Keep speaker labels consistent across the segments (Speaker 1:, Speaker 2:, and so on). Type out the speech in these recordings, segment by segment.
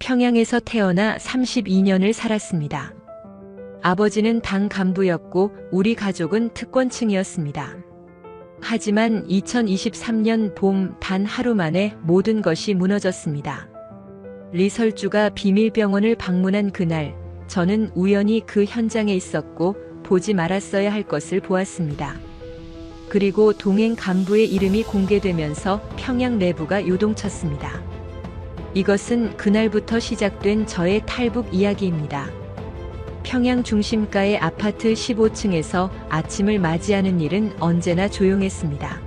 Speaker 1: 평양에서 태어나 32년을 살았습니다. 아버지는 당 간부였고 우리 가족은 특권층이었습니다. 하지만 2023년 봄 단 하루 만에 모든 것이 무너졌습니다. 리설주가 비밀병원을 방문한 그날, 저는 우연히 그 현장에 있었고 보지 말았어야 할 것을 보았습니다. 그리고 동행 간부의 이름이 공개되면서 평양 내부가 요동쳤습니다. 이것은 그날부터 시작된 저의 탈북 이야기입니다. 평양 중심가의 아파트 15층에서 아침을 맞이하는 일은 언제나 조용했습니다.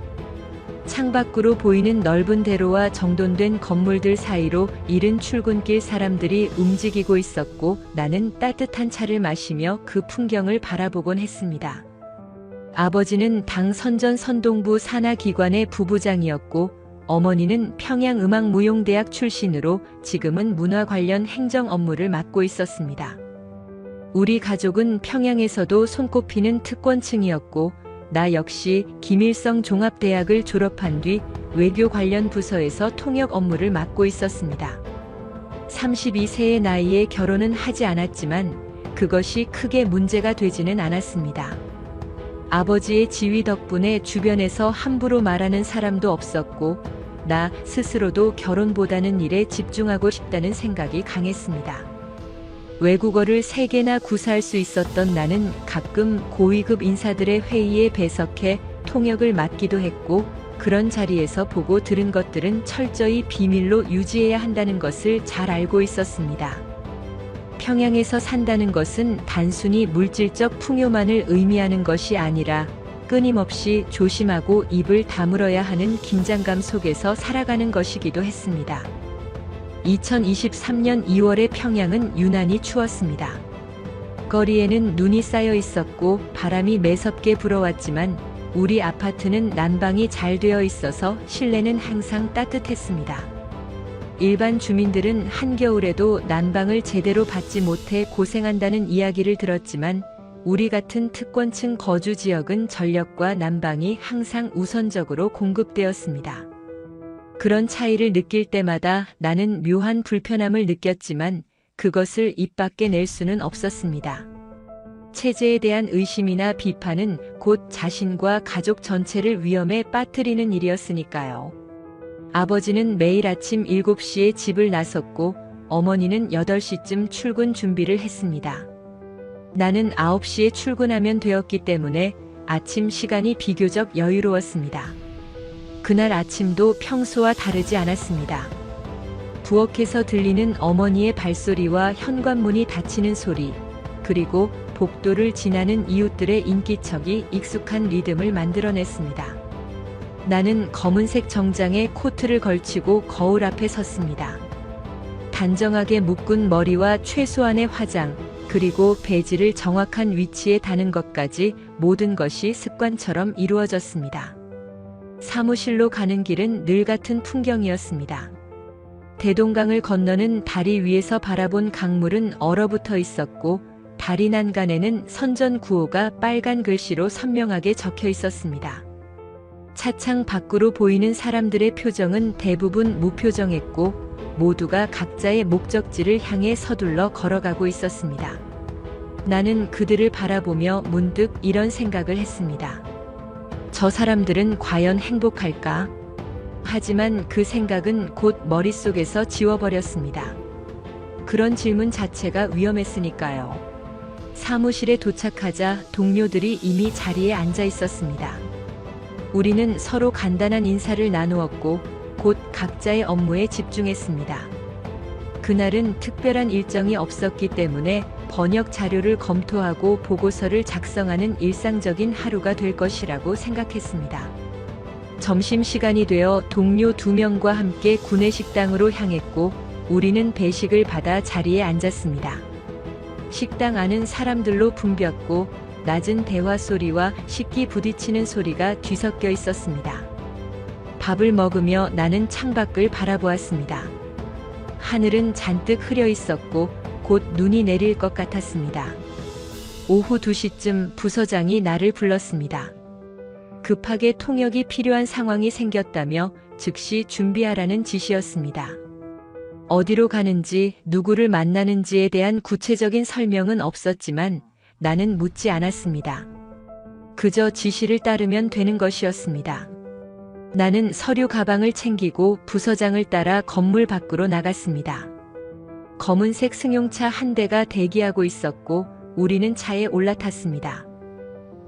Speaker 1: 창밖으로 보이는 넓은 대로와 정돈된 건물들 사이로 이른 출근길 사람들이 움직이고 있었고 나는 따뜻한 차를 마시며 그 풍경을 바라보곤 했습니다. 아버지는 당 선전선동부 산하기관의 부부장이었고 어머니는 평양음악무용대학 출신으로 지금은 문화 관련 행정 업무를 맡고 있었습니다. 우리 가족은 평양에서도 손꼽히는 특권층이었고 나 역시 김일성 종합대학을 졸업한 뒤 외교 관련 부서에서 통역 업무를 맡고 있었습니다. 32세의 나이에 결혼은 하지 않았지만 그것이 크게 문제가 되지는 않았습니다. 아버지의 지위 덕분에 주변에서 함부로 말하는 사람도 없었고 나 스스로도 결혼보다는 일에 집중하고 싶다는 생각이 강했습니다. 외국어를 3개나 구사할 수 있었던 나는 가끔 고위급 인사들의 회의에 배석해 통역을 맡기도 했고 그런 자리에서 보고 들은 것들은 철저히 비밀로 유지해야 한다는 것을 잘 알고 있었습니다. 평양에서 산다는 것은 단순히 물질적 풍요만을 의미하는 것이 아니라 끊임없이 조심하고 입을 다물어야 하는 긴장감 속에서 살아가는 것이기도 했습니다. 2023년 2월의 평양은 유난히 추웠습니다. 거리에는 눈이 쌓여 있었고 바람이 매섭게 불어왔지만 우리 아파트는 난방이 잘 되어 있어서 실내는 항상 따뜻했습니다. 일반 주민들은 한겨울에도 난방을 제대로 받지 못해 고생한다는 이야기를 들었지만 우리 같은 특권층 거주 지역은 전력과 난방이 항상 우선적으로 공급되었습니다. 그런 차이를 느낄 때마다 나는 묘한 불편함을 느꼈지만 그것을 입 밖에 낼 수는 없었습니다. 체제에 대한 의심이나 비판은 곧 자신과 가족 전체를 위험에 빠뜨리는 일이었으니까요. 아버지는 매일 아침 7시에 집을 나섰고 어머니는 8시쯤 출근 준비를 했습니다. 나는 9시에 출근하면 되었기 때문에 아침 시간이 비교적 여유로웠습니다. 그날 아침도 평소와 다르지 않았습니다. 부엌에서 들리는 어머니의 발소리와 현관문이 닫히는 소리, 그리고 복도를 지나는 이웃들의 인기척이 익숙한 리듬을 만들어냈습니다. 나는 검은색 정장에 코트를 걸치고 거울 앞에 섰습니다. 단정하게 묶은 머리와 최소한의 화장, 그리고 배지를 정확한 위치에 다는 것까지 모든 것이 습관처럼 이루어졌습니다. 사무실로 가는 길은 늘 같은 풍경이었습니다. 대동강을 건너는 다리 위에서 바라본 강물은 얼어붙어 있었고 다리 난간에는 선전구호가 빨간 글씨로 선명하게 적혀 있었습니다. 차창 밖으로 보이는 사람들의 표정은 대부분 무표정했고 모두가 각자의 목적지를 향해 서둘러 걸어가고 있었습니다. 나는 그들을 바라보며 문득 이런 생각을 했습니다. 저 사람들은 과연 행복할까? 하지만 그 생각은 곧 머릿속에서 지워버렸습니다. 그런 질문 자체가 위험했으니까요. 사무실에 도착하자 동료들이 이미 자리에 앉아 있었습니다. 우리는 서로 간단한 인사를 나누었고 곧 각자의 업무에 집중했습니다. 그날은 특별한 일정이 없었기 때문에 번역 자료를 검토하고 보고서를 작성하는 일상적인 하루가 될 것이라고 생각했습니다. 점심시간이 되어 동료 2명과 함께 구내식당으로 향했고 우리는 배식을 받아 자리에 앉았습니다. 식당 안은 사람들로 붐볐고 낮은 대화 소리와 식기 부딪히는 소리가 뒤섞여 있었습니다. 밥을 먹으며 나는 창밖을 바라보았습니다. 하늘은 잔뜩 흐려 있었고 곧 눈이 내릴 것 같았습니다. 오후 2시쯤 부서장이 나를 불렀습니다. 급하게 통역이 필요한 상황이 생겼다며 즉시 준비하라는 지시였습니다. 어디로 가는지, 누구를 만나는지에 대한 구체적인 설명은 없었지만 나는 묻지 않았습니다. 그저 지시를 따르면 되는 것이었습니다. 나는 서류 가방을 챙기고 부서장을 따라 건물 밖으로 나갔습니다. 검은색 승용차 한 대가 대기하고 있었고 우리는 차에 올라탔습니다.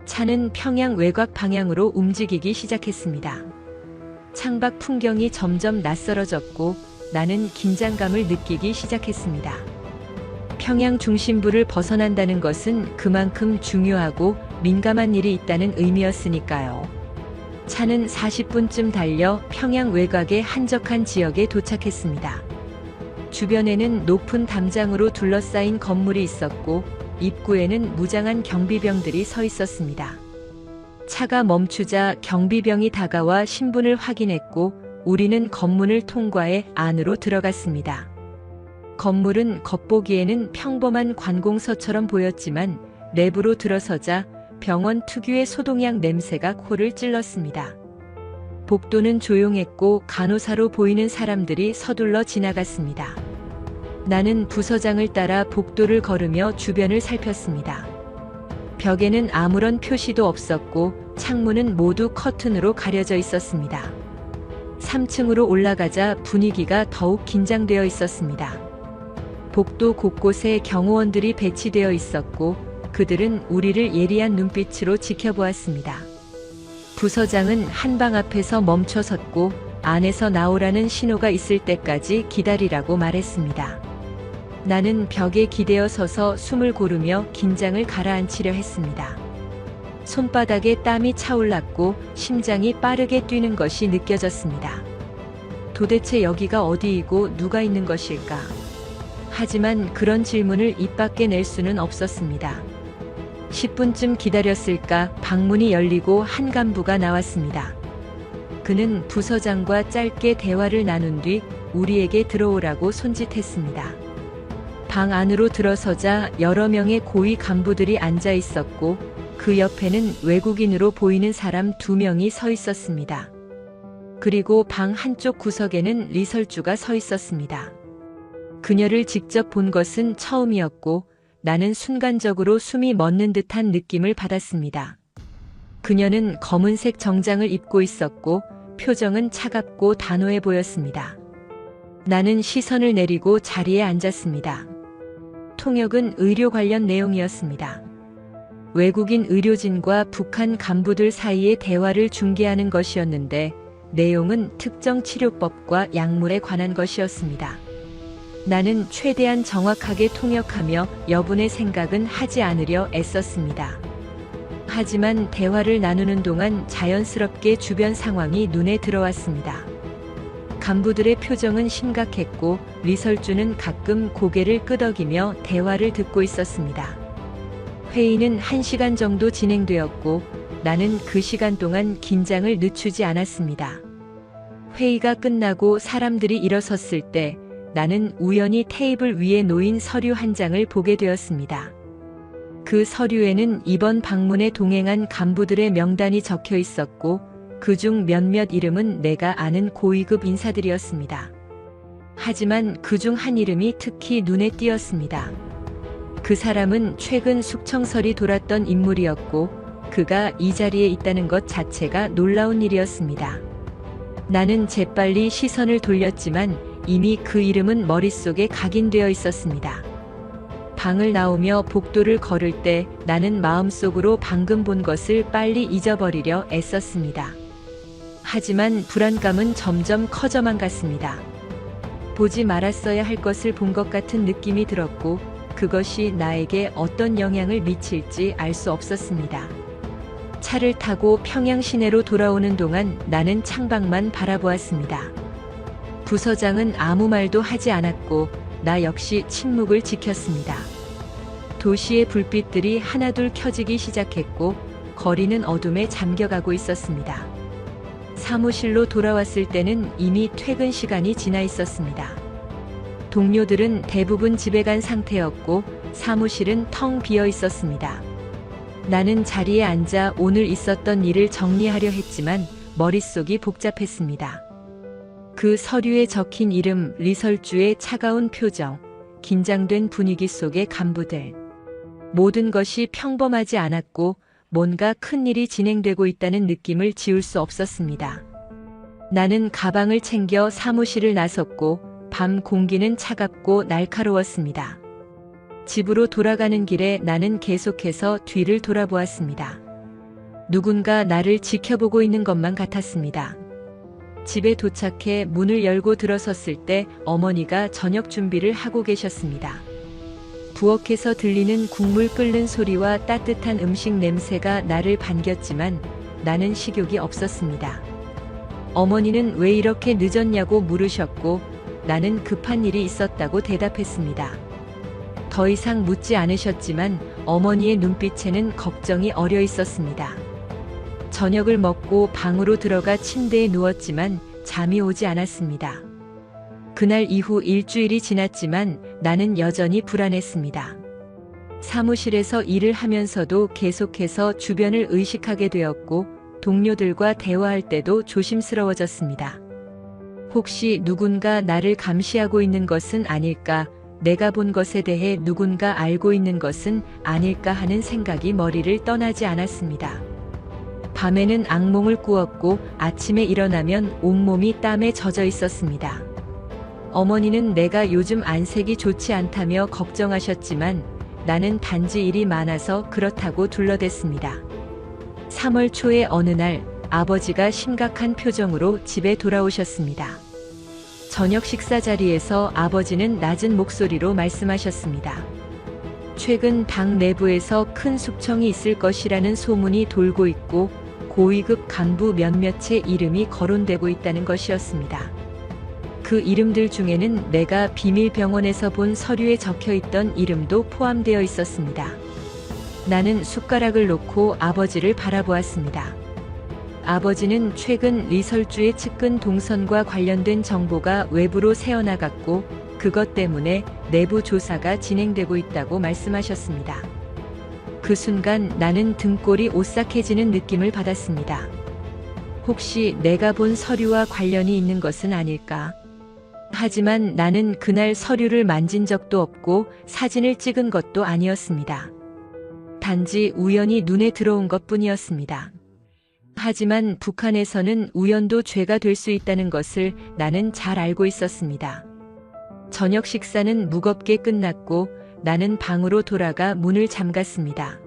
Speaker 1: 차는 평양 외곽 방향으로 움직이기 시작했습니다. 창밖 풍경이 점점 낯설어졌고 나는 긴장감을 느끼기 시작했습니다. 평양 중심부를 벗어난다는 것은 그만큼 중요하고 민감한 일이 있다는 의미였으니까요. 차는 40분쯤 달려 평양 외곽의 한적한 지역에 도착했습니다. 주변에는 높은 담장으로 둘러싸인 건물이 있었고 입구에는 무장한 경비병들이 서 있었습니다. 차가 멈추자 경비병이 다가와 신분을 확인했고 우리는 건물을 통과해 안으로 들어갔습니다. 건물은 겉보기에는 평범한 관공서처럼 보였지만 내부로 들어서자 병원 특유의 소독약 냄새가 코를 찔렀습니다. 복도는 조용했고 간호사로 보이는 사람들이 서둘러 지나갔습니다. 나는 부서장을 따라 복도를 걸으며 주변을 살폈습니다. 벽에는 아무런 표시도 없었고 창문은 모두 커튼으로 가려져 있었습니다. 3층으로 올라가자 분위기가 더욱 긴장되어 있었습니다. 복도 곳곳에 경호원들이 배치되어 있었고 그들은 우리를 예리한 눈빛으로 지켜보았습니다. 부서장은 한방 앞에서 멈춰 섰고 안에서 나오라는 신호가 있을 때까지 기다리라고 말했습니다. 나는 벽에 기대어 서서 숨을 고르며 긴장을 가라앉히려 했습니다. 손바닥에 땀이 차올랐고 심장이 빠르게 뛰는 것이 느껴졌습니다. 도대체 여기가 어디이고 누가 있는 것일까? 하지만 그런 질문을 입 밖에 낼 수는 없었습니다. 10분쯤 기다렸을까 방문이 열리고 한 간부가 나왔습니다. 그는 부서장과 짧게 대화를 나눈 뒤 우리에게 들어오라고 손짓했습니다. 방 안으로 들어서자 여러 명의 고위 간부들이 앉아 있었고 그 옆에는 외국인으로 보이는 사람 2명이 서 있었습니다. 그리고 방 한쪽 구석에는 리설주가 서 있었습니다. 그녀를 직접 본 것은 처음이었고 나는 순간적으로 숨이 멎는 듯한 느낌을 받았습니다. 그녀는 검은색 정장을 입고 있었고 표정은 차갑고 단호해 보였습니다. 나는 시선을 내리고 자리에 앉았습니다. 통역은 의료 관련 내용이었습니다. 외국인 의료진과 북한 간부들 사이의 대화를 중개하는 것이었는데 내용은 특정 치료법과 약물에 관한 것이었습니다. 나는 최대한 정확하게 통역하며 여분의 생각은 하지 않으려 애썼습니다. 하지만 대화를 나누는 동안 자연스럽게 주변 상황이 눈에 들어왔습니다. 간부들의 표정은 심각했고 리설주는 가끔 고개를 끄덕이며 대화를 듣고 있었습니다. 회의는 1시간 정도 진행되었고 나는 그 시간 동안 긴장을 늦추지 않았습니다. 회의가 끝나고 사람들이 일어섰을 때 나는 우연히 테이블 위에 놓인 서류 한 장을 보게 되었습니다. 그 서류에는 이번 방문에 동행한 간부들의 명단이 적혀 있었고 그중 몇몇 이름은 내가 아는 고위급 인사들이었습니다. 하지만 그중 한 이름이 특히 눈에 띄었습니다. 그 사람은 최근 숙청설이 돌았던 인물이었고 그가 이 자리에 있다는 것 자체가 놀라운 일이었습니다. 나는 재빨리 시선을 돌렸지만 이미 그 이름은 머릿속에 각인되어 있었습니다. 방을 나오며 복도를 걸을 때 나는 마음속으로 방금 본 것을 빨리 잊어버리려 애썼습니다. 하지만 불안감은 점점 커져만 갔습니다. 보지 말았어야 할 것을 본 것 같은 느낌이 들었고 그것이 나에게 어떤 영향을 미칠지 알 수 없었습니다. 차를 타고 평양 시내로 돌아오는 동안 나는 창밖만 바라보았습니다. 부서장은 아무 말도 하지 않았고 나 역시 침묵을 지켰습니다. 도시의 불빛들이 하나둘 켜지기 시작했고 거리는 어둠에 잠겨가고 있었습니다. 사무실로 돌아왔을 때는 이미 퇴근 시간이 지나 있었습니다. 동료들은 대부분 집에 간 상태였고 사무실은 텅 비어 있었습니다. 나는 자리에 앉아 오늘 있었던 일을 정리하려 했지만 머릿속이 복잡했습니다. 그 서류에 적힌 이름 리설주의 차가운 표정, 긴장된 분위기 속의 간부들. 모든 것이 평범하지 않았고 뭔가 큰일이 진행되고 있다는 느낌을 지울 수 없었습니다. 나는 가방을 챙겨 사무실을 나섰고 밤 공기는 차갑고 날카로웠습니다. 집으로 돌아가는 길에 나는 계속해서 뒤를 돌아보았습니다. 누군가 나를 지켜보고 있는 것만 같았습니다. 집에 도착해 문을 열고 들어섰을 때 어머니가 저녁 준비를 하고 계셨습니다. 부엌에서 들리는 국물 끓는 소리와 따뜻한 음식 냄새가 나를 반겼지만 나는 식욕이 없었습니다. 어머니는 왜 이렇게 늦었냐고 물으셨고 나는 급한 일이 있었다고 대답했습니다. 더 이상 묻지 않으셨지만 어머니의 눈빛에는 걱정이 어려 있었습니다. 저녁을 먹고 방으로 들어가 침대에 누웠지만 잠이 오지 않았습니다. 그날 이후 일주일이 지났지만 나는 여전히 불안했습니다. 사무실에서 일을 하면서도 계속해서 주변을 의식하게 되었고 동료들과 대화할 때도 조심스러워졌습니다. 혹시 누군가 나를 감시하고 있는 것은 아닐까, 내가 본 것에 대해 누군가 알고 있는 것은 아닐까 하는 생각이 머리를 떠나지 않았습니다. 밤에는 악몽을 꾸었고 아침에 일어나면 온몸이 땀에 젖어 있었습니다. 어머니는 내가 요즘 안색이 좋지 않다며 걱정하셨지만 나는 단지 일이 많아서 그렇다고 둘러댔습니다. 3월 초의 어느 날 아버지가 심각한 표정으로 집에 돌아오셨습니다. 저녁 식사 자리에서 아버지는 낮은 목소리로 말씀하셨습니다. 최근 당 내부에서 큰 숙청이 있을 것이라는 소문이 돌고 있고 고위급 간부 몇몇의 이름이 거론되고 있다는 것이었습니다. 그 이름들 중에는 내가 비밀병원에서 본 서류에 적혀있던 이름도 포함되어 있었습니다. 나는 숟가락을 놓고 아버지를 바라보았습니다. 아버지는 최근 리설주의 측근 동선과 관련된 정보가 외부로 새어나갔고 그것 때문에 내부 조사가 진행되고 있다고 말씀하셨습니다. 그 순간 나는 등골이 오싹해지는 느낌을 받았습니다. 혹시 내가 본 서류와 관련이 있는 것은 아닐까? 하지만 나는 그날 서류를 만진 적도 없고 사진을 찍은 것도 아니었습니다. 단지 우연히 눈에 들어온 것뿐이었습니다. 하지만 북한에서는 우연도 죄가 될 수 있다는 것을 나는 잘 알고 있었습니다. 저녁 식사는 무겁게 끝났고 나는 방으로 돌아가 문을 잠갔습니다.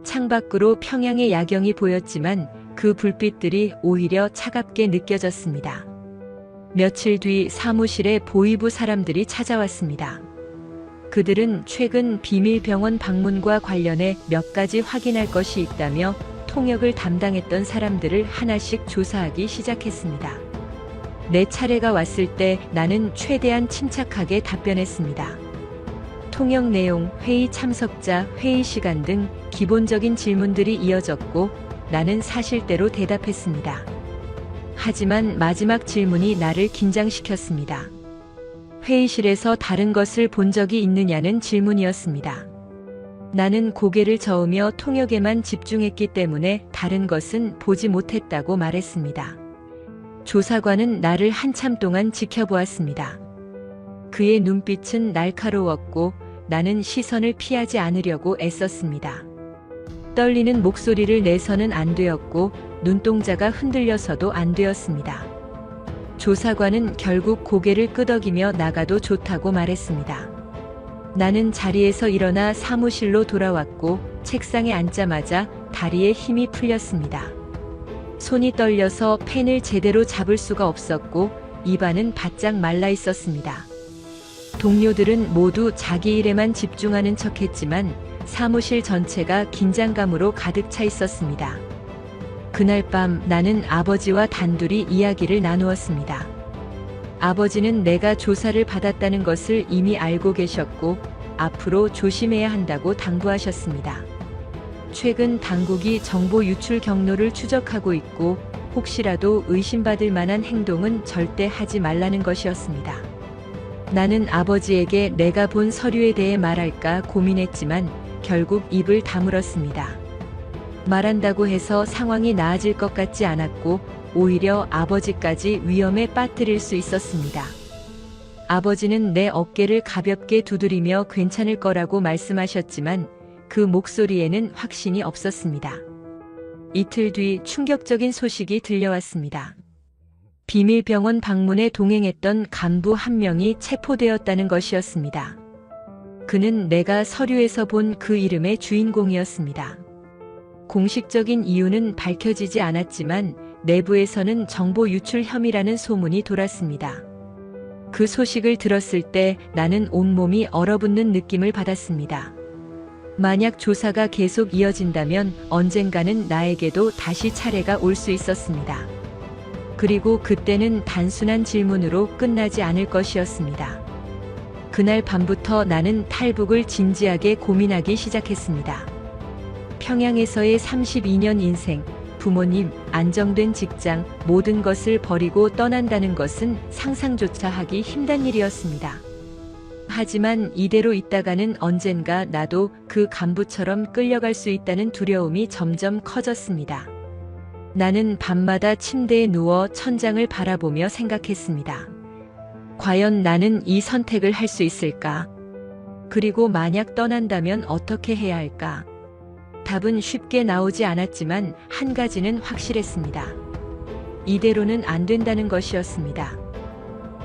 Speaker 1: 창밖으로 평양의 야경이 보였지만 그 불빛들이 오히려 차갑게 느껴졌습니다. 며칠 뒤 사무실에 보위부 사람들이 찾아왔습니다. 그들은 최근 비밀병원 방문과 관련해 몇 가지 확인할 것이 있다며 통역을 담당했던 사람들을 하나씩 조사하기 시작했습니다. 내 차례가 왔을 때 나는 최대한 침착하게 답변했습니다. 통역 내용, 회의 참석자, 회의 시간 등 기본적인 질문들이 이어졌고 나는 사실대로 대답했습니다. 하지만 마지막 질문이 나를 긴장시켰습니다. 회의실에서 다른 것을 본 적이 있느냐는 질문이었습니다. 나는 고개를 저으며 통역에만 집중했기 때문에 다른 것은 보지 못했다고 말했습니다. 조사관은 나를 한참 동안 지켜보았습니다. 그의 눈빛은 날카로웠고 나는 시선을 피하지 않으려고 애썼습니다. 떨리는 목소리를 내서는 안 되었고 눈동자가 흔들려서도 안 되었습니다. 조사관은 결국 고개를 끄덕이며 나가도 좋다고 말했습니다. 나는 자리에서 일어나 사무실로 돌아왔고 책상에 앉자마자 다리에 힘이 풀렸습니다. 손이 떨려서 펜을 제대로 잡을 수가 없었고 입안은 바짝 말라 있었습니다. 동료들은 모두 자기 일에만 집중하는 척했지만 사무실 전체가 긴장감으로 가득 차 있었습니다. 그날 밤 나는 아버지와 단둘이 이야기를 나누었습니다. 아버지는 내가 조사를 받았다는 것을 이미 알고 계셨고 앞으로 조심해야 한다고 당부하셨습니다. 최근 당국이 정보 유출 경로를 추적하고 있고 혹시라도 의심받을 만한 행동은 절대 하지 말라는 것이었습니다. 나는 아버지에게 내가 본 서류에 대해 말할까 고민했지만 결국 입을 다물었습니다. 말한다고 해서 상황이 나아질 것 같지 않았고 오히려 아버지까지 위험에 빠뜨릴 수 있었습니다. 아버지는 내 어깨를 가볍게 두드리며 괜찮을 거라고 말씀하셨지만 그 목소리에는 확신이 없었습니다. 이틀 뒤 충격적인 소식이 들려왔습니다. 비밀병원 방문에 동행했던 간부 한 명이 체포되었다는 것이었습니다. 그는 내가 서류에서 본 그 이름의 주인공이었습니다. 공식적인 이유는 밝혀지지 않았지만 내부에서는 정보 유출 혐의라는 소문이 돌았습니다. 그 소식을 들었을 때 나는 온몸이 얼어붙는 느낌을 받았습니다. 만약 조사가 계속 이어진다면 언젠가는 나에게도 다시 차례가 올 수 있었습니다. 그리고 그때는 단순한 질문으로 끝나지 않을 것이었습니다. 그날 밤부터 나는 탈북을 진지하게 고민하기 시작했습니다. 평양에서의 32년 인생, 부모님, 안정된 직장, 모든 것을 버리고 떠난다는 것은 상상조차 하기 힘든 일이었습니다. 하지만 이대로 있다가는 언젠가 나도 그 간부처럼 끌려갈 수 있다는 두려움이 점점 커졌습니다. 나는 밤마다 침대에 누워 천장을 바라보며 생각했습니다. 과연 나는 이 선택을 할 수 있을까? 그리고 만약 떠난다면 어떻게 해야 할까? 답은 쉽게 나오지 않았지만 한 가지는 확실했습니다. 이대로는 안 된다는 것이었습니다.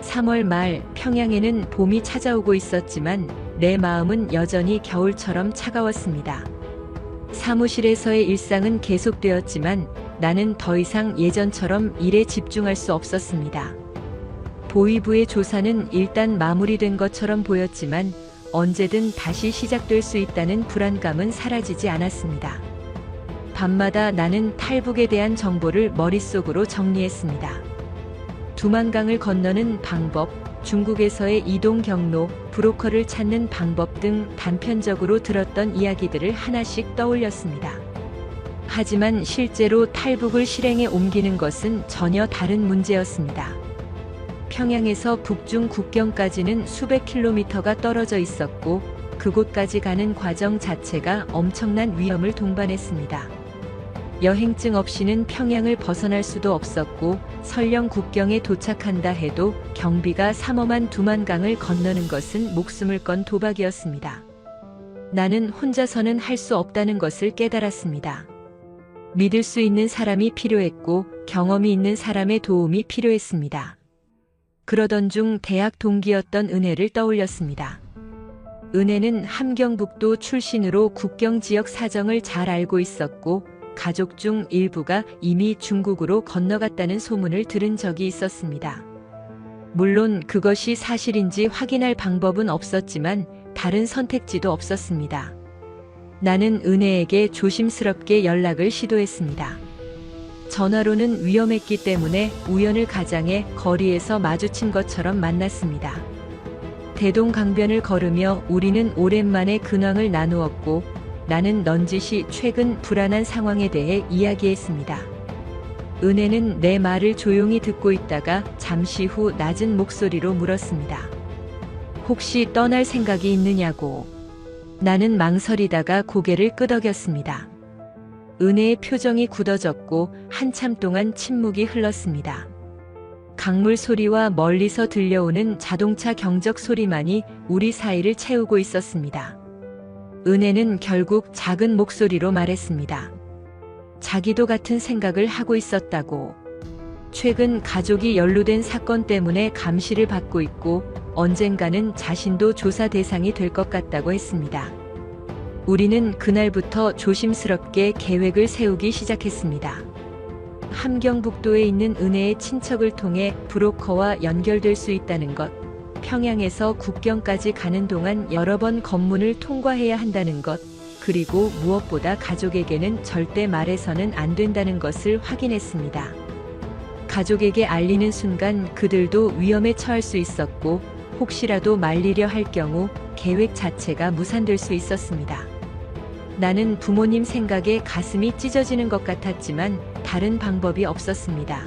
Speaker 1: 3월 말 평양에는 봄이 찾아오고 있었지만 내 마음은 여전히 겨울처럼 차가웠습니다. 사무실에서의 일상은 계속되었지만 나는 더 이상 예전처럼 일에 집중할 수 없었습니다. 보위부의 조사는 일단 마무리된 것처럼 보였지만 언제든 다시 시작될 수 있다는 불안감은 사라지지 않았습니다. 밤마다 나는 탈북에 대한 정보를 머릿속으로 정리했습니다. 두만강을 건너는 방법, 중국에서의 이동 경로, 브로커를 찾는 방법 등 단편적으로 들었던 이야기들을 하나씩 떠올렸습니다. 하지만 실제로 탈북을 실행에 옮기는 것은 전혀 다른 문제였습니다. 평양에서 북중 국경까지는 수백 킬로미터가 떨어져 있었고 그곳까지 가는 과정 자체가 엄청난 위험을 동반했습니다. 여행증 없이는 평양을 벗어날 수도 없었고 설령 국경에 도착한다 해도 경비가 삼엄한 두만강을 건너는 것은 목숨을 건 도박이었습니다. 나는 혼자서는 할 수 없다는 것을 깨달았습니다. 믿을 수 있는 사람이 필요했고 경험이 있는 사람의 도움이 필요했습니다. 그러던 중 대학 동기였던 은혜를 떠올렸습니다. 은혜는 함경북도 출신으로 국경 지역 사정을 잘 알고 있었고 가족 중 일부가 이미 중국으로 건너갔다는 소문을 들은 적이 있었습니다. 물론 그것이 사실인지 확인할 방법은 없었지만 다른 선택지도 없었습니다. 나는 은혜에게 조심스럽게 연락을 시도했습니다. 전화로는 위험했기 때문에 우연을 가장해 거리에서 마주친 것처럼 만났습니다. 대동강변을 걸으며 우리는 오랜만에 근황을 나누었고 나는 넌지시 최근 불안한 상황에 대해 이야기했습니다. 은혜는 내 말을 조용히 듣고 있다가 잠시 후 낮은 목소리로 물었습니다. 혹시 떠날 생각이 있느냐고. 나는 망설이다가 고개를 끄덕였습니다. 은혜의 표정이 굳어졌고 한참 동안 침묵이 흘렀습니다. 강물 소리와 멀리서 들려오는 자동차 경적 소리만이 우리 사이를 채우고 있었습니다. 은혜는 결국 작은 목소리로 말했습니다. 자기도 같은 생각을 하고 있었다고. 최근 가족이 연루된 사건 때문에 감시를 받고 있고 언젠가는 자신도 조사 대상이 될 것 같다고 했습니다. 우리는 그날부터 조심스럽게 계획을 세우기 시작했습니다. 함경북도에 있는 은혜의 친척을 통해 브로커와 연결될 수 있다는 것, 평양에서 국경까지 가는 동안 여러 번 검문을 통과해야 한다는 것, 그리고 무엇보다 가족에게는 절대 말해서는 안 된다는 것을 확인했습니다. 가족에게 알리는 순간 그들도 위험에 처할 수 있었고 혹시라도 말리려 할 경우 계획 자체가 무산될 수 있었습니다. 나는 부모님 생각에 가슴이 찢어지는 것 같았지만 다른 방법이 없었습니다.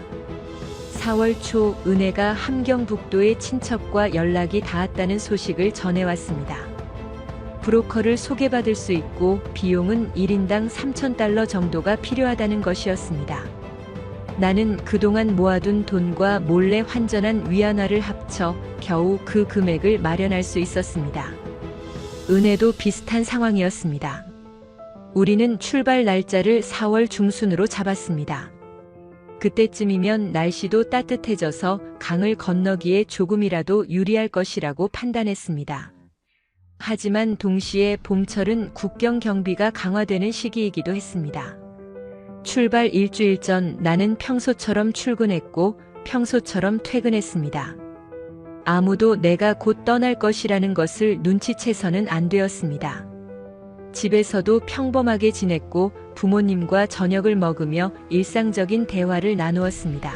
Speaker 1: 4월 초 은혜가 함경북도의 친척과 연락이 닿았다는 소식을 전해왔습니다. 브로커를 소개받을 수 있고 비용은 1인당 $3,000 정도가 필요하다는 것이었습니다. 나는 그동안 모아둔 돈과 몰래 환전한 위안화를 합쳐 겨우 그 금액을 마련할 수 있었습니다. 은혜도 비슷한 상황이었습니다. 우리는 출발 날짜를 4월 중순으로 잡았습니다. 그때쯤이면 날씨도 따뜻해져서 강을 건너기에 조금이라도 유리할 것이라고 판단했습니다. 하지만 동시에 봄철은 국경 경비가 강화되는 시기이기도 했습니다. 출발 일주일 전 나는 평소처럼 출근했고 평소처럼 퇴근했습니다. 아무도 내가 곧 떠날 것이라는 것을 눈치채서는 안 되었습니다. 집에서도 평범하게 지냈고 부모님과 저녁을 먹으며 일상적인 대화를 나누었습니다.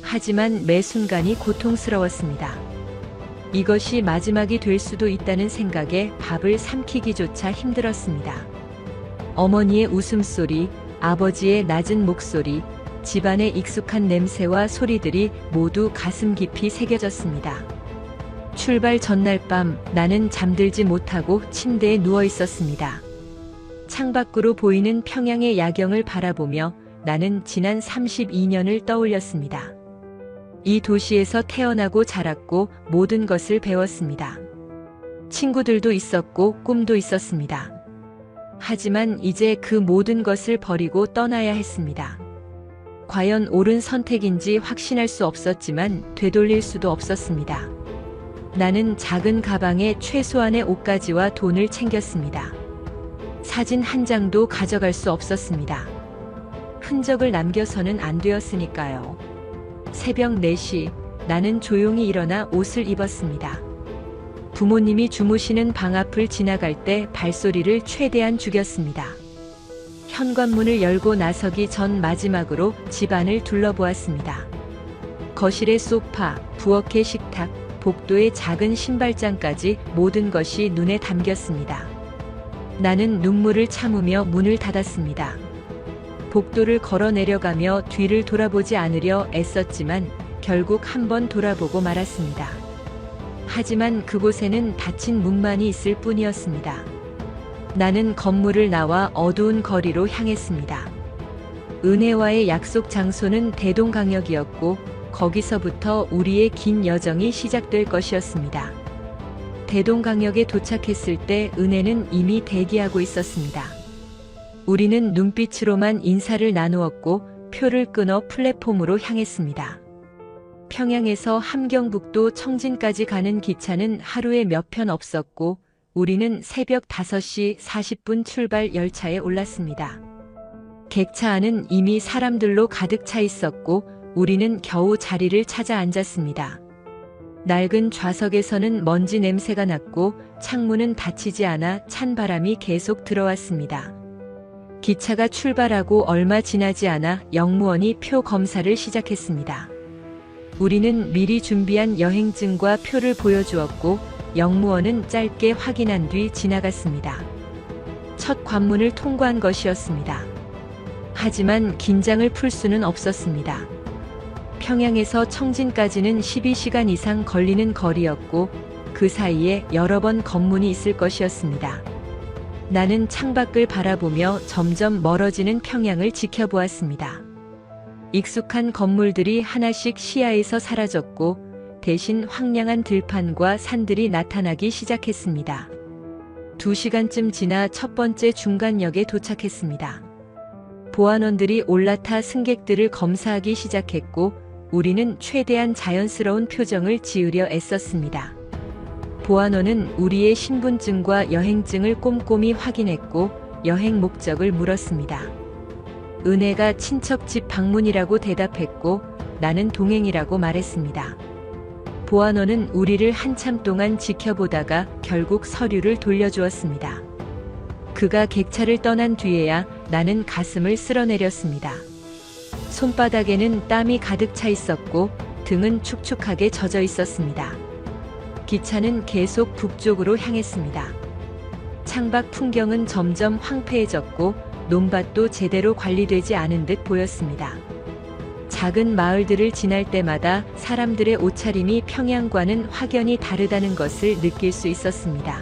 Speaker 1: 하지만 매 순간이 고통스러웠습니다. 이것이 마지막이 될 수도 있다는 생각에 밥을 삼키기조차 힘들었습니다. 어머니의 웃음소리, 아버지의 낮은 목소리, 집안의 익숙한 냄새와 소리들이 모두 가슴 깊이 새겨졌습니다. 출발 전날 밤 나는 잠들지 못하고 침대에 누워 있었습니다. 창밖으로 보이는 평양의 야경을 바라보며 나는 지난 32년을 떠올렸습니다. 이 도시에서 태어나고 자랐고 모든 것을 배웠습니다. 친구들도 있었고 꿈도 있었습니다. 하지만 이제 그 모든 것을 버리고 떠나야 했습니다. 과연 옳은 선택인지 확신할 수 없었지만 되돌릴 수도 없었습니다. 나는 작은 가방에 최소한의 옷가지와 돈을 챙겼습니다. 사진 한 장도 가져갈 수 없었습니다. 흔적을 남겨서는 안 되었으니까요. 새벽 4시, 나는 조용히 일어나 옷을 입었습니다. 부모님이 주무시는 방 앞을 지나갈 때 발소리를 최대한 죽였습니다. 현관문을 열고 나서기 전 마지막으로 집안을 둘러보았습니다. 거실의 소파, 부엌의 식탁, 복도의 작은 신발장까지 모든 것이 눈에 담겼습니다. 나는 눈물을 참으며 문을 닫았습니다. 복도를 걸어 내려가며 뒤를 돌아보지 않으려 애썼지만 결국 한번 돌아보고 말았습니다. 하지만 그곳에는 닫힌 문만이 있을 뿐이었습니다. 나는 건물을 나와 어두운 거리로 향했습니다. 은혜와의 약속 장소는 대동강역이었고 거기서부터 우리의 긴 여정이 시작될 것이었습니다. 대동강역에 도착했을 때 은혜는 이미 대기하고 있었습니다. 우리는 눈빛으로만 인사를 나누었고 표를 끊어 플랫폼으로 향했습니다. 평양에서 함경북도 청진까지 가는 기차는 하루에 몇 편 없었고 우리는 새벽 5시 40분 출발 열차에 올랐습니다. 객차 안은 이미 사람들로 가득 차 있었고 우리는 겨우 자리를 찾아 앉았습니다. 낡은 좌석에서는 먼지 냄새가 났고 창문은 닫히지 않아 찬 바람이 계속 들어왔습니다. 기차가 출발하고 얼마 지나지 않아 역무원이 표 검사를 시작했습니다. 우리는 미리 준비한 여행증과 표를 보여주었고 역무원은 짧게 확인한 뒤 지나갔습니다. 첫 관문을 통과한 것이었습니다. 하지만 긴장을 풀 수는 없었습니다. 평양에서 청진까지는 12시간 이상 걸리는 거리였고 그 사이에 여러 번 검문이 있을 것이었습니다. 나는 창밖을 바라보며 점점 멀어지는 평양을 지켜보았습니다. 익숙한 건물들이 하나씩 시야에서 사라졌고 대신 황량한 들판과 산들이 나타나기 시작했습니다. 2시간쯤 지나 첫 번째 중간역에 도착했습니다. 보안원들이 올라타 승객들을 검사하기 시작했고 우리는 최대한 자연스러운 표정을 지으려 애썼습니다. 보안원은 우리의 신분증과 여행증을 꼼꼼히 확인했고 여행 목적을 물었습니다. 은혜가 친척 집 방문이라고 대답했고 나는 동행이라고 말했습니다. 보안원은 우리를 한참 동안 지켜보다가 결국 서류를 돌려주었습니다. 그가 객차를 떠난 뒤에야 나는 가슴을 쓸어내렸습니다. 손바닥에는 땀이 가득 차 있었고 등은 축축하게 젖어 있었습니다. 기차는 계속 북쪽으로 향했습니다. 창밖 풍경은 점점 황폐해졌고 논밭도 제대로 관리되지 않은 듯 보였습니다. 작은 마을들을 지날 때마다 사람들의 옷차림이 평양과는 확연히 다르다는 것을 느낄 수 있었습니다.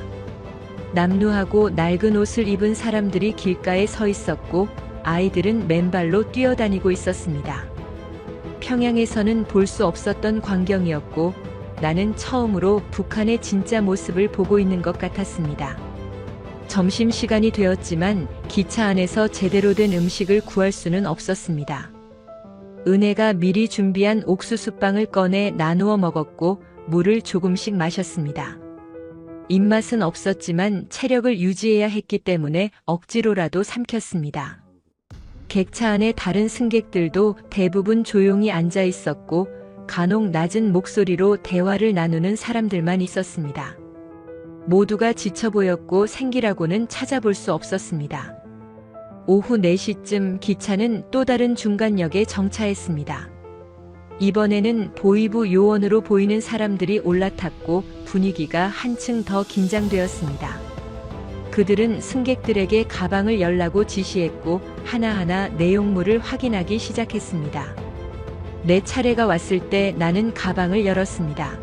Speaker 1: 남루하고 낡은 옷을 입은 사람들이 길가에 서 있었고 아이들은 맨발로 뛰어다니고 있었습니다. 평양에서는 볼 수 없었던 광경이었고 나는 처음으로 북한의 진짜 모습을 보고 있는 것 같았습니다. 점심시간이 되었지만 기차 안에서 제대로 된 음식을 구할 수는 없었습니다. 은혜가 미리 준비한 옥수수빵을 꺼내 나누어 먹었고 물을 조금씩 마셨습니다. 입맛은 없었지만 체력을 유지해야 했기 때문에 억지로라도 삼켰습니다. 객차 안에 다른 승객들도 대부분 조용히 앉아 있었고 간혹 낮은 목소리로 대화를 나누는 사람들만 있었습니다. 모두가 지쳐 보였고 생기라고는 찾아볼 수 없었습니다. 오후 4시쯤 기차는 또 다른 중간역에 정차했습니다. 이번에는 보위부 요원으로 보이는 사람들이 올라탔고 분위기가 한층 더 긴장되었습니다. 그들은 승객들에게 가방을 열라고 지시했고 하나하나 내용물을 확인하기 시작했습니다. 내 차례가 왔을 때 나는 가방을 열었습니다.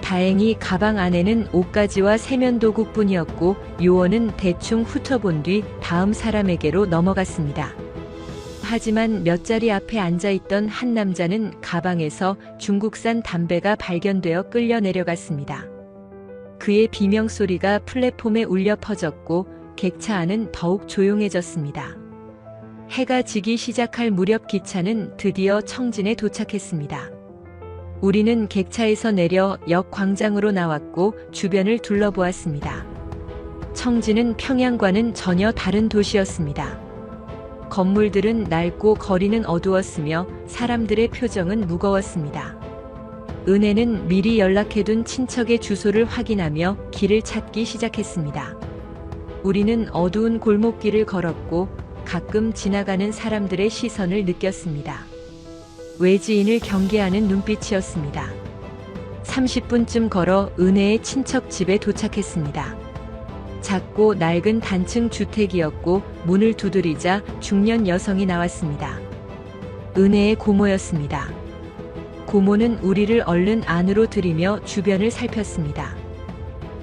Speaker 1: 다행히 가방 안에는 옷가지와 세면도구뿐이었고 요원은 대충 훑어본 뒤 다음 사람에게로 넘어갔습니다. 하지만 몇 자리 앞에 앉아있던 한 남자는 가방에서 중국산 담배가 발견되어 끌려 내려갔습니다. 그의 비명소리가 플랫폼에 울려 퍼졌고 객차 안은 더욱 조용해졌습니다. 해가 지기 시작할 무렵 기차는 드디어 청진에 도착했습니다. 우리는 객차에서 내려 역 광장으로 나왔고 주변을 둘러보았습니다. 청진은 평양과는 전혀 다른 도시였습니다. 건물들은 낡고 거리는 어두웠으며 사람들의 표정은 무거웠습니다. 은혜는 미리 연락해둔 친척의 주소를 확인하며 길을 찾기 시작했습니다. 우리는 어두운 골목길을 걸었고 가끔 지나가는 사람들의 시선을 느꼈습니다. 외지인을 경계하는 눈빛이었습니다. 30분쯤 걸어 은혜의 친척 집에 도착했습니다. 작고 낡은 단층 주택이었고 문을 두드리자 중년 여성이 나왔습니다. 은혜의 고모였습니다. 고모는 우리를 얼른 안으로 들이며 주변을 살폈습니다.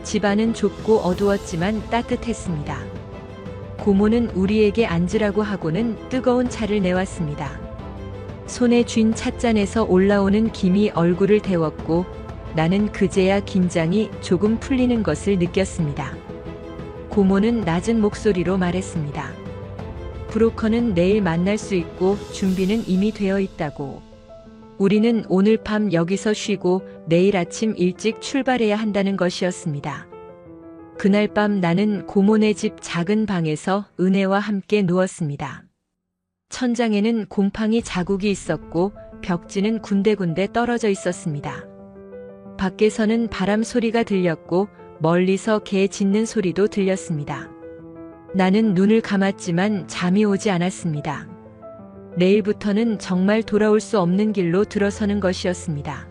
Speaker 1: 집안은 좁고 어두웠지만 따뜻했습니다. 고모는 우리에게 앉으라고 하고는 뜨거운 차를 내왔습니다. 손에 쥔 찻잔에서 올라오는 김이 얼굴을 데웠고 나는 그제야 긴장이 조금 풀리는 것을 느꼈습니다. 고모는 낮은 목소리로 말했습니다. 브로커는 내일 만날 수 있고 준비는 이미 되어 있다고. 우리는 오늘 밤 여기서 쉬고 내일 아침 일찍 출발해야 한다는 것이었습니다. 그날 밤 나는 고모네 집 작은 방에서 은혜와 함께 누웠습니다. 천장에는 곰팡이 자국이 있었고 벽지는 군데군데 떨어져 있었습니다. 밖에서는 바람 소리가 들렸고 멀리서 개 짖는 소리도 들렸습니다. 나는 눈을 감았지만 잠이 오지 않았습니다. 내일부터는 정말 돌아올 수 없는 길로 들어서는 것이었습니다.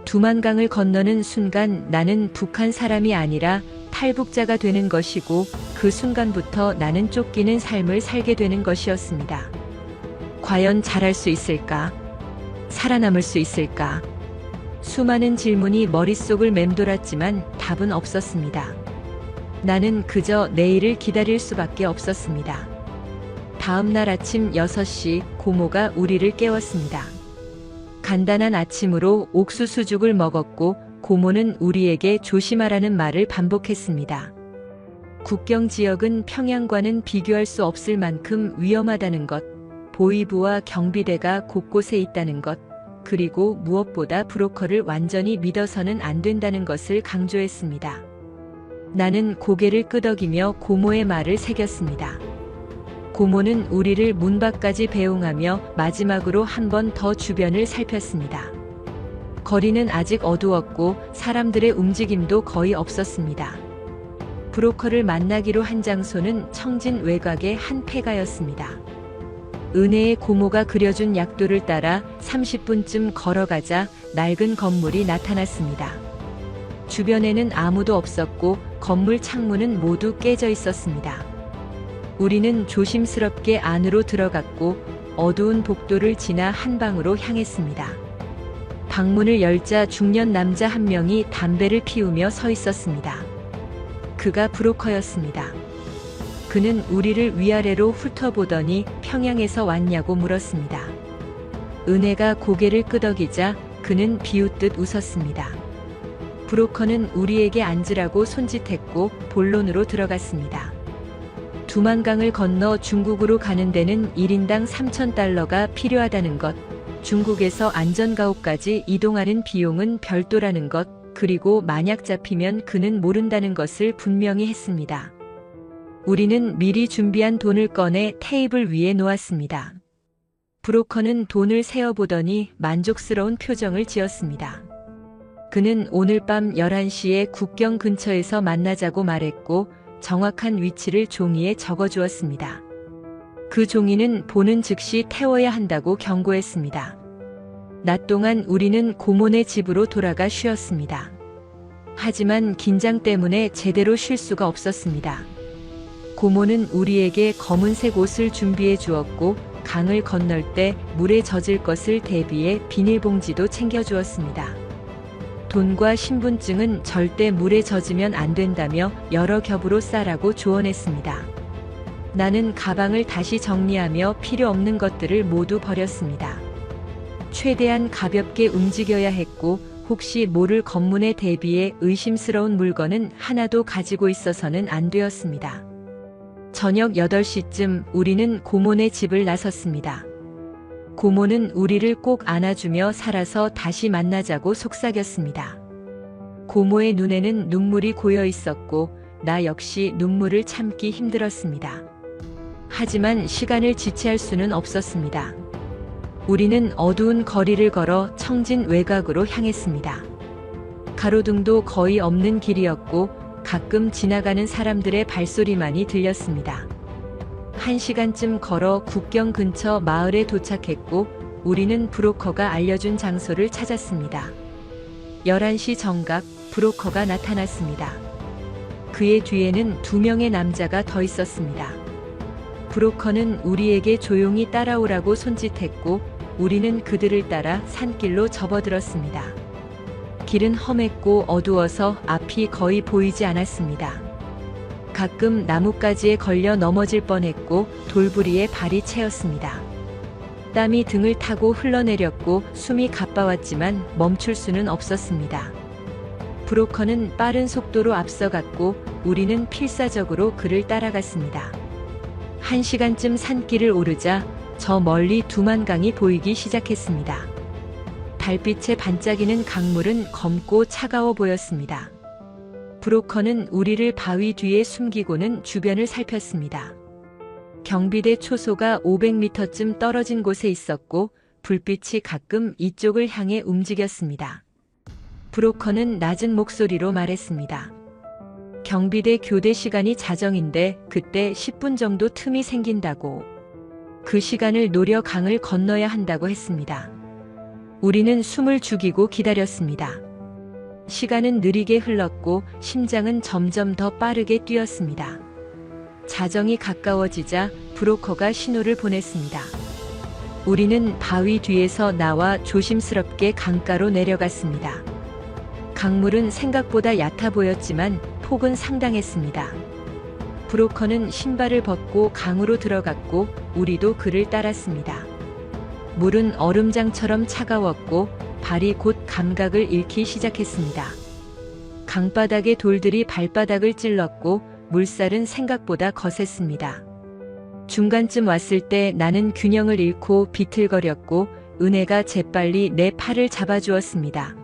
Speaker 1: 두만강을 건너는 순간 나는 북한 사람이 아니라 탈북자가 되는 것이고 그 순간부터 나는 쫓기는 삶을 살게 되는 것이었습니다. 과연 잘할 수 있을까? 살아남을 수 있을까? 수많은 질문이 머릿속을 맴돌았지만 답은 없었습니다. 나는 그저 내일을 기다릴 수밖에 없었습니다. 다음 날 아침 6시 고모가 우리를 깨웠습니다. 간단한 아침으로 옥수수죽을 먹었고 고모는 우리에게 조심하라는 말을 반복했습니다. 국경 지역은 평양과는 비교할 수 없을 만큼 위험하다는 것, 보위부와 경비대가 곳곳에 있다는 것, 그리고 무엇보다 브로커를 완전히 믿어서는 안 된다는 것을 강조했습니다. 나는 고개를 끄덕이며 고모의 말을 새겼습니다. 고모는 우리를 문 밖까지 배웅하며 마지막으로 한 번 더 주변을 살폈습니다. 거리는 아직 어두웠고 사람들의 움직임도 거의 없었습니다. 브로커를 만나기로 한 장소는 청진 외곽의 한 폐가였습니다. 은혜의 고모가 그려준 약도를 따라 30분쯤 걸어가자 낡은 건물이 나타났습니다. 주변에는 아무도 없었고 건물 창문은 모두 깨져 있었습니다. 우리는 조심스럽게 안으로 들어갔고 어두운 복도를 지나 한 방으로 향했습니다. 방문을 열자 중년 남자 한 명이 담배를 피우며 서 있었습니다. 그가 브로커였습니다. 그는 우리를 위아래로 훑어보더니 평양에서 왔냐고 물었습니다. 은혜가 고개를 끄덕이자 그는 비웃듯 웃었습니다. 브로커는 우리에게 앉으라고 손짓했고 본론으로 들어갔습니다. 두만강을 건너 중국으로 가는 데는 1인당 3,000달러가 필요하다는 것, 중국에서 안전가옥까지 이동하는 비용은 별도라는 것, 그리고 만약 잡히면 그는 모른다는 것을 분명히 했습니다. 우리는 미리 준비한 돈을 꺼내 테이블 위에 놓았습니다. 브로커는 돈을 세어보더니 만족스러운 표정을 지었습니다. 그는 오늘 밤 11시에 국경 근처에서 만나자고 말했고 정확한 위치를 종이에 적어주었습니다. 그 종이는 보는 즉시 태워야 한다고 경고했습니다. 낮 동안 우리는 고몬의 집으로 돌아가 쉬었습니다. 하지만 긴장 때문에 제대로 쉴 수가 없었습니다. 고몬은 우리에게 검은색 옷을 준비해 주었고 강을 건널 때 물에 젖을 것을 대비해 비닐봉지도 챙겨주었습니다. 돈과 신분증은 절대 물에 젖으면 안 된다며 여러 겹으로 싸라고 조언했습니다. 나는 가방을 다시 정리하며 필요 없는 것들을 모두 버렸습니다. 최대한 가볍게 움직여야 했고 혹시 모를 검문에 대비해 의심스러운 물건은 하나도 가지고 있어서는 안 되었습니다. 저녁 8시쯤 우리는 고몬의 집을 나섰습니다. 고모는 우리를 꼭 안아주며 살아서 다시 만나자고 속삭였습니다. 고모의 눈에는 눈물이 고여 있었고 나 역시 눈물을 참기 힘들었습니다. 하지만 시간을 지체할 수는 없었습니다. 우리는 어두운 거리를 걸어 청진 외곽으로 향했습니다. 가로등도 거의 없는 길이었고 가끔 지나가는 사람들의 발소리만이 들렸습니다. 1시간쯤 걸어 국경 근처 마을에 도착했고 우리는 브로커가 알려준 장소를 찾았습니다. 11시 정각 브로커가 나타났습니다. 그의 뒤에는 2명의 남자가 더 있었습니다. 브로커는 우리에게 조용히 따라오라고 손짓했고 우리는 그들을 따라 산길로 접어들었습니다. 길은 험했고 어두워서 앞이 거의 보이지 않았습니다. 가끔 나뭇가지에 걸려 넘어질 뻔했고 돌부리에 발이 채였습니다. 땀이 등을 타고 흘러내렸고 숨이 가빠왔지만 멈출 수는 없었습니다. 브로커는 빠른 속도로 앞서갔고 우리는 필사적으로 그를 따라갔습니다. 1시간쯤 산길을 오르자 저 멀리 두만강이 보이기 시작했습니다. 달빛에 반짝이는 강물은 검고 차가워 보였습니다. 브로커는 우리를 바위 뒤에 숨기고는 주변을 살폈습니다. 경비대 초소가 500m쯤 떨어진 곳에 있었고 불빛이 가끔 이쪽을 향해 움직였습니다. 브로커는 낮은 목소리로 말했습니다. 경비대 교대 시간이 자정인데 그때 10분 정도 틈이 생긴다고. 그 시간을 노려 강을 건너야 한다고 했습니다. 우리는 숨을 죽이고 기다렸습니다. 시간은 느리게 흘렀고 심장은 점점 더 빠르게 뛰었습니다. 자정이 가까워지자 브로커가 신호를 보냈습니다. 우리는 바위 뒤에서 나와 조심스럽게 강가로 내려갔습니다. 강물은 생각보다 얕아 보였지만 폭은 상당했습니다. 브로커는 신발을 벗고 강으로 들어갔고 우리도 그를 따랐습니다. 물은 얼음장처럼 차가웠고 발이 곧 감각을 잃기 시작했습니다. 강바닥의 돌들이 발바닥을 찔렀고 물살은 생각보다 거셌습니다. 중간쯤 왔을 때 나는 균형을 잃고 비틀거렸고 은혜가 재빨리 내 팔을 잡아주었습니다.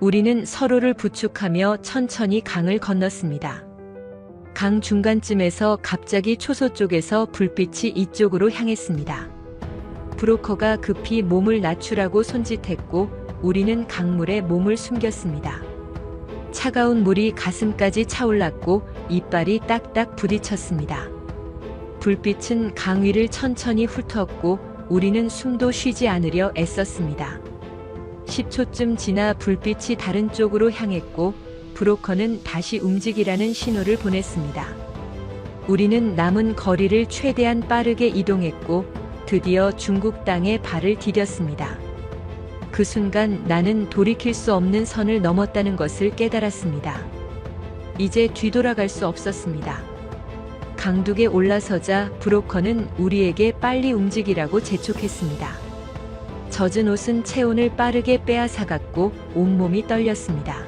Speaker 1: 우리는 서로를 부축하며 천천히 강을 건넜습니다. 강 중간쯤에서 갑자기 초소 쪽에서 불빛이 이쪽으로 향했습니다. 브로커가 급히 몸을 낮추라고 손짓했고 우리는 강물에 몸을 숨겼습니다. 차가운 물이 가슴까지 차올랐고 이빨이 딱딱 부딪혔습니다. 불빛은 강 위를 천천히 훑었고 우리는 숨도 쉬지 않으려 애썼습니다. 10초쯤 지나 불빛이 다른 쪽으로 향했고 브로커는 다시 움직이라는 신호를 보냈습니다. 우리는 남은 거리를 최대한 빠르게 이동했고 드디어 중국 땅에 발을 디뎠습니다. 그 순간 나는 돌이킬 수 없는 선을 넘었다는 것을 깨달았습니다. 이제 뒤돌아갈 수 없었습니다. 강둑에 올라서자 브로커는 우리에게 빨리 움직이라고 재촉했습니다. 젖은 옷은 체온을 빠르게 빼앗아갔고 온몸이 떨렸습니다.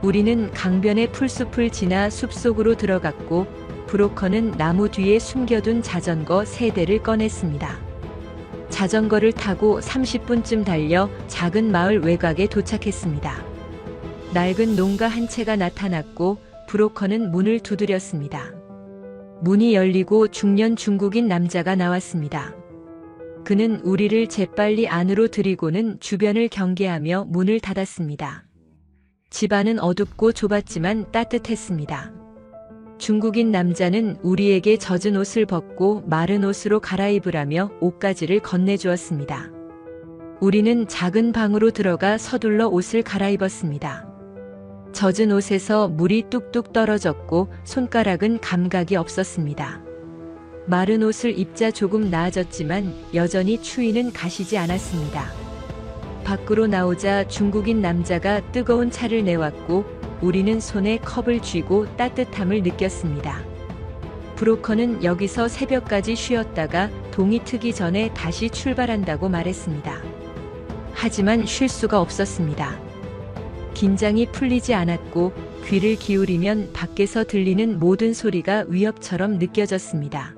Speaker 1: 우리는 강변의 풀숲을 지나 숲속으로 들어갔고 브로커는 나무 뒤에 숨겨둔 자전거 3대를 꺼냈습니다. 자전거를 타고 30분쯤 달려 작은 마을 외곽에 도착했습니다. 낡은 농가 한 채가 나타났고 브로커는 문을 두드렸습니다. 문이 열리고 중년 중국인 남자가 나왔습니다. 그는 우리를 재빨리 안으로 들이고는 주변을 경계하며 문을 닫았습니다. 집 안은 어둡고 좁았지만 따뜻했습니다. 중국인 남자는 우리에게 젖은 옷을 벗고 마른 옷으로 갈아입으라며 옷가지를 건네주었습니다. 우리는 작은 방으로 들어가 서둘러 옷을 갈아입었습니다. 젖은 옷에서 물이 뚝뚝 떨어졌고 손가락은 감각이 없었습니다. 마른 옷을 입자 조금 나아졌지만 여전히 추위는 가시지 않았습니다. 밖으로 나오자 중국인 남자가 뜨거운 차를 내왔고 우리는 손에 컵을 쥐고 따뜻함을 느꼈습니다. 브로커는 여기서 새벽까지 쉬었다가 동이 트기 전에 다시 출발한다고 말했습니다. 하지만 쉴 수가 없었습니다. 긴장이 풀리지 않았고 귀를 기울이면 밖에서 들리는 모든 소리가 위협처럼 느껴졌습니다.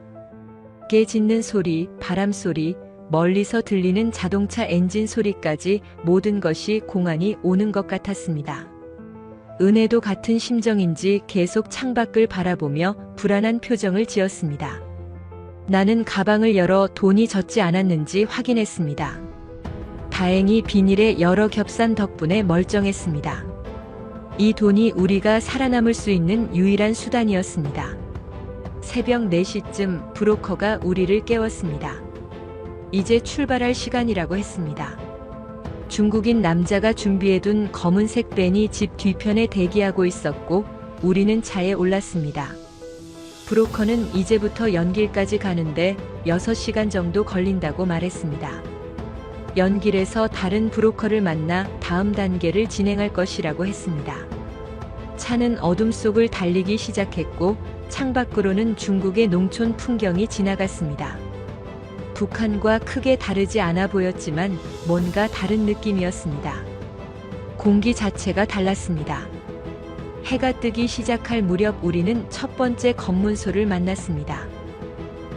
Speaker 1: 개 짖는 소리, 바람 소리, 멀리서 들리는 자동차 엔진 소리까지 모든 것이 공안이 오는 것 같았습니다. 은혜도 같은 심정인지 계속 창밖을 바라보며 불안한 표정을 지었습니다. 나는 가방을 열어 돈이 젖지 않았는지 확인했습니다. 다행히 비닐에 여러 겹산 덕분에 멀쩡했습니다. 이 돈이 우리가 살아남을 수 있는 유일한 수단이었습니다. 새벽 4시쯤 브로커가 우리를 깨웠습니다. 이제 출발할 시간이라고 했습니다. 중국인 남자가 준비해둔 검은색 밴이 집 뒤편에 대기하고 있었고 우리는 차에 올랐습니다. 브로커는 이제부터 연길까지 가는데 6시간 정도 걸린다고 말했습니다. 연길에서 다른 브로커를 만나 다음 단계를 진행할 것이라고 했습니다. 차는 어둠 속을 달리기 시작했고 창밖으로는 중국의 농촌 풍경이 지나갔습니다. 북한과 크게 다르지 않아 보였지만 뭔가 다른 느낌이었습니다. 공기 자체가 달랐습니다. 해가 뜨기 시작할 무렵 우리는 첫 번째 검문소를 만났습니다.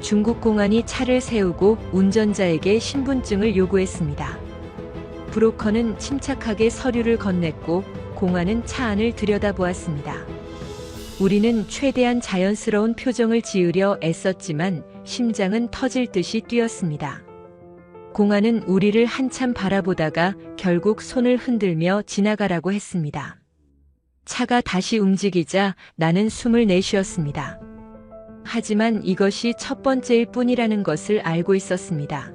Speaker 1: 중국 공안이 차를 세우고 운전자에게 신분증을 요구했습니다. 브로커는 침착하게 서류를 건넸고 공안은 차 안을 들여다보았습니다. 우리는 최대한 자연스러운 표정을 지으려 애썼지만 심장은 터질 듯이 뛰었습니다. 공안은 우리를 한참 바라보다가 결국 손을 흔들며 지나가라고 했습니다. 차가 다시 움직이자 나는 숨을 내쉬었습니다. 하지만 이것이 첫 번째일 뿐이라는 것을 알고 있었습니다.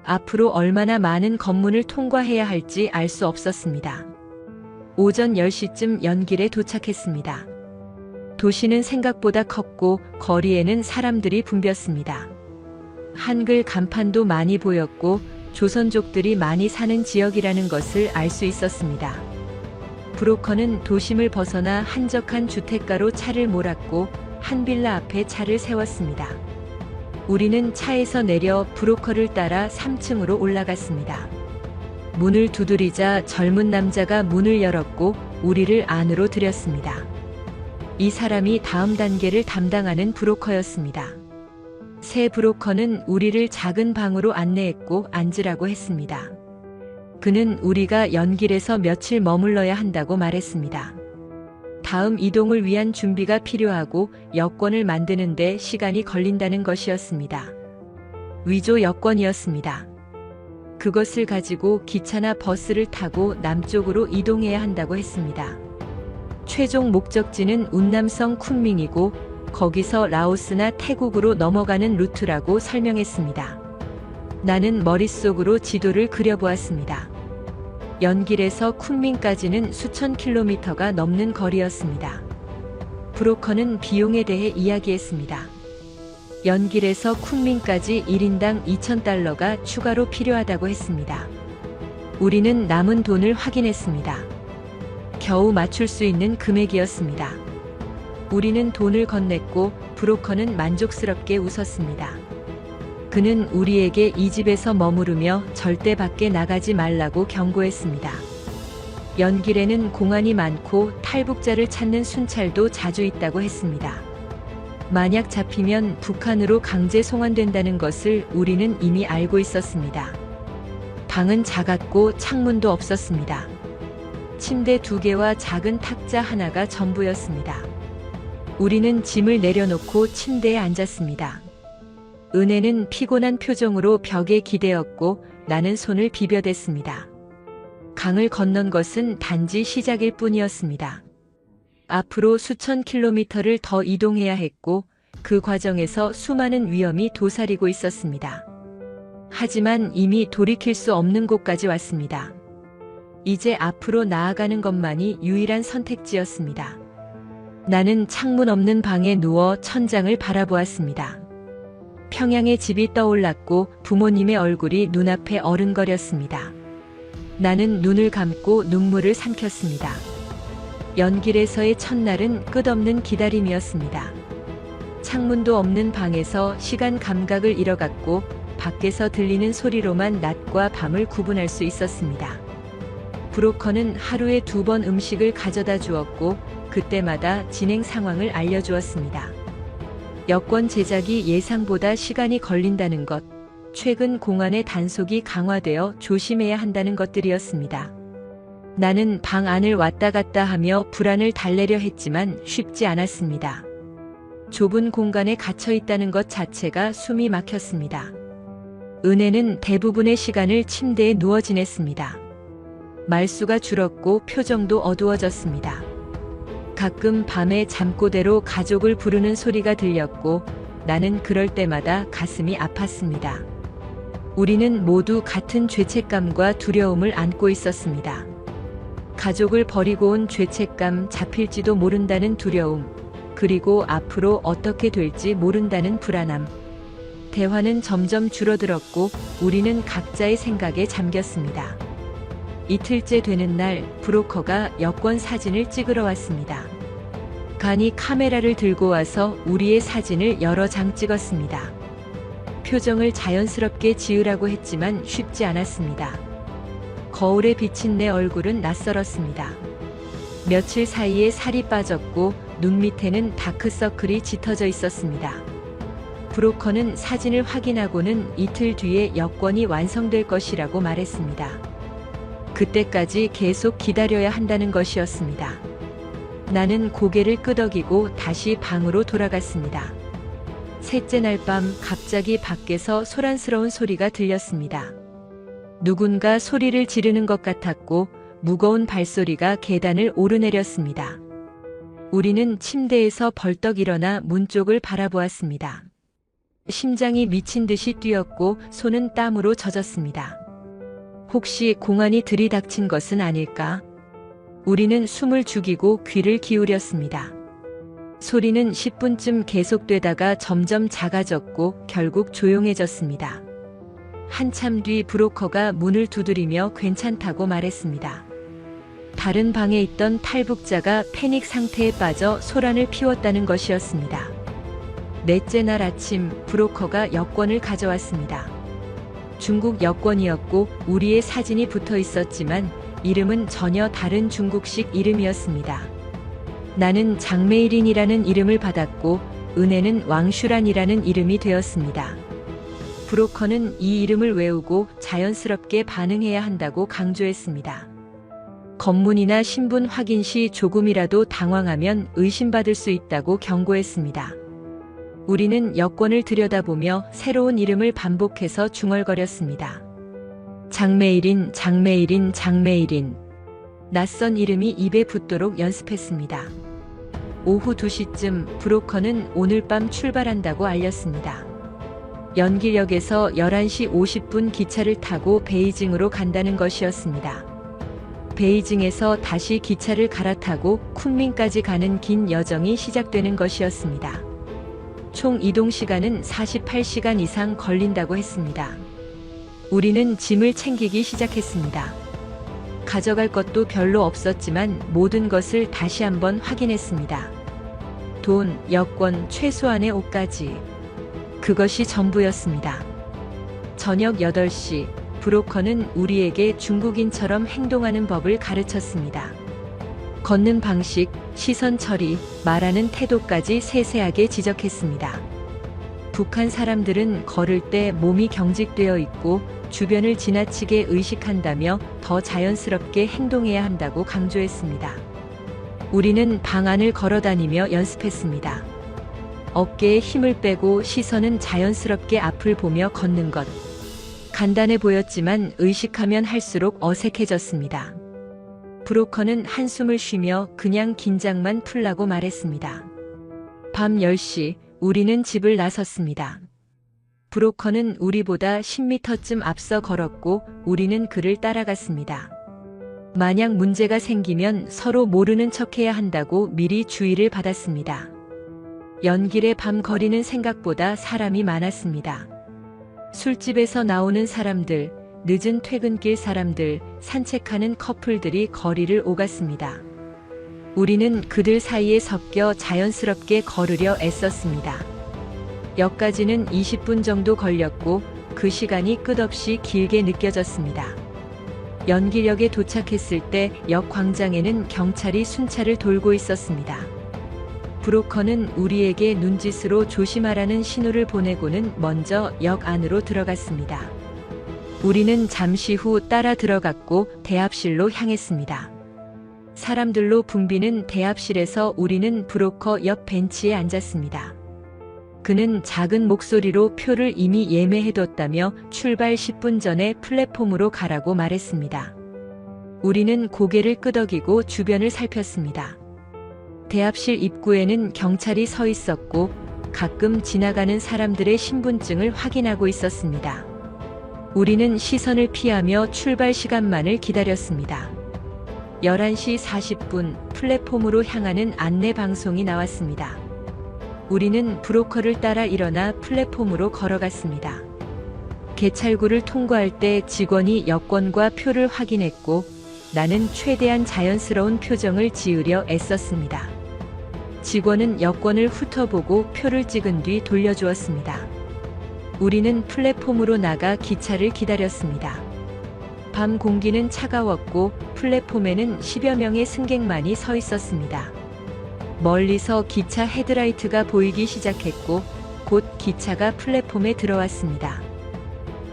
Speaker 1: 앞으로 얼마나 많은 관문을 통과해야 할지 알 수 없었습니다. 오전 10시쯤 연길에 도착했습니다. 도시는 생각보다 컸고 거리에는 사람들이 붐볐습니다. 한글 간판도 많이 보였고 조선족들이 많이 사는 지역이라는 것을 알 수 있었습니다. 브로커는 도심을 벗어나 한적한 주택가로 차를 몰았고 한 빌라 앞에 차를 세웠습니다. 우리는 차에서 내려 브로커를 따라 3층으로 올라갔습니다. 문을 두드리자 젊은 남자가 문을 열었고 우리를 안으로 들였습니다. 이 사람이 다음 단계를 담당하는 브로커였습니다. 새 브로커는 우리를 작은 방으로 안내했고 앉으라고 했습니다. 그는 우리가 연길에서 며칠 머물러야 한다고 말했습니다. 다음 이동을 위한 준비가 필요하고 여권을 만드는데 시간이 걸린다는 것이었습니다. 위조 여권이었습니다. 그것을 가지고 기차나 버스를 타고 남쪽으로 이동해야 한다고 했습니다. 최종 목적지는 운남성 쿤밍이고 거기서 라오스나 태국으로 넘어가는 루트라고 설명했습니다. 나는 머릿속으로 지도를 그려보았습니다. 연길에서 쿤밍까지는 수천 킬로미터가 넘는 거리였습니다. 브로커는 비용에 대해 이야기했습니다. 연길에서 쿤밍까지 1인당 2,000달러가 추가로 필요하다고 했습니다. 우리는 남은 돈을 확인했습니다. 겨우 맞출 수 있는 금액이었습니다. 우리는 돈을 건넸고 브로커는 만족스럽게 웃었습니다. 그는 우리에게 이 집에서 머무르며 절대 밖에 나가지 말라고 경고했습니다. 연길에는 공안이 많고 탈북자를 찾는 순찰도 자주 있다고 했습니다. 만약 잡히면 북한으로 강제 송환된다는 것을 우리는 이미 알고 있었습니다. 방은 작았고 창문도 없었습니다. 침대 2개와 작은 탁자 하나가 전부였습니다. 우리는 짐을 내려놓고 침대에 앉았습니다. 은혜는 피곤한 표정으로 벽에 기대었고 나는 손을 비벼댔습니다. 강을 건넌 것은 단지 시작일 뿐이었습니다. 앞으로 수천 킬로미터를 더 이동해야 했고 그 과정에서 수많은 위험이 도사리고 있었습니다. 하지만 이미 돌이킬 수 없는 곳까지 왔습니다. 이제 앞으로 나아가는 것만이 유일한 선택지였습니다. 나는 창문 없는 방에 누워 천장을 바라보았습니다. 평양의 집이 떠올랐고 부모님의 얼굴이 눈앞에 어른거렸습니다. 나는 눈을 감고 눈물을 삼켰습니다. 연길에서의 첫날은 끝없는 기다림이었습니다. 창문도 없는 방에서 시간 감각을 잃어갔고 밖에서 들리는 소리로만 낮과 밤을 구분할 수 있었습니다. 브로커는 하루에 2번 음식을 가져다 주었고 그때마다 진행 상황을 알려주었습니다. 여권 제작이 예상보다 시간이 걸린다는 것, 최근 공안의 단속이 강화되어 조심해야 한다는 것들이었습니다. 나는 방 안을 왔다 갔다 하며 불안을 달래려 했지만 쉽지 않았습니다. 좁은 공간에 갇혀 있다는 것 자체가 숨이 막혔습니다. 은혜는 대부분의 시간을 침대에 누워 지냈습니다. 말수가 줄었고 표정도 어두워졌습니다. 가끔 밤에 잠꼬대로 가족을 부르는 소리가 들렸고 나는 그럴 때마다 가슴이 아팠습니다. 우리는 모두 같은 죄책감과 두려움을 안고 있었습니다. 가족을 버리고 온 죄책감, 잡힐지도 모른다는 두려움, 그리고 앞으로 어떻게 될지 모른다는 불안함. 대화는 점점 줄어들었고 우리는 각자의 생각에 잠겼습니다. 이틀째 되는 날 브로커가 여권 사진을 찍으러 왔습니다. 간이 카메라를 들고 와서 우리의 사진을 여러 장 찍었습니다. 표정을 자연스럽게 지으라고 했지만 쉽지 않았습니다. 거울에 비친 내 얼굴은 낯설었습니다. 며칠 사이에 살이 빠졌고 눈 밑에는 다크서클이 짙어져 있었습니다. 브로커는 사진을 확인하고는 이틀 뒤에 여권이 완성될 것이라고 말했습니다. 그때까지 계속 기다려야 한다는 것이었습니다. 나는 고개를 끄덕이고 다시 방으로 돌아갔습니다. 셋째 날 밤 갑자기 밖에서 소란스러운 소리가 들렸습니다. 누군가 소리를 지르는 것 같았고 무거운 발소리가 계단을 오르내렸습니다. 우리는 침대에서 벌떡 일어나 문 쪽을 바라보았습니다. 심장이 미친 듯이 뛰었고 손은 땀으로 젖었습니다. 혹시 공안이 들이닥친 것은 아닐까? 우리는 숨을 죽이고 귀를 기울였습니다. 소리는 10분쯤 계속되다가 점점 작아졌고 결국 조용해졌습니다. 한참 뒤 브로커가 문을 두드리며 괜찮다고 말했습니다. 다른 방에 있던 탈북자가 패닉 상태에 빠져 소란을 피웠다는 것이었습니다. 넷째 날 아침 브로커가 여권을 가져왔습니다. 중국 여권이었고 우리의 사진이 붙어 있었지만 이름은 전혀 다른 중국식 이름이었습니다. 나는 장메이린이라는 이름을 받았고 은혜는 왕슈란이라는 이름이 되었습니다. 브로커는 이 이름을 외우고 자연스럽게 반응해야 한다고 강조했습니다. 검문이나 신분 확인 시 조금이라도 당황하면 의심받을 수 있다고 경고했습니다. 우리는 여권을 들여다보며 새로운 이름을 반복해서 중얼거렸습니다. 장메이린, 장메이린, 장메이린. 낯선 이름이 입에 붙도록 연습했습니다. 오후 2시쯤 브로커는 오늘 밤 출발한다고 알렸습니다. 연길역에서 11시 50분 기차를 타고 베이징으로 간다는 것이었습니다. 베이징에서 다시 기차를 갈아타고 쿤민까지 가는 긴 여정이 시작되는 것이었습니다. 총 이동 시간은 48시간 이상 걸린다고 했습니다. 우리는 짐을 챙기기 시작했습니다. 가져갈 것도 별로 없었지만 모든 것을 다시 한번 확인했습니다. 돈, 여권, 최소한의 옷까지. 그것이 전부였습니다. 저녁 8시, 브로커는 우리에게 중국인처럼 행동하는 법을 가르쳤습니다. 걷는 방식, 시선 처리, 말하는 태도까지 세세하게 지적했습니다. 북한 사람들은 걸을 때 몸이 경직되어 있고 주변을 지나치게 의식한다며 더 자연스럽게 행동해야 한다고 강조했습니다. 우리는 방 안을 걸어다니며 연습했습니다. 어깨에 힘을 빼고 시선은 자연스럽게 앞을 보며 걷는 것. 간단해 보였지만 의식하면 할수록 어색해졌습니다. 브로커는 한숨을 쉬며 그냥 긴장만 풀라고 말했습니다. 밤 10시, 우리는 집을 나섰습니다. 브로커는 우리보다 10m쯤 앞서 걸었고 우리는 그를 따라갔습니다. 만약 문제가 생기면 서로 모르는 척해야 한다고 미리 주의를 받았습니다. 연길의 밤 거리는 생각보다 사람이 많았습니다. 술집에서 나오는 사람들, 늦은 퇴근길 사람들, 산책하는 커플들이 거리를 오갔습니다. 우리는 그들 사이에 섞여 자연스럽게 걸으려 애썼습니다. 역까지는 20분 정도 걸렸고 그 시간이 끝없이 길게 느껴졌습니다. 연기역에 도착했을 때 역 광장에는 경찰이 순찰을 돌고 있었습니다. 브로커는 우리에게 눈짓으로 조심하라는 신호를 보내고는 먼저 역 안으로 들어갔습니다. 우리는 잠시 후 따라 들어갔고 대합실로 향했습니다. 사람들로 붐비는 대합실에서 우리는 브로커 옆 벤치에 앉았습니다. 그는 작은 목소리로 표를 이미 예매해뒀다며 출발 10분 전에 플랫폼으로 가라고 말했습니다. 우리는 고개를 끄덕이고 주변을 살폈습니다. 대합실 입구에는 경찰이 서 있었고 가끔 지나가는 사람들의 신분증을 확인하고 있었습니다. 우리는 시선을 피하며 출발 시간만을 기다렸습니다. 11시 40분 플랫폼으로 향하는 안내 방송이 나왔습니다. 우리는 브로커를 따라 일어나 플랫폼으로 걸어갔습니다. 개찰구를 통과할 때 직원이 여권과 표를 확인했고 나는 최대한 자연스러운 표정을 지으려 애썼습니다. 직원은 여권을 훑어보고 표를 찍은 뒤 돌려주었습니다. 우리는 플랫폼으로 나가 기차를 기다렸습니다. 밤 공기는 차가웠고 플랫폼에는 10여 명의 승객만이 서 있었습니다. 멀리서 기차 헤드라이트가 보이기 시작했고 곧 기차가 플랫폼에 들어왔습니다.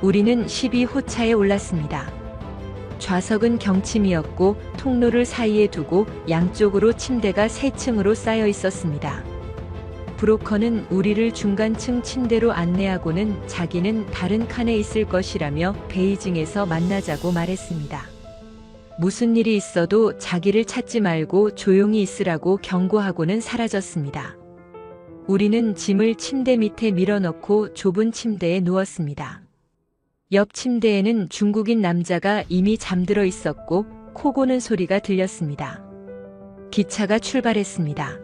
Speaker 1: 우리는 12호차에 올랐습니다. 좌석은 경침이었고 통로를 사이에 두고 양쪽으로 침대가 3층으로 쌓여 있었습니다. 브로커는 우리를 중간층 침대로 안내하고는 자기는 다른 칸에 있을 것이라며 베이징에서 만나자고 말했습니다. 무슨 일이 있어도 자기를 찾지 말고 조용히 있으라고 경고하고는 사라졌습니다. 우리는 짐을 침대 밑에 밀어넣고 좁은 침대에 누웠습니다. 옆 침대에는 중국인 남자가 이미 잠들어 있었고 코 고는 소리가 들렸습니다. 기차가 출발했습니다.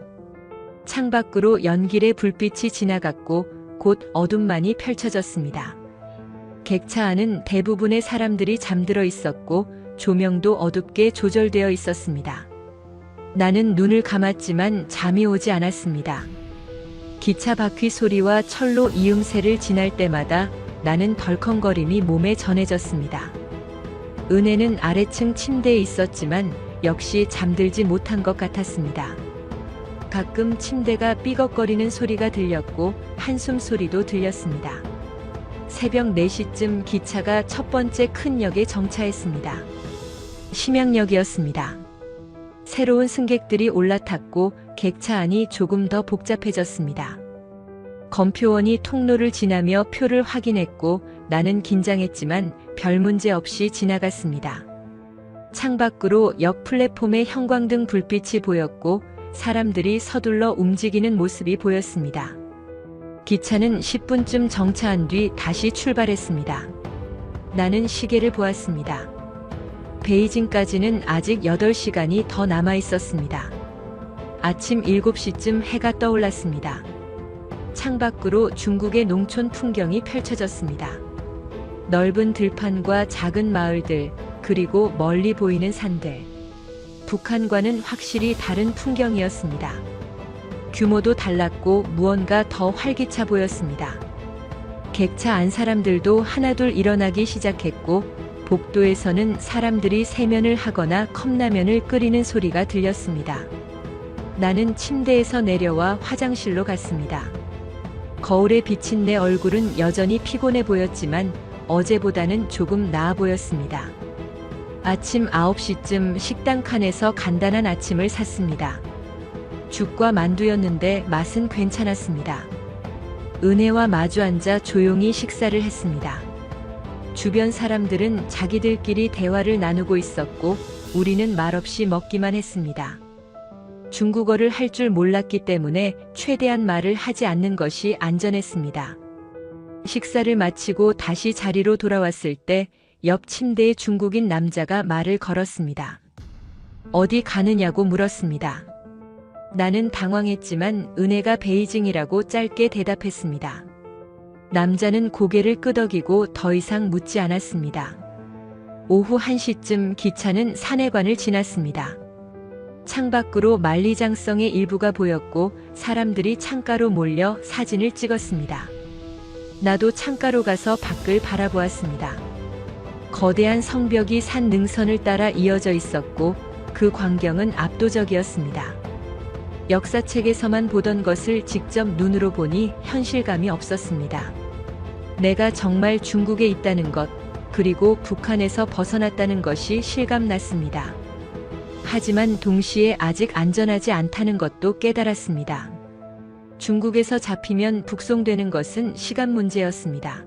Speaker 1: 창밖으로 연길의 불빛이 지나갔고 곧 어둠만이 펼쳐졌습니다. 객차 안은 대부분의 사람들이 잠들어 있었고 조명도 어둡게 조절되어 있었습니다. 나는 눈을 감았지만 잠이 오지 않았습니다. 기차 바퀴 소리와 철로 이음새를 지날 때마다 나는 덜컹거림이 몸에 전해졌습니다. 은혜는 아래층 침대에 있었지만 역시 잠들지 못한 것 같았습니다. 가끔 침대가 삐걱거리는 소리가 들렸고 한숨 소리도 들렸습니다. 새벽 4시쯤 기차가 첫 번째 큰 역에 정차했습니다. 심양역이었습니다. 새로운 승객들이 올라탔고 객차 안이 조금 더 복잡해졌습니다. 검표원이 통로를 지나며 표를 확인했고 나는 긴장했지만 별 문제 없이 지나갔습니다. 창밖으로 역 플랫폼에 형광등 불빛이 보였고 사람들이 서둘러 움직이는 모습이 보였습니다. 기차는 10분쯤 정차한 뒤 다시 출발했습니다. 나는 시계를 보았습니다. 베이징까지는 아직 8시간이 더 남아 있었습니다. 아침 7시쯤 해가 떠올랐습니다. 창밖으로 중국의 농촌 풍경이 펼쳐졌습니다. 넓은 들판과 작은 마을들, 그리고 멀리 보이는 산들. 북한과는 확실히 다른 풍경이었습니다. 규모도 달랐고 무언가 더 활기차 보였습니다. 객차 안 사람들도 하나둘 일어나기 시작했고 복도에서는 사람들이 세면을 하거나 컵라면을 끓이는 소리가 들렸습니다. 나는 침대에서 내려와 화장실로 갔습니다. 거울에 비친 내 얼굴은 여전히 피곤해 보였지만 어제보다는 조금 나아 보였습니다. 아침 9시쯤 식당 칸에서 간단한 아침을 샀습니다. 죽과 만두였는데 맛은 괜찮았습니다. 은혜와 마주 앉아 조용히 식사를 했습니다. 주변 사람들은 자기들끼리 대화를 나누고 있었고 우리는 말없이 먹기만 했습니다. 중국어를 할 줄 몰랐기 때문에 최대한 말을 하지 않는 것이 안전했습니다. 식사를 마치고 다시 자리로 돌아왔을 때 옆 침대의 중국인 남자가 말을 걸었습니다. 어디 가느냐고 물었습니다. 나는 당황했지만 은혜가 베이징이라고 짧게 대답했습니다. 남자는 고개를 끄덕이고 더 이상 묻지 않았습니다. 오후 1시쯤 기차는 산해관을 지났습니다. 창밖으로 만리장성의 일부가 보였고 사람들이 창가로 몰려 사진을 찍었습니다. 나도 창가로 가서 밖을 바라보았습니다. 거대한 성벽이 산 능선을 따라 이어져 있었고 그 광경은 압도적이었습니다. 역사책에서만 보던 것을 직접 눈으로 보니 현실감이 없었습니다. 내가 정말 중국에 있다는 것, 그리고 북한에서 벗어났다는 것이 실감났습니다. 하지만 동시에 아직 안전하지 않다는 것도 깨달았습니다. 중국에서 잡히면 북송되는 것은 시간 문제였습니다.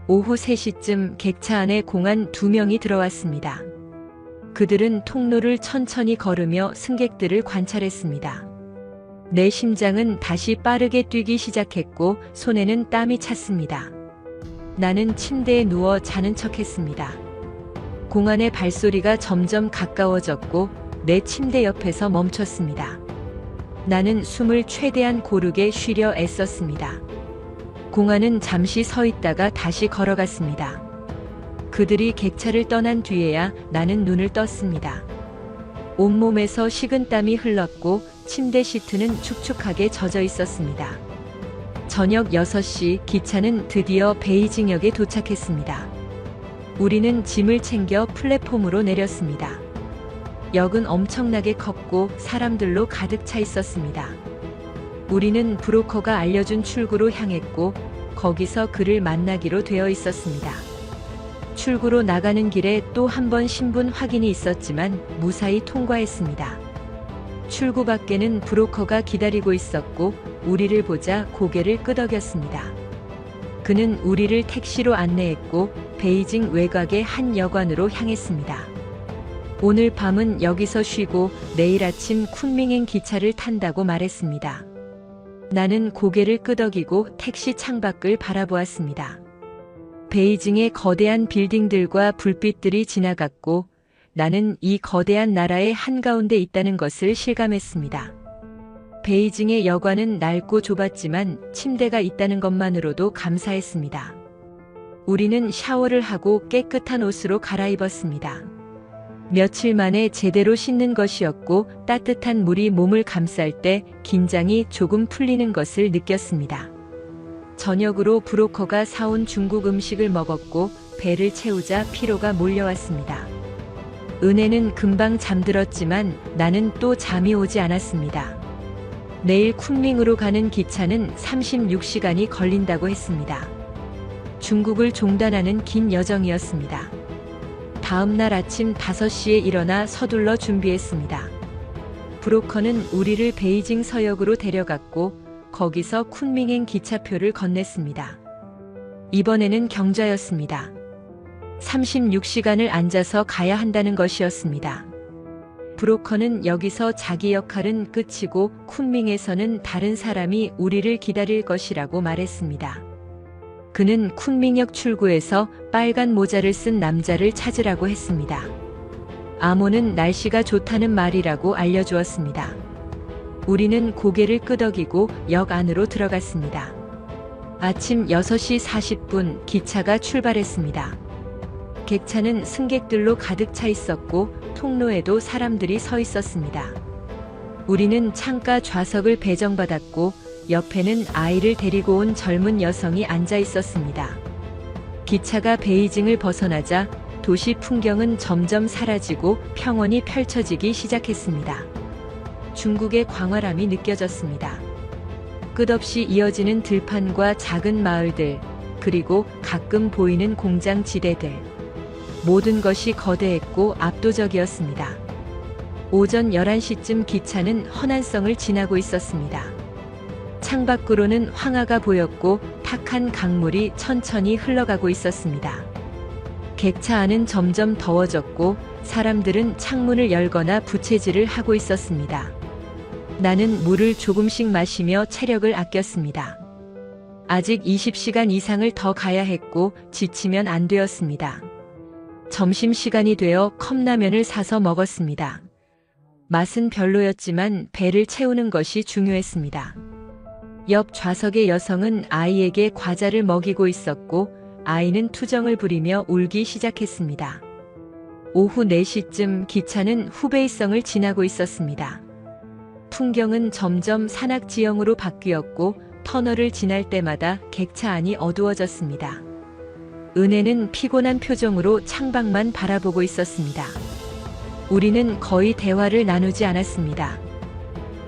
Speaker 1: 오후 3시쯤 객차 안에 공안 2명이 들어왔습니다. 그들은 통로를 천천히 걸으며 승객들을 관찰했습니다. 내 심장은 다시 빠르게 뛰기 시작했고 손에는 땀이 찼습니다. 나는 침대에 누워 자는 척했습니다. 공안의 발소리가 점점 가까워졌고 내 침대 옆에서 멈췄습니다. 나는 숨을 최대한 고르게 쉬려 애썼습니다. 공안은 잠시 서 있다가 다시 걸어갔습니다. 그들이 객차를 떠난 뒤에야 나는 눈을 떴습니다. 온몸에서 식은땀이 흘렀고 침대 시트는 축축하게 젖어 있었습니다. 저녁 6시 기차는 드디어 베이징역에 도착했습니다. 우리는 짐을 챙겨 플랫폼으로 내렸습니다. 역은 엄청나게 컸고 사람들로 가득 차 있었습니다. 우리는 브로커가 알려준 출구로 향했고 거기서 그를 만나기로 되어 있었습니다. 출구로 나가는 길에 또 한 번 신분 확인이 있었지만 무사히 통과했습니다. 출구 밖에는 브로커가 기다리고 있었고 우리를 보자 고개를 끄덕였습니다. 그는 우리를 택시로 안내했고 베이징 외곽의 한 여관으로 향했습니다. 오늘 밤은 여기서 쉬고 내일 아침 쿤밍행 기차를 탄다고 말했습니다. 나는 고개를 끄덕이고 택시 창밖을 바라보았습니다. 베이징의 거대한 빌딩들과 불빛들이 지나갔고 나는 이 거대한 나라의 한가운데 있다는 것을 실감했습니다. 베이징의 여관은 넓고 좁았지만 침대가 있다는 것만으로도 감사했습니다. 우리는 샤워를 하고 깨끗한 옷으로 갈아입었습니다. 며칠 만에 제대로 씻는 것이었고 따뜻한 물이 몸을 감쌀 때 긴장이 조금 풀리는 것을 느꼈습니다. 저녁으로 브로커가 사온 중국 음식을 먹었고 배를 채우자 피로가 몰려왔습니다. 은혜는 금방 잠들었지만 나는 또 잠이 오지 않았습니다. 내일 쿤밍으로 가는 기차는 36시간이 걸린다고 했습니다. 중국을 종단하는 긴 여정이었습니다. 다음 날 아침 5시에 일어나 서둘러 준비했습니다. 브로커는 우리를 베이징 서역으로 데려갔고 거기서 쿤밍행 기차표를 건넸습니다. 이번에는 경좌였습니다. 36시간을 앉아서 가야 한다는 것이었습니다. 브로커는 여기서 자기 역할은 끝이고 쿤밍에서는 다른 사람이 우리를 기다릴 것이라고 말했습니다. 그는 쿤밍역 출구에서 빨간 모자를 쓴 남자를 찾으라고 했습니다. 아모는 날씨가 좋다는 말이라고 알려주었습니다. 우리는 고개를 끄덕이고 역 안으로 들어갔습니다. 아침 6시 40분 기차가 출발했습니다. 객차는 승객들로 가득 차 있었고 통로에도 사람들이 서 있었습니다. 우리는 창가 좌석을 배정받았고 옆에는 아이를 데리고 온 젊은 여성이 앉아 있었습니다. 기차가 베이징을 벗어나자 도시 풍경은 점점 사라지고 평원이 펼쳐지기 시작했습니다. 중국의 광활함이 느껴졌습니다. 끝없이 이어지는 들판과 작은 마을들, 그리고 가끔 보이는 공장 지대들. 모든 것이 거대했고 압도적이었습니다. 오전 11시쯤 기차는 허난성을 지나고 있었습니다. 창밖으로는 황하가 보였고 탁한 강물이 천천히 흘러가고 있었습니다. 객차 안은 점점 더워졌고 사람들은 창문을 열거나 부채질을 하고 있었습니다. 나는 물을 조금씩 마시며 체력을 아꼈습니다. 아직 20시간 이상을 더 가야 했고 지치면 안 되었습니다. 점심시간이 되어 컵라면을 사서 먹었습니다. 맛은 별로였지만 배를 채우는 것이 중요했습니다. 옆 좌석의 여성은 아이에게 과자를 먹이고 있었고 아이는 투정을 부리며 울기 시작했습니다. 오후 4시쯤 기차는 후베이성을 지나고 있었습니다. 풍경은 점점 산악지형으로 바뀌었고 터널을 지날 때마다 객차 안이 어두워졌습니다. 은혜는 피곤한 표정으로 창밖만 바라보고 있었습니다. 우리는 거의 대화를 나누지 않았습니다.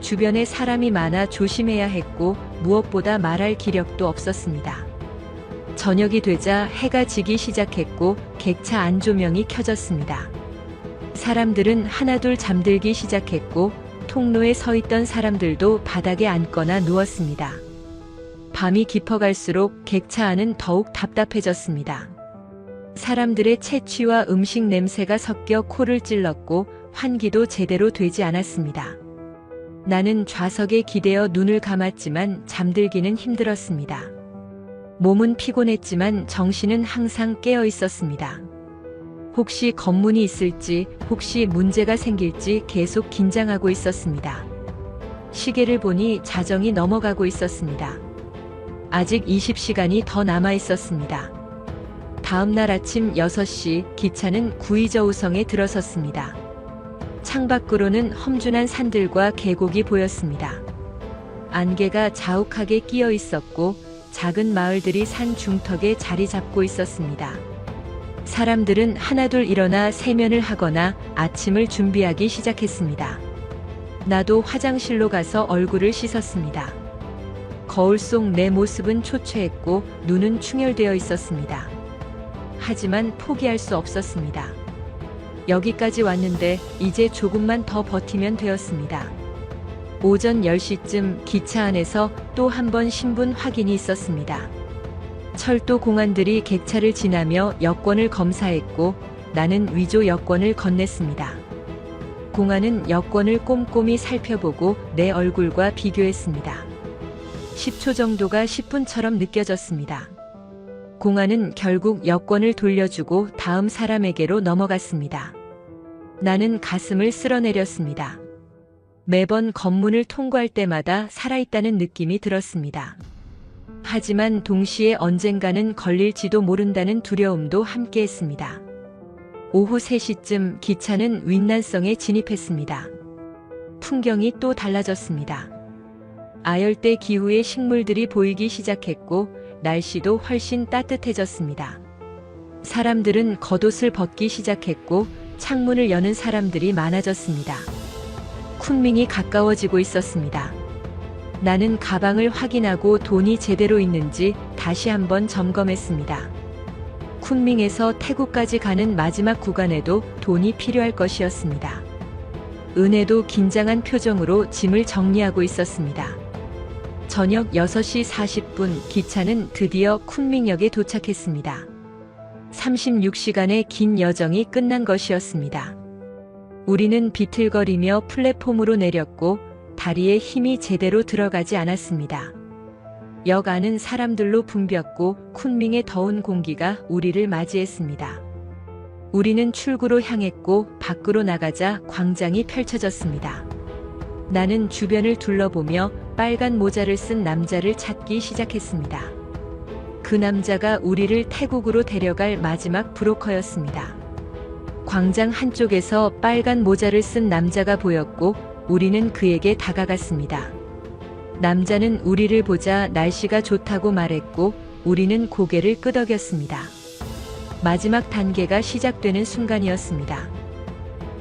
Speaker 1: 주변에 사람이 많아 조심해야 했고 무엇보다 말할 기력도 없었습니다. 저녁이 되자 해가 지기 시작했고 객차 안 조명이 켜졌습니다. 사람들은 하나둘 잠들기 시작했고 통로에 서 있던 사람들도 바닥에 앉거나 누웠습니다. 밤이 깊어갈수록 객차 안은 더욱 답답해졌습니다. 사람들의 채취와 음식 냄새가 섞여 코를 찔렀고 환기도 제대로 되지 않았습니다. 나는 좌석에 기대어 눈을 감았지만 잠들기는 힘들었습니다. 몸은 피곤했지만 정신은 항상 깨어 있었습니다. 혹시 검문이 있을지, 혹시 문제가 생길지 계속 긴장하고 있었습니다. 시계를 보니 자정이 넘어가고 있었습니다. 아직 20시간이 더 남아 있었습니다. 다음 날 아침 6시 기차는 구이저우성에 들어섰습니다. 창밖으로는 험준한 산들과 계곡이 보였습니다. 안개가 자욱하게 끼어 있었고 작은 마을들이 산 중턱에 자리 잡고 있었습니다. 사람들은 하나둘 일어나 세면을 하거나 아침을 준비하기 시작했습니다. 나도 화장실로 가서 얼굴을 씻었습니다. 거울 속 내 모습은 초췌했고 눈은 충혈되어 있었습니다. 하지만 포기할 수 없었습니다. 여기까지 왔는데 이제 조금만 더 버티면 되었습니다. 오전 10시쯤 기차 안에서 또 한 번 신분 확인이 있었습니다. 철도 공안들이 객차를 지나며 여권을 검사했고 나는 위조 여권을 건넸습니다. 공안은 여권을 꼼꼼히 살펴보고 내 얼굴과 비교했습니다. 10초 정도가 10분처럼 느껴졌습니다. 공안은 결국 여권을 돌려주고 다음 사람에게로 넘어갔습니다. 나는 가슴을 쓸어내렸습니다. 매번 검문을 통과할 때마다 살아있다는 느낌이 들었습니다. 하지만 동시에 언젠가는 걸릴지도 모른다는 두려움도 함께했습니다. 오후 3시쯤 기차는 윈난성에 진입했습니다. 풍경이 또 달라졌습니다. 아열대 기후의 식물들이 보이기 시작했고 날씨도 훨씬 따뜻해졌습니다. 사람들은 겉옷을 벗기 시작했고 창문을 여는 사람들이 많아졌습니다. 쿤밍이 가까워지고 있었습니다. 나는 가방을 확인하고 돈이 제대로 있는지 다시 한번 점검했습니다. 쿤밍에서 태국까지 가는 마지막 구간에도 돈이 필요할 것이었습니다. 은혜도 긴장한 표정으로 짐을 정리하고 있었습니다. 저녁 6시 40분 기차는 드디어 쿤밍역에 도착했습니다. 36시간의 긴 여정이 끝난 것이었습니다. 우리는 비틀거리며 플랫폼으로 내렸고 다리에 힘이 제대로 들어가지 않았습니다. 역 안은 사람들로 붐볐고 쿤밍의 더운 공기가 우리를 맞이했습니다. 우리는 출구로 향했고 밖으로 나가자 광장이 펼쳐졌습니다. 나는 주변을 둘러보며 빨간 모자를 쓴 남자를 찾기 시작했습니다. 그 남자가 우리를 태국으로 데려갈 마지막 브로커였습니다. 광장 한쪽에서 빨간 모자를 쓴 남자가 보였고 우리는 그에게 다가갔습니다. 남자는 우리를 보자 날씨가 좋다고 말했고 우리는 고개를 끄덕였습니다. 마지막 단계가 시작되는 순간이었습니다.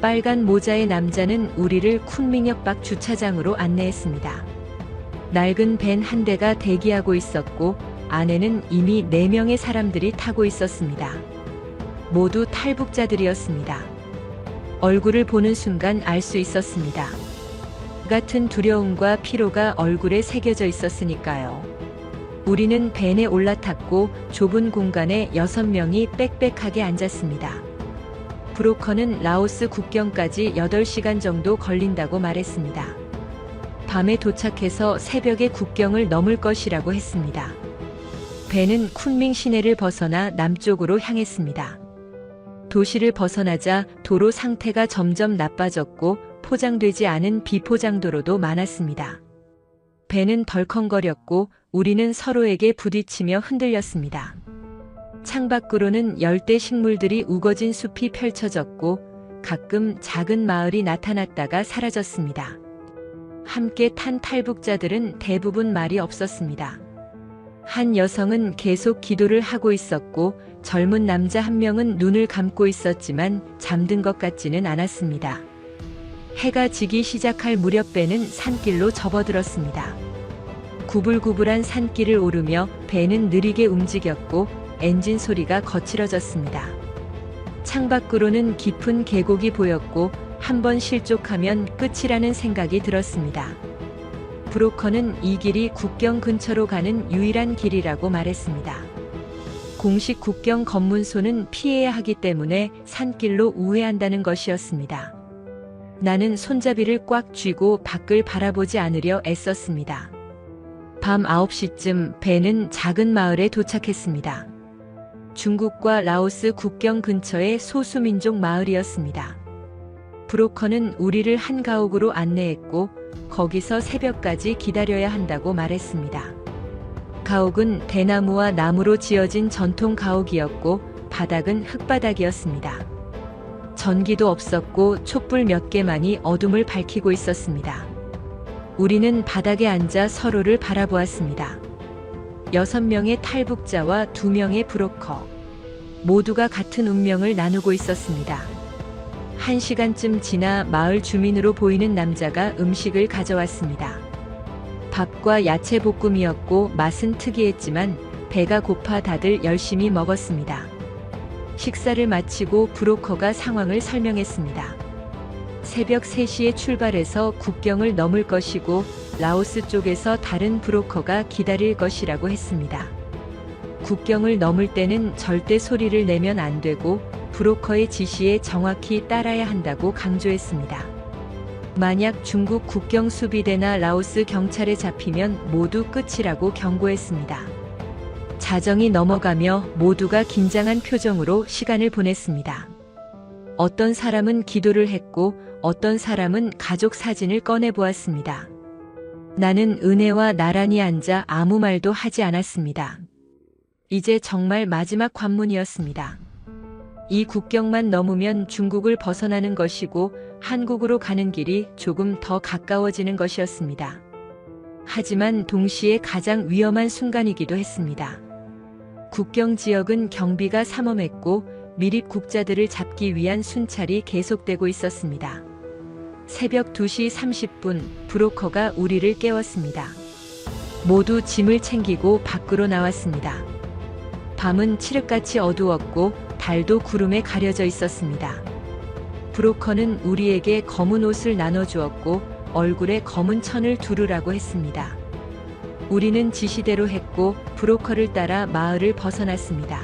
Speaker 1: 빨간 모자의 남자는 우리를 쿤밍역 밖 주차장으로 안내했습니다. 낡은 밴 한 대가 대기하고 있었고 안에는 이미 4명의 사람들이 타고 있었습니다. 모두 탈북자들이었습니다. 얼굴을 보는 순간 알 수 있었습니다. 같은 두려움과 피로가 얼굴에 새겨져 있었으니까요. 우리는 밴에 올라탔고 좁은 공간에 6명이 빽빽하게 앉았습니다. 브로커는 라오스 국경까지 8시간 정도 걸린다고 말했습니다. 밤에 도착해서 새벽에 국경을 넘을 것이라고 했습니다. 밴은 쿤밍 시내를 벗어나 남쪽으로 향했습니다. 도시를 벗어나자 도로 상태가 점점 나빠졌고 포장되지 않은 비포장도로도 많았습니다. 밴은 덜컹거렸고 우리는 서로에게 부딪히며 흔들렸습니다. 창밖으로는 열대 식물들이 우거진 숲이 펼쳐졌고 가끔 작은 마을이 나타났다가 사라졌습니다. 함께 탄 탈북자들은 대부분 말이 없었습니다. 한 여성은 계속 기도를 하고 있었고 젊은 남자 한 명은 눈을 감고 있었지만 잠든 것 같지는 않았습니다. 해가 지기 시작할 무렵 배는 산길로 접어들었습니다. 구불구불한 산길을 오르며 배는 느리게 움직였고 엔진 소리가 거칠어졌습니다. 창밖으로는 깊은 계곡이 보였고 한번 실족하면 끝이라는 생각이 들었습니다. 브로커는 이 길이 국경 근처로 가는 유일한 길이라고 말했습니다. 공식 국경 검문소는 피해야 하기 때문에 산길로 우회한다는 것이었습니다. 나는 손잡이를 꽉 쥐고 밖을 바라보지 않으려 애썼습니다. 밤 9시쯤 배는 작은 마을에 도착했습니다. 중국과 라오스 국경 근처의 소수민족 마을이었습니다. 브로커는 우리를 한 가옥으로 안내했고 거기서 새벽까지 기다려야 한다고 말했습니다. 가옥은 대나무와 나무로 지어진 전통 가옥이었고 바닥은 흙바닥이었습니다. 전기도 없었고 촛불 몇 개만이 어둠을 밝히고 있었습니다. 우리는 바닥에 앉아 서로를 바라보았습니다. 6명의 탈북자와 2명의 브로커. 모두가 같은 운명을 나누고 있었습니다. 1시간쯤 지나 마을 주민으로 보이는 남자가 음식을 가져왔습니다. 밥과 야채 볶음이었고 맛은 특이했지만 배가 고파 다들 열심히 먹었습니다. 식사를 마치고 브로커가 상황을 설명했습니다. 새벽 3시에 출발해서 국경을 넘을 것이고 라오스 쪽에서 다른 브로커가 기다릴 것이라고 했습니다. 국경을 넘을 때는 절대 소리를 내면 안 되고 브로커의 지시에 정확히 따라야 한다고 강조했습니다. 만약 중국 국경 수비대나 라오스 경찰에 잡히면 모두 끝이라고 경고했습니다. 자정이 넘어가며 모두가 긴장한 표정으로 시간을 보냈습니다. 어떤 사람은 기도를 했고 어떤 사람은 가족 사진을 꺼내보았습니다. 나는 은혜와 나란히 앉아 아무 말도 하지 않았습니다. 이제 정말 마지막 관문이었습니다. 이 국경만 넘으면 중국을 벗어나는 것이고 한국으로 가는 길이 조금 더 가까워지는 것이었습니다. 하지만 동시에 가장 위험한 순간이기도 했습니다. 국경 지역은 경비가 삼엄했고 미립 국자들을 잡기 위한 순찰이 계속되고 있었습니다. 새벽 2시 30분 브로커가 우리를 깨웠습니다. 모두 짐을 챙기고 밖으로 나왔습니다. 밤은 칠흑같이 어두웠고 달도 구름에 가려져 있었습니다. 브로커는 우리에게 검은 옷을 나눠주었고 얼굴에 검은 천을 두르라고 했습니다. 우리는 지시대로 했고 브로커를 따라 마을을 벗어났습니다.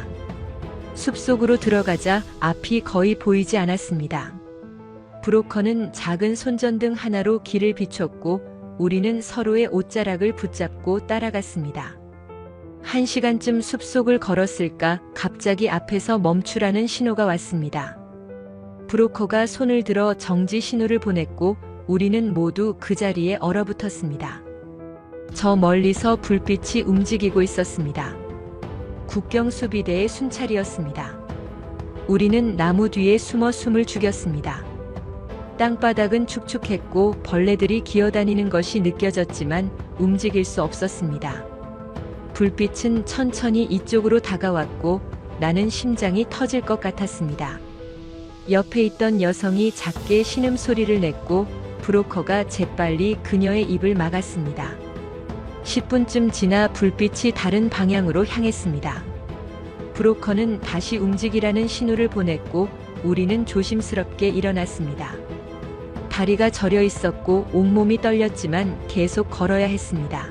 Speaker 1: 숲속으로 들어가자 앞이 거의 보이지 않았습니다. 브로커는 작은 손전등 하나로 길을 비췄고 우리는 서로의 옷자락을 붙잡고 따라갔습니다. 1시간쯤 숲속을 걸었을까 갑자기 앞에서 멈추라는 신호가 왔습니다. 브로커가 손을 들어 정지 신호를 보냈고 우리는 모두 그 자리에 얼어붙었습니다. 저 멀리서 불빛이 움직이고 있었습니다. 국경 수비대의 순찰이었습니다. 우리는 나무 뒤에 숨어 숨을 죽였습니다. 땅바닥은 축축했고 벌레들이 기어다니는 것이 느껴졌지만 움직일 수 없었습니다. 불빛은 천천히 이쪽으로 다가왔고 나는 심장이 터질 것 같았습니다. 옆에 있던 여성이 작게 신음소리를 냈고 브로커가 재빨리 그녀의 입을 막았습니다. 10분쯤 지나 불빛이 다른 방향으로 향했습니다. 브로커는 다시 움직이라는 신호를 보냈고 우리는 조심스럽게 일어났습니다. 다리가 저려 있었고 온몸이 떨렸지만 계속 걸어야 했습니다.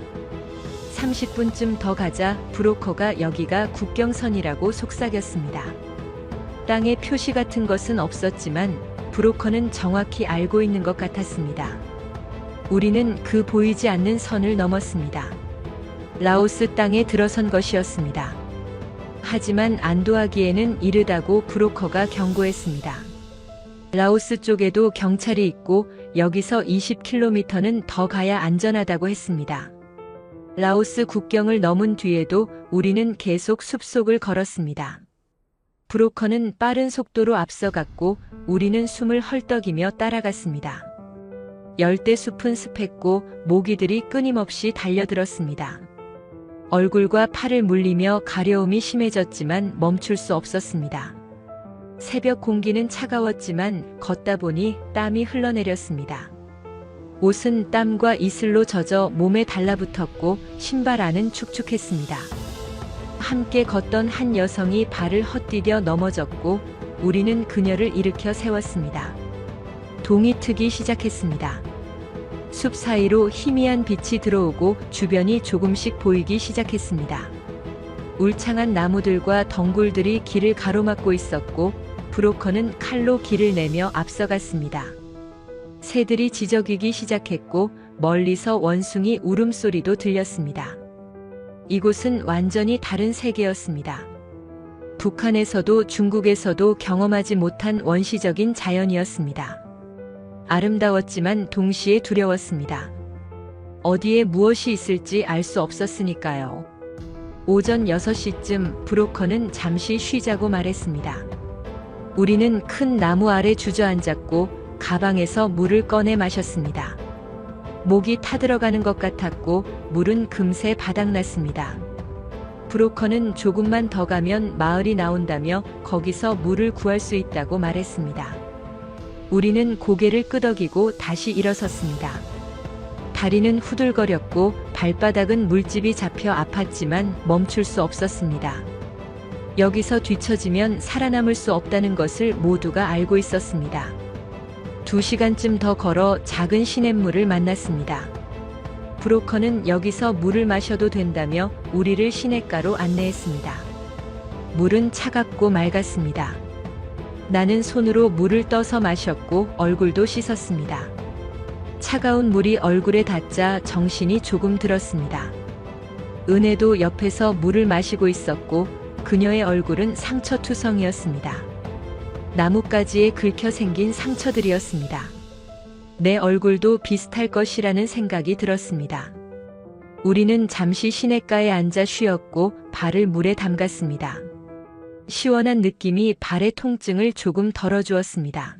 Speaker 1: 30분쯤 더 가자 브로커가 여기가 국경선이라고 속삭였습니다. 땅에 표시 같은 것은 없었지만 브로커는 정확히 알고 있는 것 같았습니다. 우리는 그 보이지 않는 선을 넘었습니다. 라오스 땅에 들어선 것이었습니다. 하지만 안도하기에는 이르다고 브로커가 경고했습니다. 라오스 쪽에도 경찰이 있고 여기서 20km는 더 가야 안전하다고 했습니다. 라오스 국경을 넘은 뒤에도 우리는 계속 숲속을 걸었습니다. 브로커는 빠른 속도로 앞서갔고 우리는 숨을 헐떡이며 따라갔습니다. 열대숲은 습했고 모기들이 끊임없이 달려들었습니다. 얼굴과 팔을 물리며 가려움이 심해졌지만 멈출 수 없었습니다. 새벽 공기는 차가웠지만 걷다 보니 땀이 흘러내렸습니다. 옷은 땀과 이슬로 젖어 몸에 달라붙었고 신발 안은 축축했습니다. 함께 걷던 한 여성이 발을 헛디뎌 넘어졌고 우리는 그녀를 일으켜 세웠습니다. 동이 트기 시작했습니다. 숲 사이로 희미한 빛이 들어오고 주변이 조금씩 보이기 시작했습니다. 울창한 나무들과 덩굴들이 길을 가로막고 있었고 브로커는 칼로 길을 내며 앞서갔습니다. 새들이 지저귀기 시작했고 멀리서 원숭이 울음소리도 들렸습니다. 이곳은 완전히 다른 세계였습니다. 북한에서도 중국에서도 경험하지 못한 원시적인 자연이었습니다. 아름다웠지만 동시에 두려웠습니다. 어디에 무엇이 있을지 알 수 없었으니까요. 오전 6시쯤 브로커는 잠시 쉬자고 말했습니다. 우리는 큰 나무 아래 주저앉았고 가방에서 물을 꺼내 마셨습니다. 목이 타들어가는 것 같았고 물은 금세 바닥났습니다. 브로커는 조금만 더 가면 마을이 나온다며 거기서 물을 구할 수 있다고 말했습니다. 우리는 고개를 끄덕이고 다시 일어섰습니다. 다리는 후들거렸고 발바닥은 물집이 잡혀 아팠지만 멈출 수 없었습니다. 여기서 뒤처지면 살아남을 수 없다는 것을 모두가 알고 있었습니다. 2시간쯤 더 걸어 작은 시냇물을 만났습니다. 브로커는 여기서 물을 마셔도 된다며 우리를 시냇가로 안내했습니다. 물은 차갑고 맑았습니다. 나는 손으로 물을 떠서 마셨고 얼굴도 씻었습니다. 차가운 물이 얼굴에 닿자 정신이 조금 들었습니다. 은혜도 옆에서 물을 마시고 있었고 그녀의 얼굴은 상처투성이었습니다. 나뭇가지에 긁혀 생긴 상처들이었습니다. 내 얼굴도 비슷할 것이라는 생각이 들었습니다. 우리는 잠시 시냇가에 앉아 쉬었고 발을 물에 담갔습니다. 시원한 느낌이 발의 통증을 조금 덜어주었습니다.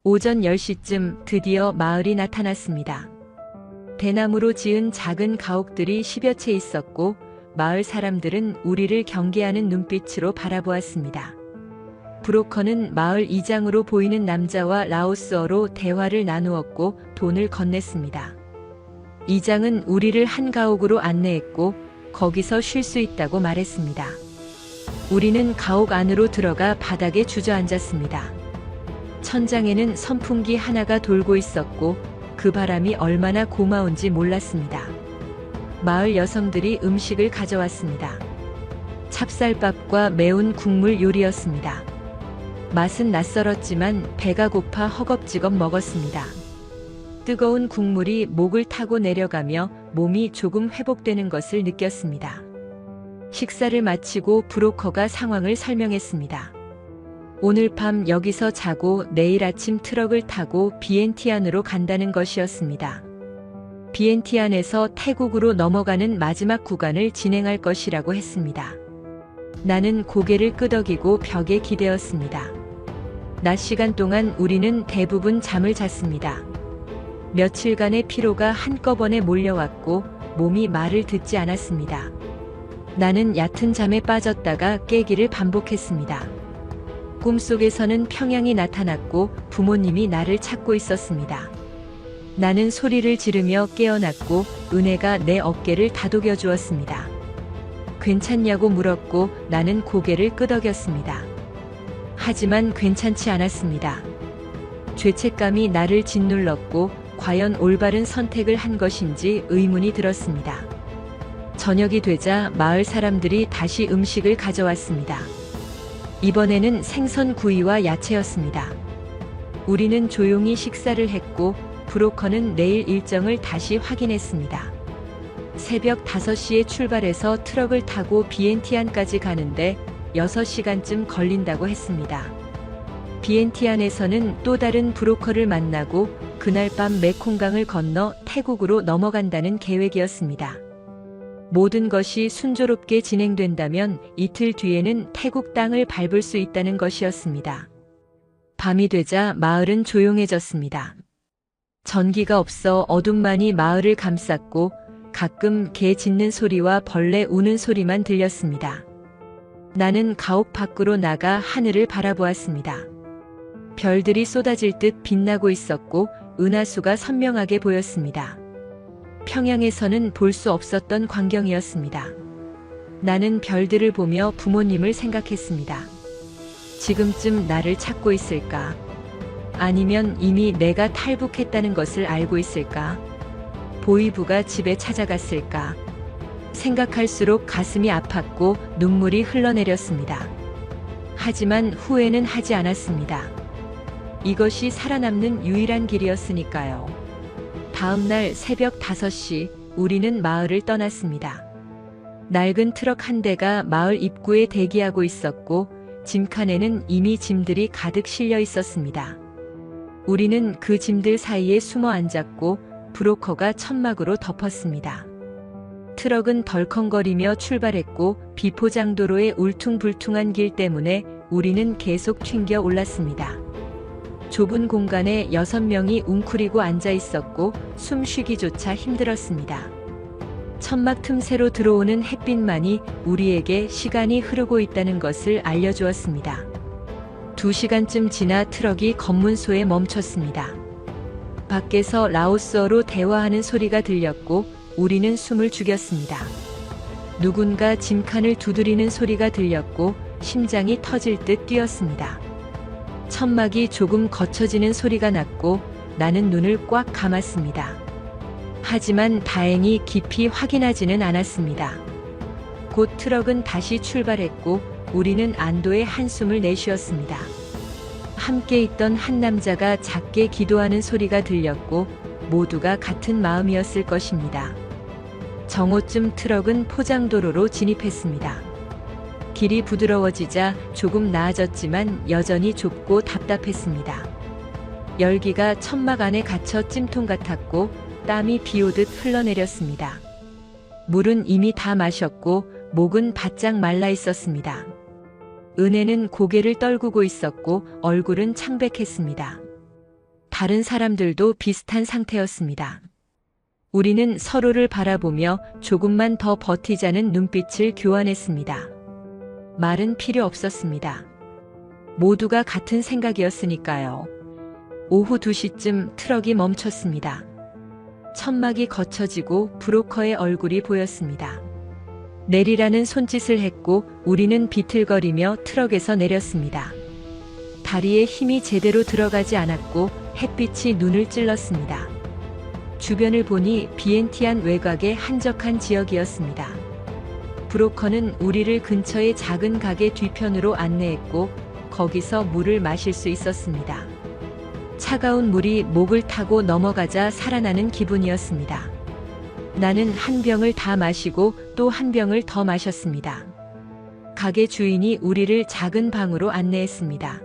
Speaker 1: 오전 10시쯤 드디어 마을이 나타났습니다. 대나무로 지은 작은 가옥들이 10여 채 있었고 마을 사람들은 우리를 경계하는 눈빛으로 바라보았습니다. 브로커는 마을 이장으로 보이는 남자와 라오스어로 대화를 나누었고 돈을 건넸습니다. 이장은 우리를 한 가옥으로 안내했고 거기서 쉴 수 있다고 말했습니다. 우리는 가옥 안으로 들어가 바닥에 주저앉았습니다. 천장에는 선풍기 하나가 돌고 있었고 그 바람이 얼마나 고마운지 몰랐습니다. 마을 여성들이 음식을 가져왔습니다. 찹쌀밥과 매운 국물 요리였습니다. 맛은 낯설었지만 배가 고파 허겁지겁 먹었습니다. 뜨거운 국물이 목을 타고 내려가며 몸이 조금 회복되는 것을 느꼈습니다. 식사를 마치고 브로커가 상황을 설명했습니다. 오늘 밤 여기서 자고 내일 아침 트럭을 타고 비엔티안으로 간다는 것이었습니다. 비엔티안에서 태국으로 넘어가는 마지막 구간을 진행할 것이라고 했습니다. 나는 고개를 끄덕이고 벽에 기대었습니다. 낮 시간 동안 우리는 대부분 잠을 잤습니다. 며칠간의 피로가 한꺼번에 몰려왔고 몸이 말을 듣지 않았습니다. 나는 얕은 잠에 빠졌다가 깨기를 반복했습니다. 꿈속에서는 평양이 나타났고 부모님이 나를 찾고 있었습니다. 나는 소리를 지르며 깨어났고 은혜가 내 어깨를 다독여 주었습니다. 괜찮냐고 물었고 나는 고개를 끄덕였습니다. 하지만 괜찮지 않았습니다. 죄책감이 나를 짓눌렀고 과연 올바른 선택을 한 것인지 의문이 들었습니다. 저녁이 되자 마을 사람들이 다시 음식을 가져왔습니다. 이번에는 생선 구이와 야채였습니다. 우리는 조용히 식사를 했고 브로커는 내일 일정을 다시 확인했습니다. 새벽 5시에 출발해서 트럭을 타고 비엔티안까지 가는데 6시간쯤 걸린다고 했습니다. 비엔티안에서는 또 다른 브로커를 만나고 그날 밤 메콩강을 건너 태국으로 넘어간다는 계획이었습니다. 모든 것이 순조롭게 진행된다면 이틀 뒤에는 태국 땅을 밟을 수 있다는 것이었습니다. 밤이 되자 마을은 조용해졌습니다. 전기가 없어 어둠만이 마을을 감쌌고 가끔 개 짖는 소리와 벌레 우는 소리만 들렸습니다. 나는 가옥 밖으로 나가 하늘을 바라보았습니다. 별들이 쏟아질 듯 빛나고 있었고 은하수가 선명하게 보였습니다. 평양에서는 볼 수 없었던 광경이었습니다. 나는 별들을 보며 부모님을 생각했습니다. 지금쯤 나를 찾고 있을까? 아니면 이미 내가 탈북했다는 것을 알고 있을까? 보이부가 집에 찾아갔을까? 생각할수록 가슴이 아팠고 눈물이 흘러내렸습니다. 하지만 후회는 하지 않았습니다. 이것이 살아남는 유일한 길이었으니까요. 다음 날 새벽 5시 우리는 마을을 떠났습니다. 낡은 트럭 한 대가 마을 입구에 대기하고 있었고 짐칸에는 이미 짐들이 가득 실려 있었습니다. 우리는 그 짐들 사이에 숨어 앉았고 브로커가 천막으로 덮었습니다. 트럭은 덜컹거리며 출발했고 비포장도로의 울퉁불퉁한 길 때문에 우리는 계속 튕겨 올랐습니다. 좁은 공간에 6명이 웅크리고 앉아 있었고 숨 쉬기조차 힘들었습니다. 천막 틈새로 들어오는 햇빛만이 우리에게 시간이 흐르고 있다는 것을 알려주었습니다. 2시간쯤 지나 트럭이 검문소에 멈췄습니다. 밖에서 라오스어로 대화하는 소리가 들렸고 우리는 숨을 죽였습니다. 누군가 짐칸을 두드리는 소리가 들렸고 심장이 터질 듯 뛰었습니다. 천막이 조금 거쳐지는 소리가 났고 나는 눈을 꽉 감았습니다. 하지만 다행히 깊이 확인하지는 않았습니다. 곧 트럭은 다시 출발했고 우리는 안도의 한숨을 내쉬었습니다. 함께 있던 한 남자가 작게 기도하는 소리가 들렸고 모두가 같은 마음이었을 것입니다. 정오쯤 트럭은 포장도로로 진입했습니다. 길이 부드러워지자 조금 나아졌지만 여전히 좁고 답답했습니다. 열기가 천막 안에 갇혀 찜통 같았고 땀이 비오듯 흘러내렸습니다. 물은 이미 다 마셨고 목은 바짝 말라 있었습니다. 은혜는 고개를 떨구고 있었고 얼굴은 창백했습니다. 다른 사람들도 비슷한 상태였습니다. 우리는 서로를 바라보며 조금만 더 버티자는 눈빛을 교환했습니다. 말은 필요 없었습니다. 모두가 같은 생각이었으니까요. 오후 2시쯤 트럭이 멈췄습니다. 천막이 거쳐지고 브로커의 얼굴이 보였습니다. 내리라는 손짓을 했고 우리는 비틀거리며 트럭에서 내렸습니다. 다리에 힘이 제대로 들어가지 않았고 햇빛이 눈을 찔렀습니다. 주변을 보니 비엔티안 외곽의 한적한 지역이었습니다. 브로커는 우리를 근처의 작은 가게 뒤편으로 안내했고 거기서 물을 마실 수 있었습니다. 차가운 물이 목을 타고 넘어가자 살아나는 기분이었습니다. 나는 한 병을 다 마시고 또 한 병을 더 마셨습니다. 가게 주인이 우리를 작은 방으로 안내했습니다.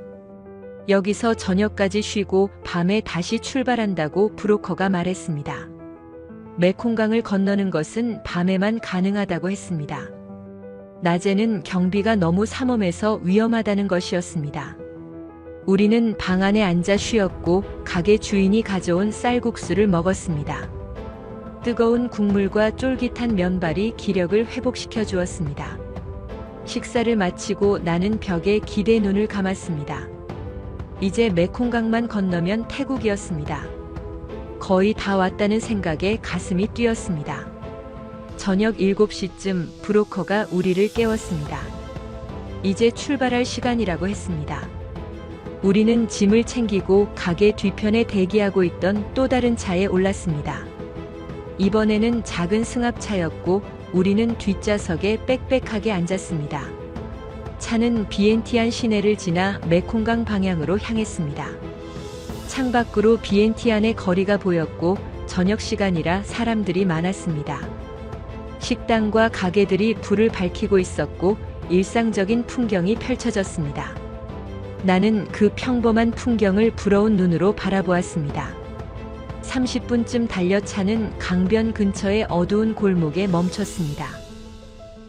Speaker 1: 여기서 저녁까지 쉬고 밤에 다시 출발한다고 브로커가 말했습니다. 메콩강을 건너는 것은 밤에만 가능하다고 했습니다. 낮에는 경비가 너무 삼엄해서 위험하다는 것이었습니다. 우리는 방 안에 앉아 쉬었고 가게 주인이 가져온 쌀국수를 먹었습니다. 뜨거운 국물과 쫄깃한 면발이 기력을 회복시켜 주었습니다. 식사를 마치고 나는 벽에 기대 눈을 감았습니다. 이제 메콩강만 건너면 태국이었습니다. 거의 다 왔다는 생각에 가슴이 뛰었습니다. 저녁 7시쯤 브로커가 우리를 깨웠습니다. 이제 출발할 시간이라고 했습니다. 우리는 짐을 챙기고 가게 뒤편에 대기하고 있던 또 다른 차에 올랐습니다. 이번에는 작은 승합차였고 우리는 뒷좌석에 빽빽하게 앉았습니다. 차는 비엔티안 시내를 지나 메콩강 방향으로 향했습니다. 창밖으로 비엔티안의 거리가 보였고 저녁 시간이라 사람들이 많았습니다. 식당과 가게들이 불을 밝히고 있었고 일상적인 풍경이 펼쳐졌습니다. 나는 그 평범한 풍경을 부러운 눈으로 바라보았습니다. 30분쯤 달려 차는 강변 근처의 어두운 골목에 멈췄습니다.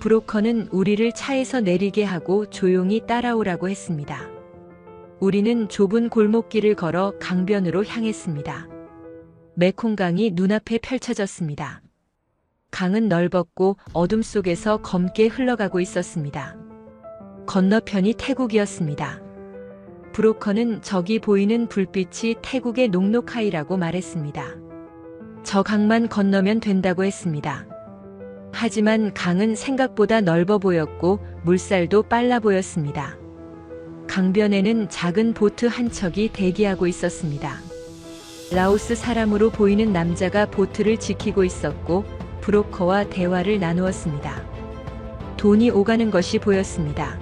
Speaker 1: 브로커는 우리를 차에서 내리게 하고 조용히 따라오라고 했습니다. 우리는 좁은 골목길을 걸어 강변으로 향했습니다. 메콩강이 눈앞에 펼쳐졌습니다. 강은 넓었고 어둠 속에서 검게 흘러가고 있었습니다. 건너편이 태국이었습니다. 브로커는 저기 보이는 불빛이 태국의 녹록하이라고 말했습니다. 저 강만 건너면 된다고 했습니다. 하지만 강은 생각보다 넓어 보였고 물살도 빨라 보였습니다. 강변에는 작은 보트 한 척이 대기하고 있었습니다. 라오스 사람으로 보이는 남자가 보트를 지키고 있었고 브로커와 대화를 나누었습니다. 돈이 오가는 것이 보였습니다.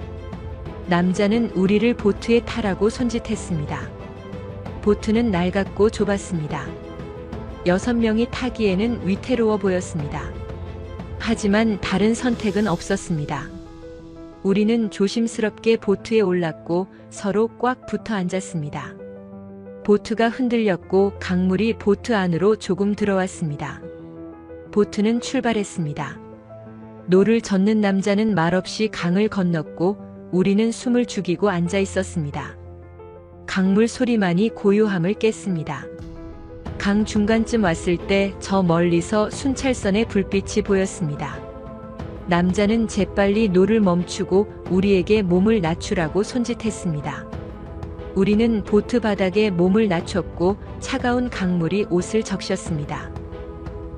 Speaker 1: 남자는 우리를 보트에 타라고 손짓했습니다. 보트는 낡았고 좁았습니다. 6명이 타기에는 위태로워 보였습니다. 하지만 다른 선택은 없었습니다. 우리는 조심스럽게 보트에 올랐고 서로 꽉 붙어 앉았습니다. 보트가 흔들렸고 강물이 보트 안으로 조금 들어왔습니다. 보트는 출발했습니다. 노를 젓는 남자는 말없이 강을 건넜고 우리는 숨을 죽이고 앉아 있었습니다. 강물 소리만이 고요함을 깼습니다. 강 중간쯤 왔을 때 저 멀리서 순찰선의 불빛이 보였습니다. 남자는 재빨리 노를 멈추고 우리에게 몸을 낮추라고 손짓했습니다. 우리는 보트 바닥에 몸을 낮췄고 차가운 강물이 옷을 적셨습니다.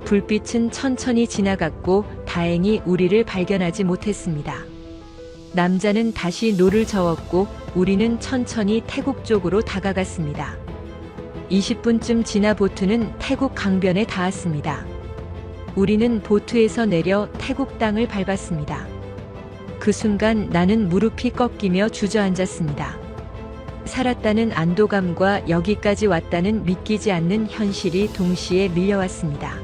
Speaker 1: 불빛은 천천히 지나갔고 다행히 우리를 발견하지 못했습니다. 남자는 다시 노를 저었고 우리는 천천히 태국 쪽으로 다가갔습니다. 20분쯤 지나 보트는 태국 강변에 닿았습니다. 우리는 보트에서 내려 태국 땅을 밟았습니다. 그 순간 나는 무릎이 꺾이며 주저앉았습니다. 살았다는 안도감과 여기까지 왔다는 믿기지 않는 현실이 동시에 밀려왔습니다.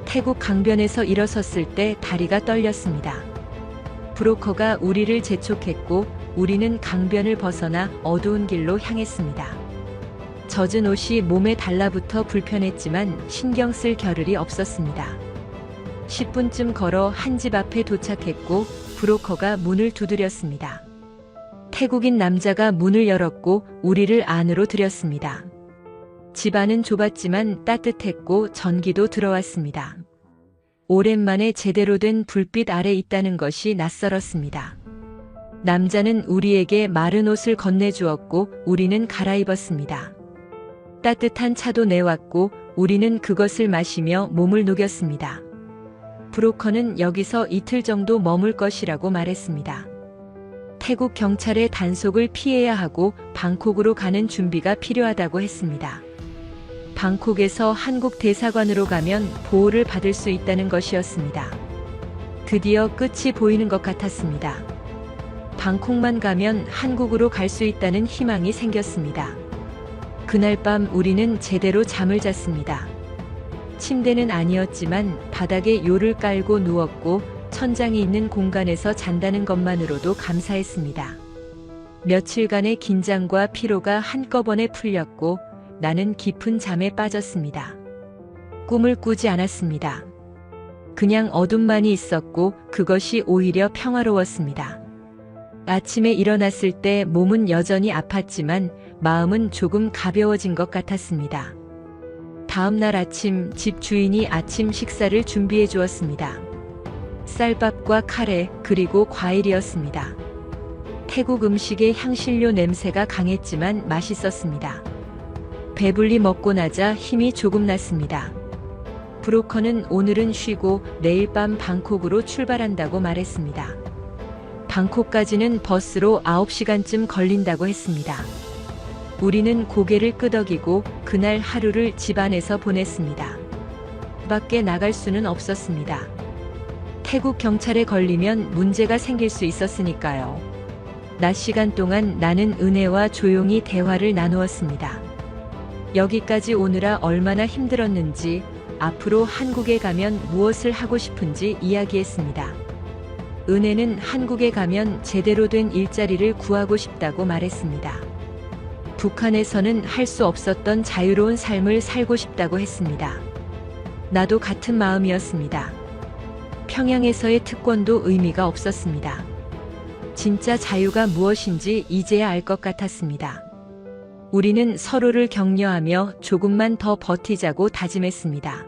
Speaker 1: 태국 강변에서 일어섰을 때 다리가 떨렸습니다. 브로커가 우리를 재촉했고 우리는 강변을 벗어나 어두운 길로 향했습니다. 젖은 옷이 몸에 달라붙어 불편했지만 신경 쓸 겨를이 없었습니다. 10분쯤 걸어 한 집 앞에 도착했고 브로커가 문을 두드렸습니다. 태국인 남자가 문을 열었고 우리를 안으로 들였습니다. 집 안은 좁았지만 따뜻했고 전기도 들어왔습니다. 오랜만에 제대로 된 불빛 아래 있다는 것이 낯설었습니다. 남자는 우리에게 마른 옷을 건네주었고 우리는 갈아입었습니다. 따뜻한 차도 내왔고 우리는 그것을 마시며 몸을 녹였습니다. 브로커는 여기서 이틀 정도 머물 것이라고 말했습니다. 태국 경찰의 단속을 피해야 하고 방콕으로 가는 준비가 필요하다고 했습니다. 방콕에서 한국 대사관으로 가면 보호를 받을 수 있다는 것이었습니다. 드디어 끝이 보이는 것 같았습니다. 방콕만 가면 한국으로 갈 수 있다는 희망이 생겼습니다. 그날 밤 우리는 제대로 잠을 잤습니다. 침대는 아니었지만 바닥에 요를 깔고 누웠고 천장이 있는 공간에서 잔다는 것만으로도 감사했습니다. 며칠간의 긴장과 피로가 한꺼번에 풀렸고 나는 깊은 잠에 빠졌습니다. 꿈을 꾸지 않았습니다. 그냥 어둠만이 있었고 그것이 오히려 평화로웠습니다. 아침에 일어났을 때 몸은 여전히 아팠지만 마음은 조금 가벼워진 것 같았습니다. 다음 날 아침 집 주인이 아침 식사를 준비해 주었습니다. 쌀밥과 카레 그리고 과일이었습니다. 태국 음식의 향신료 냄새가 강했지만 맛있었습니다. 배불리 먹고 나자 힘이 조금 났습니다. 브로커는 오늘은 쉬고 내일 밤 방콕으로 출발한다고 말했습니다. 방콕까지는 버스로 9시간쯤 걸린다고 했습니다. 우리는 고개를 끄덕이고 그날 하루를 집안에서 보냈습니다. 밖에 나갈 수는 없었습니다. 태국 경찰에 걸리면 문제가 생길 수 있었으니까요. 낮 시간 동안 나는 은혜와 조용히 대화를 나누었습니다. 여기까지 오느라 얼마나 힘들었는지, 앞으로 한국에 가면 무엇을 하고 싶은지 이야기했습니다. 은혜는 한국에 가면 제대로 된 일자리를 구하고 싶다고 말했습니다. 북한에서는 할 수 없었던 자유로운 삶을 살고 싶다고 했습니다. 나도 같은 마음이었습니다. 평양에서의 특권도 의미가 없었습니다. 진짜 자유가 무엇인지 이제야 알 것 같았습니다. 우리는 서로를 격려하며 조금만 더 버티자고 다짐했습니다.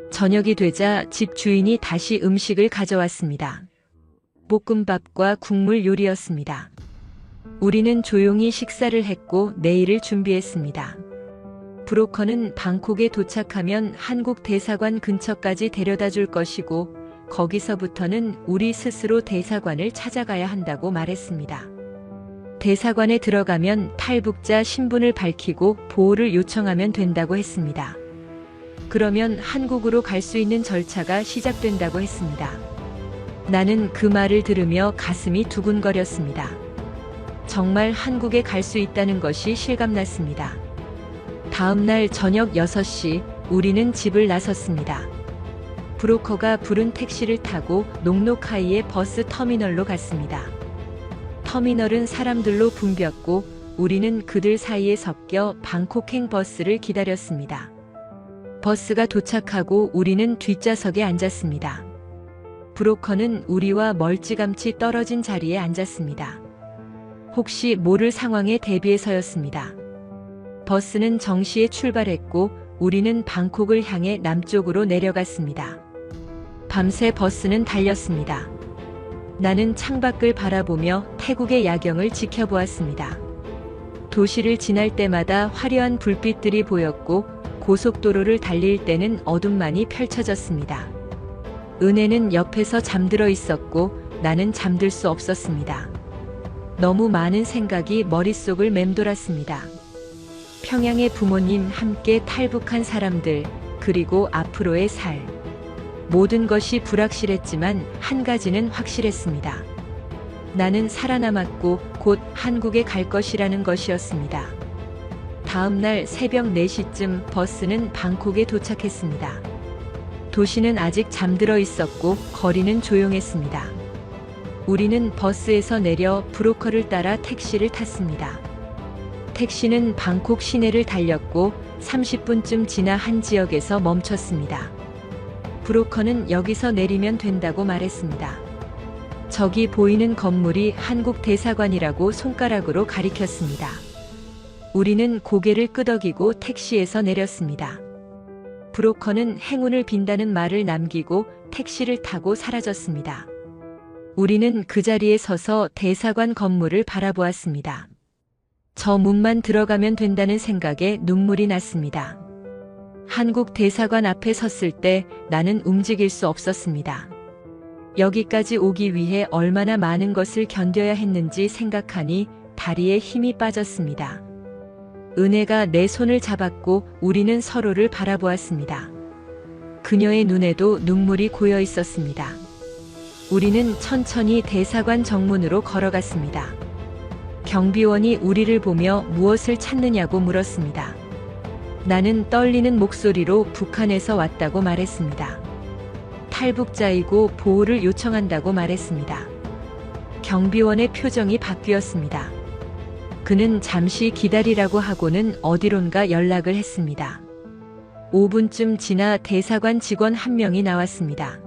Speaker 1: 저녁이 되자 집 주인이 다시 음식을 가져왔습니다. 볶음밥과 국물 요리였습니다. 우리는 조용히 식사를 했고 내일을 준비했습니다. 브로커는 방콕에 도착하면 한국 대사관 근처까지 데려다 줄 것이고 거기서부터는 우리 스스로 대사관을 찾아가야 한다고 말했습니다. 대사관에 들어가면 탈북자 신분을 밝히고 보호를 요청하면 된다고 했습니다. 그러면 한국으로 갈 수 있는 절차가 시작된다고 했습니다. 나는 그 말을 들으며 가슴이 두근거렸습니다. 정말 한국에 갈 수 있다는 것이 실감났습니다. 다음 날 저녁 6시 우리는 집을 나섰습니다. 브로커가 부른 택시를 타고 녹록하이의 버스 터미널로 갔습니다. 터미널은 사람들로 붐볐고 우리는 그들 사이에 섞여 방콕행 버스를 기다렸습니다. 버스가 도착하고 우리는 뒷좌석에 앉았습니다. 브로커는 우리와 멀찌감치 떨어진 자리에 앉았습니다. 혹시 모를 상황에 대비해서였습니다. 버스는 정시에 출발했고 우리는 방콕을 향해 남쪽으로 내려갔습니다. 밤새 버스는 달렸습니다. 나는 창밖을 바라보며 태국의 야경을 지켜보았습니다. 도시를 지날 때마다 화려한 불빛들이 보였고 고속도로를 달릴 때는 어둠만이 펼쳐졌습니다. 은혜는 옆에서 잠들어 있었고 나는 잠들 수 없었습니다. 너무 많은 생각이 머릿속을 맴돌았습니다. 평양의 부모님, 함께 탈북한 사람들, 그리고 앞으로의 살. 모든 것이 불확실했지만 한 가지는 확실했습니다. 나는 살아남았고 곧 한국에 갈 것이라는 것이었습니다. 다음 날 새벽 4시쯤 버스는 방콕에 도착했습니다. 도시는 아직 잠들어 있었고 거리는 조용했습니다. 우리는 버스에서 내려 브로커를 따라 택시를 탔습니다. 택시는 방콕 시내를 달렸고 30분쯤 지나 한 지역에서 멈췄습니다. 브로커는 여기서 내리면 된다고 말했습니다. 저기 보이는 건물이 한국 대사관이라고 손가락으로 가리켰습니다. 우리는 고개를 끄덕이고 택시에서 내렸습니다. 브로커는 행운을 빈다는 말을 남기고 택시를 타고 사라졌습니다. 우리는 그 자리에 서서 대사관 건물을 바라보았습니다. 저 문만 들어가면 된다는 생각에 눈물이 났습니다. 한국 대사관 앞에 섰을 때 나는 움직일 수 없었습니다. 여기까지 오기 위해 얼마나 많은 것을 견뎌야 했는지 생각하니 다리에 힘이 빠졌습니다. 은혜가 내 손을 잡았고 우리는 서로를 바라보았습니다. 그녀의 눈에도 눈물이 고여 있었습니다. 우리는 천천히 대사관 정문으로 걸어갔습니다. 경비원이 우리를 보며 무엇을 찾느냐고 물었습니다. 나는 떨리는 목소리로 북한에서 왔다고 말했습니다. 탈북자이고 보호를 요청한다고 말했습니다. 경비원의 표정이 바뀌었습니다. 그는 잠시 기다리라고 하고는 어디론가 연락을 했습니다. 5분쯤 지나 대사관 직원 한 명이 나왔습니다.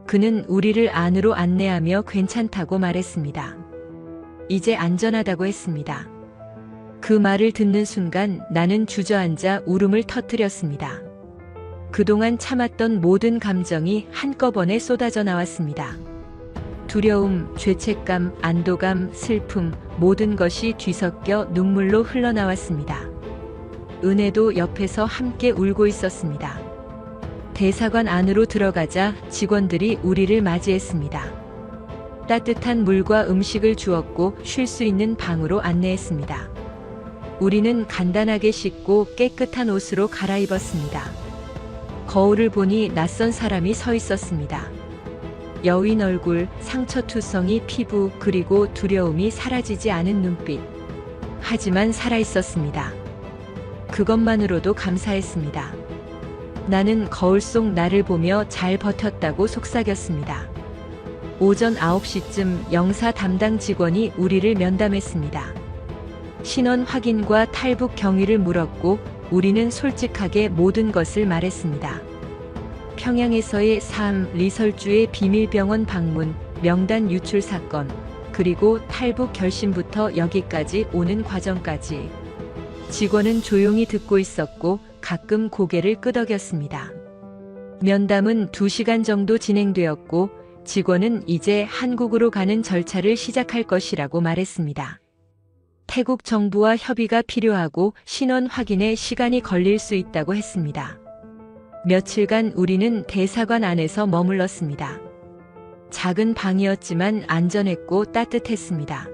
Speaker 1: 그는 우리를 안으로 안내하며 괜찮다고 말했습니다. 이제 안전하다고 했습니다. 그 말을 듣는 순간 나는 주저앉아 울음을 터뜨렸습니다. 그동안 참았던 모든 감정이 한꺼번에 쏟아져 나왔습니다. 두려움, 죄책감, 안도감, 슬픔, 모든 것이 뒤섞여 눈물로 흘러나왔습니다. 은혜도 옆에서 함께 울고 있었습니다. 대사관 안으로 들어가자 직원들이 우리를 맞이했습니다. 따뜻한 물과 음식을 주었고 쉴 수 있는 방으로 안내했습니다. 우리는 간단하게 씻고 깨끗한 옷으로 갈아입었습니다. 거울을 보니 낯선 사람이 서 있었습니다. 여윈 얼굴, 상처투성이 피부, 그리고 두려움이 사라지지 않은 눈빛. 하지만 살아있었습니다. 그것만으로도 감사했습니다. 나는 거울 속 나를 보며 잘 버텼다고 속삭였습니다. 오전 9시쯤 영사 담당 직원이 우리를 면담했습니다. 신원 확인과 탈북 경위를 물었고 우리는 솔직하게 모든 것을 말했습니다. 평양에서의 삶, 리설주의 비밀병원 방문, 명단 유출 사건, 그리고 탈북 결심부터 여기까지 오는 과정까지. 직원은 조용히 듣고 있었고 가끔 고개를 끄덕였습니다. 면담은 2시간 정도 진행되었고 직원은 이제 한국으로 가는 절차를 시작할 것이라고 말했습니다. 태국 정부와 협의가 필요하고 신원 확인에 시간이 걸릴 수 있다고 했습니다. 며칠간 우리는 대사관 안에서 머물렀습니다. 작은 방이었지만 안전했고 따뜻했습니다.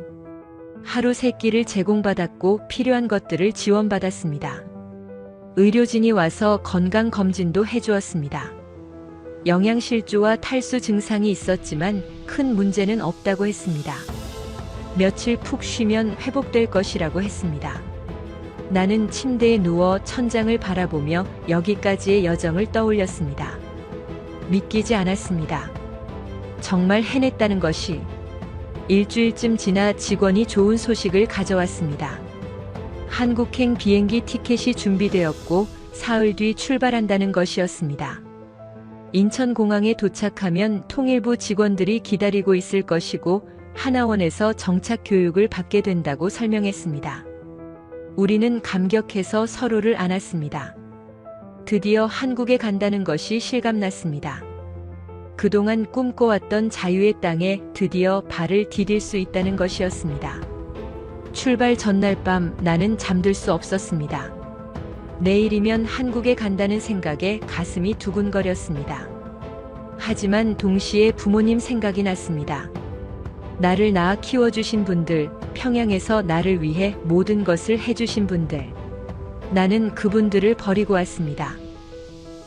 Speaker 1: 하루 3끼를 제공받았고 필요한 것들을 지원받았습니다. 의료진이 와서 건강검진도 해주었습니다. 영양실조와 탈수 증상이 있었지만 큰 문제는 없다고 했습니다. 며칠 푹 쉬면 회복될 것이라고 했습니다. 나는 침대에 누워 천장을 바라보며 여기까지의 여정을 떠올렸습니다. 믿기지 않았습니다. 정말 해냈다는 것이. 일주일쯤 지나 직원이 좋은 소식을 가져왔습니다. 한국행 비행기 티켓이 준비되었고 사흘 뒤 출발한다는 것이었습니다. 인천공항에 도착하면 통일부 직원들이 기다리고 있을 것이고 하나원에서 정착 교육을 받게 된다고 설명했습니다. 우리는 감격해서 서로를 안았습니다. 드디어 한국에 간다는 것이 실감났습니다. 그동안 꿈꿔왔던 자유의 땅에 드디어 발을 디딜 수 있다는 것이었습니다. 출발 전날 밤 나는 잠들 수 없었습니다. 내일이면 한국에 간다는 생각에 가슴이 두근거렸습니다. 하지만 동시에 부모님 생각이 났습니다. 나를 낳아 키워주신 분들, 평양에서 나를 위해 모든 것을 해주신 분들. 나는 그분들을 버리고 왔습니다.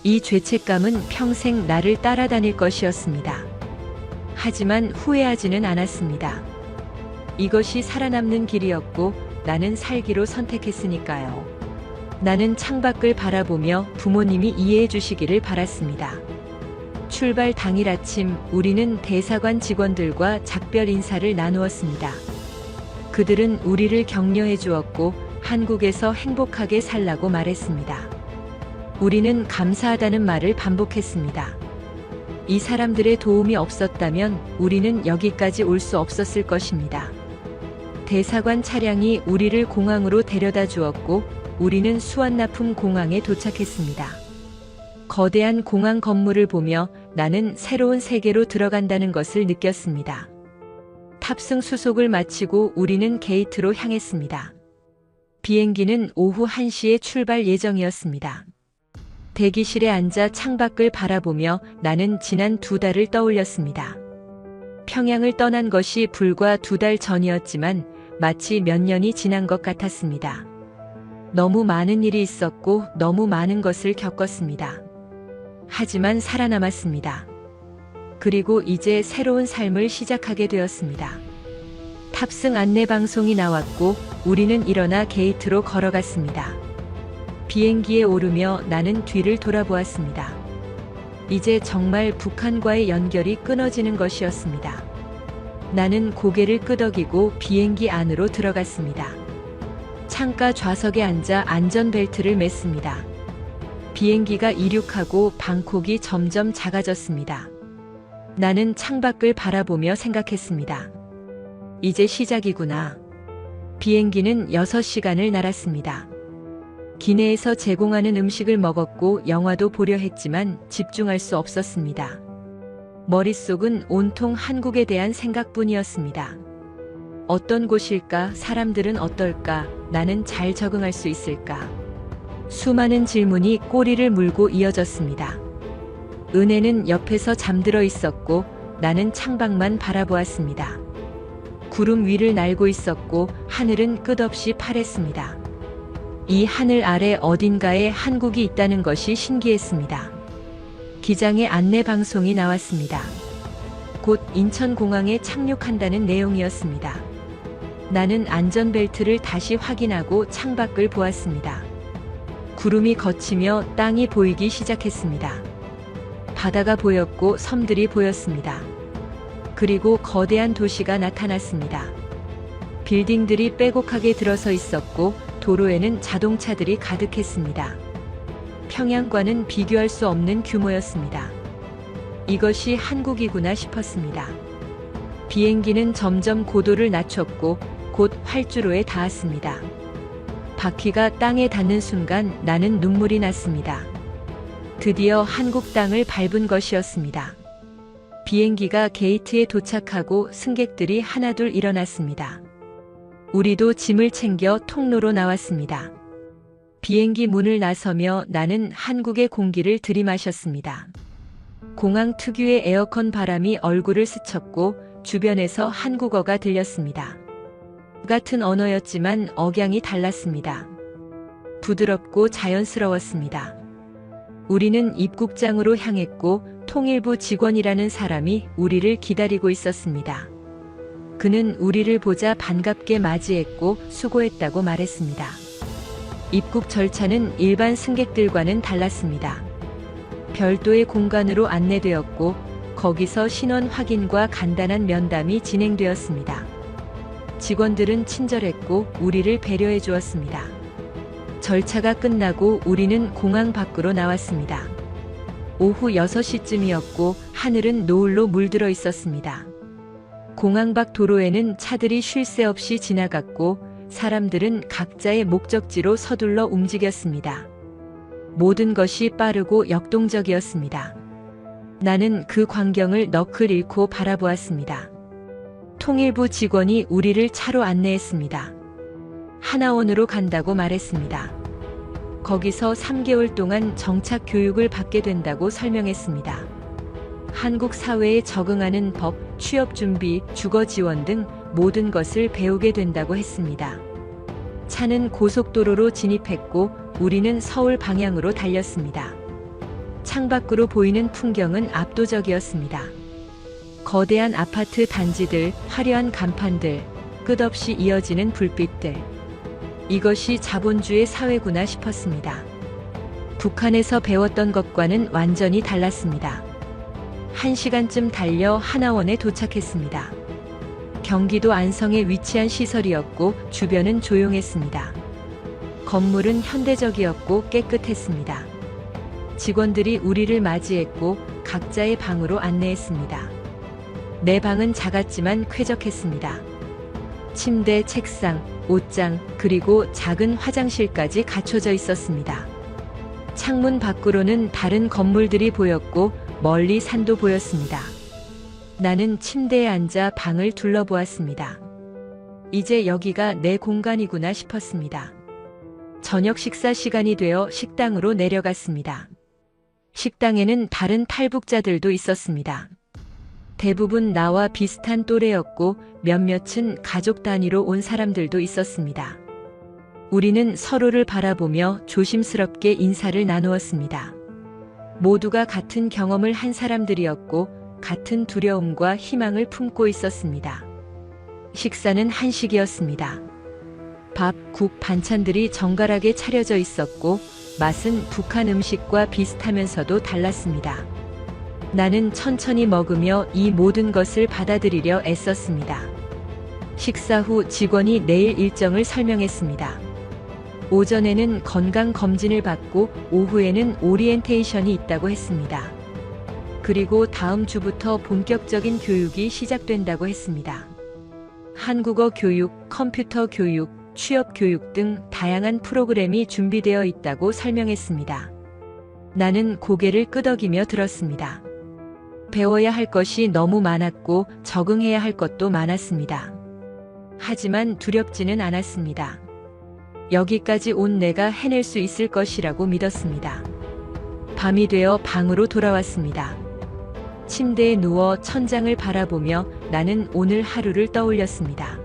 Speaker 1: 이 죄책감은 평생 나를 따라다닐 것이었습니다. 하지만 후회하지는 않았습니다. 이것이 살아남는 길이었고 나는 살기로 선택했으니까요. 나는 창밖을 바라보며 부모님이 이해해 주시기를 바랐습니다. 출발 당일 아침 우리는 대사관 직원들과 작별 인사를 나누었습니다. 그들은 우리를 격려해 주었고 한국에서 행복하게 살라고 말했습니다. 우리는 감사하다는 말을 반복했습니다. 이 사람들의 도움이 없었다면 우리는 여기까지 올 수 없었을 것입니다. 대사관 차량이 우리를 공항으로 데려다 주었고 우리는 수완나품 공항에 도착했습니다. 거대한 공항 건물을 보며 나는 새로운 세계로 들어간다는 것을 느꼈습니다. 탑승 수속을 마치고 우리는 게이트로 향했습니다. 비행기는 오후 1시에 출발 예정이었습니다. 대기실에 앉아 창밖을 바라보며 나는 지난 2달을 떠올렸습니다. 평양을 떠난 것이 불과 2달 전이었지만 마치 몇 년이 지난 것 같았습니다. 너무 많은 일이 있었고 너무 많은 것을 겪었습니다. 하지만 살아남았습니다. 그리고 이제 새로운 삶을 시작하게 되었습니다. 탑승 안내 방송이 나왔고 우리는 일어나 게이트로 걸어갔습니다. 비행기에 오르며 나는 뒤를 돌아보았습니다. 이제 정말 북한과의 연결이 끊어지는 것이었습니다. 나는 고개를 끄덕이고 비행기 안으로 들어갔습니다. 창가 좌석에 앉아 안전벨트를 맸습니다. 비행기가 이륙하고 방콕이 점점 작아졌습니다. 나는 창밖을 바라보며 생각했습니다. 이제 시작이구나. 비행기는 6시간을 날았습니다. 기내에서 제공하는 음식을 먹었고 영화도 보려 했지만 집중할 수 없었습니다. 머릿속은 온통 한국에 대한 생각뿐이었습니다. 어떤 곳일까? 사람들은 어떨까? 나는 잘 적응할 수 있을까? 수많은 질문이 꼬리를 물고 이어졌습니다. 은혜는 옆에서 잠들어 있었고 나는 창밖만 바라보았습니다. 구름 위를 날고 있었고 하늘은 끝없이 파랬습니다. 이 하늘 아래 어딘가에 한국이 있다는 것이 신기했습니다. 기장의 안내 방송이 나왔습니다. 곧 인천공항에 착륙한다는 내용이었습니다. 나는 안전벨트를 다시 확인하고 창밖을 보았습니다. 구름이 걷히며 땅이 보이기 시작했습니다. 바다가 보였고 섬들이 보였습니다. 그리고 거대한 도시가 나타났습니다. 빌딩들이 빼곡하게 들어서 있었고 도로에는 자동차들이 가득했습니다. 평양과는 비교할 수 없는 규모였습니다. 이것이 한국이구나 싶었습니다. 비행기는 점점 고도를 낮췄고 곧 활주로에 닿았습니다. 바퀴가 땅에 닿는 순간 나는 눈물이 났습니다. 드디어 한국 땅을 밟은 것이었습니다. 비행기가 게이트에 도착하고 승객들이 하나둘 일어났습니다. 우리도 짐을 챙겨 통로로 나왔습니다. 비행기 문을 나서며 나는 한국의 공기를 들이마셨습니다. 공항 특유의 에어컨 바람이 얼굴을 스쳤고 주변에서 한국어가 들렸습니다. 같은 언어였지만 억양이 달랐습니다. 부드럽고 자연스러웠습니다. 우리는 입국장으로 향했고 통일부 직원이라는 사람이 우리를 기다리고 있었습니다. 그는 우리를 보자 반갑게 맞이했고 수고했다고 말했습니다. 입국 절차는 일반 승객들과는 달랐습니다. 별도의 공간으로 안내되었고 거기서 신원 확인과 간단한 면담이 진행되었습니다. 직원들은 친절했고 우리를 배려해 주었습니다. 절차가 끝나고 우리는 공항 밖으로 나왔습니다. 오후 6시쯤이었고 하늘은 노을로 물들어 있었습니다. 공항 밖 도로에는 차들이 쉴 새 없이 지나갔고 사람들은 각자의 목적지로 서둘러 움직였습니다. 모든 것이 빠르고 역동적이었습니다. 나는 그 광경을 넋을 잃고 바라보았습니다. 통일부 직원이 우리를 차로 안내했습니다. 하나원으로 간다고 말했습니다. 거기서 3개월 동안 정착 교육을 받게 된다고 설명했습니다. 한국 사회에 적응하는 법, 취업 준비, 주거 지원 등 모든 것을 배우게 된다고 했습니다. 차는 고속도로로 진입했고 우리는 서울 방향으로 달렸습니다. 창밖으로 보이는 풍경은 압도적이었습니다. 거대한 아파트 단지들, 화려한 간판들, 끝없이 이어지는 불빛들. 이것이 자본주의 사회구나 싶었습니다. 북한에서 배웠던 것과는 완전히 달랐습니다. 1시간쯤 달려 하나원에 도착했습니다. 경기도 안성에 위치한 시설이었고 주변은 조용했습니다. 건물은 현대적이었고 깨끗했습니다. 직원들이 우리를 맞이했고 각자의 방으로 안내했습니다. 내 방은 작았지만 쾌적했습니다. 침대, 책상, 옷장, 그리고 작은 화장실까지 갖춰져 있었습니다. 창문 밖으로는 다른 건물들이 보였고 멀리 산도 보였습니다. 나는 침대에 앉아 방을 둘러보았습니다. 이제 여기가 내 공간이구나 싶었습니다. 저녁 식사 시간이 되어 식당으로 내려갔습니다. 식당에는 다른 탈북자들도 있었습니다. 대부분 나와 비슷한 또래였고 몇몇은 가족 단위로 온 사람들도 있었습니다. 우리는 서로를 바라보며 조심스럽게 인사를 나누었습니다. 모두가 같은 경험을 한 사람들이었고 같은 두려움과 희망을 품고 있었습니다. 식사는 한식이었습니다. 밥, 국, 반찬들이 정갈하게 차려져 있었고 맛은 북한 음식과 비슷하면서도 달랐습니다. 나는 천천히 먹으며 이 모든 것을 받아들이려 애썼습니다. 식사 후 직원이 내일 일정을 설명했습니다. 오전에는 건강검진을 받고 오후에는 오리엔테이션이 있다고 했습니다. 그리고 다음 주부터 본격적인 교육이 시작된다고 했습니다. 한국어 교육, 컴퓨터 교육, 취업 교육 등 다양한 프로그램이 준비되어 있다고 설명했습니다. 나는 고개를 끄덕이며 들었습니다. 배워야 할 것이 너무 많았고 적응해야 할 것도 많았습니다. 하지만 두렵지는 않았습니다. 여기까지 온 내가 해낼 수 있을 것이라고 믿었습니다. 밤이 되어 방으로 돌아왔습니다. 침대에 누워 천장을 바라보며 나는 오늘 하루를 떠올렸습니다.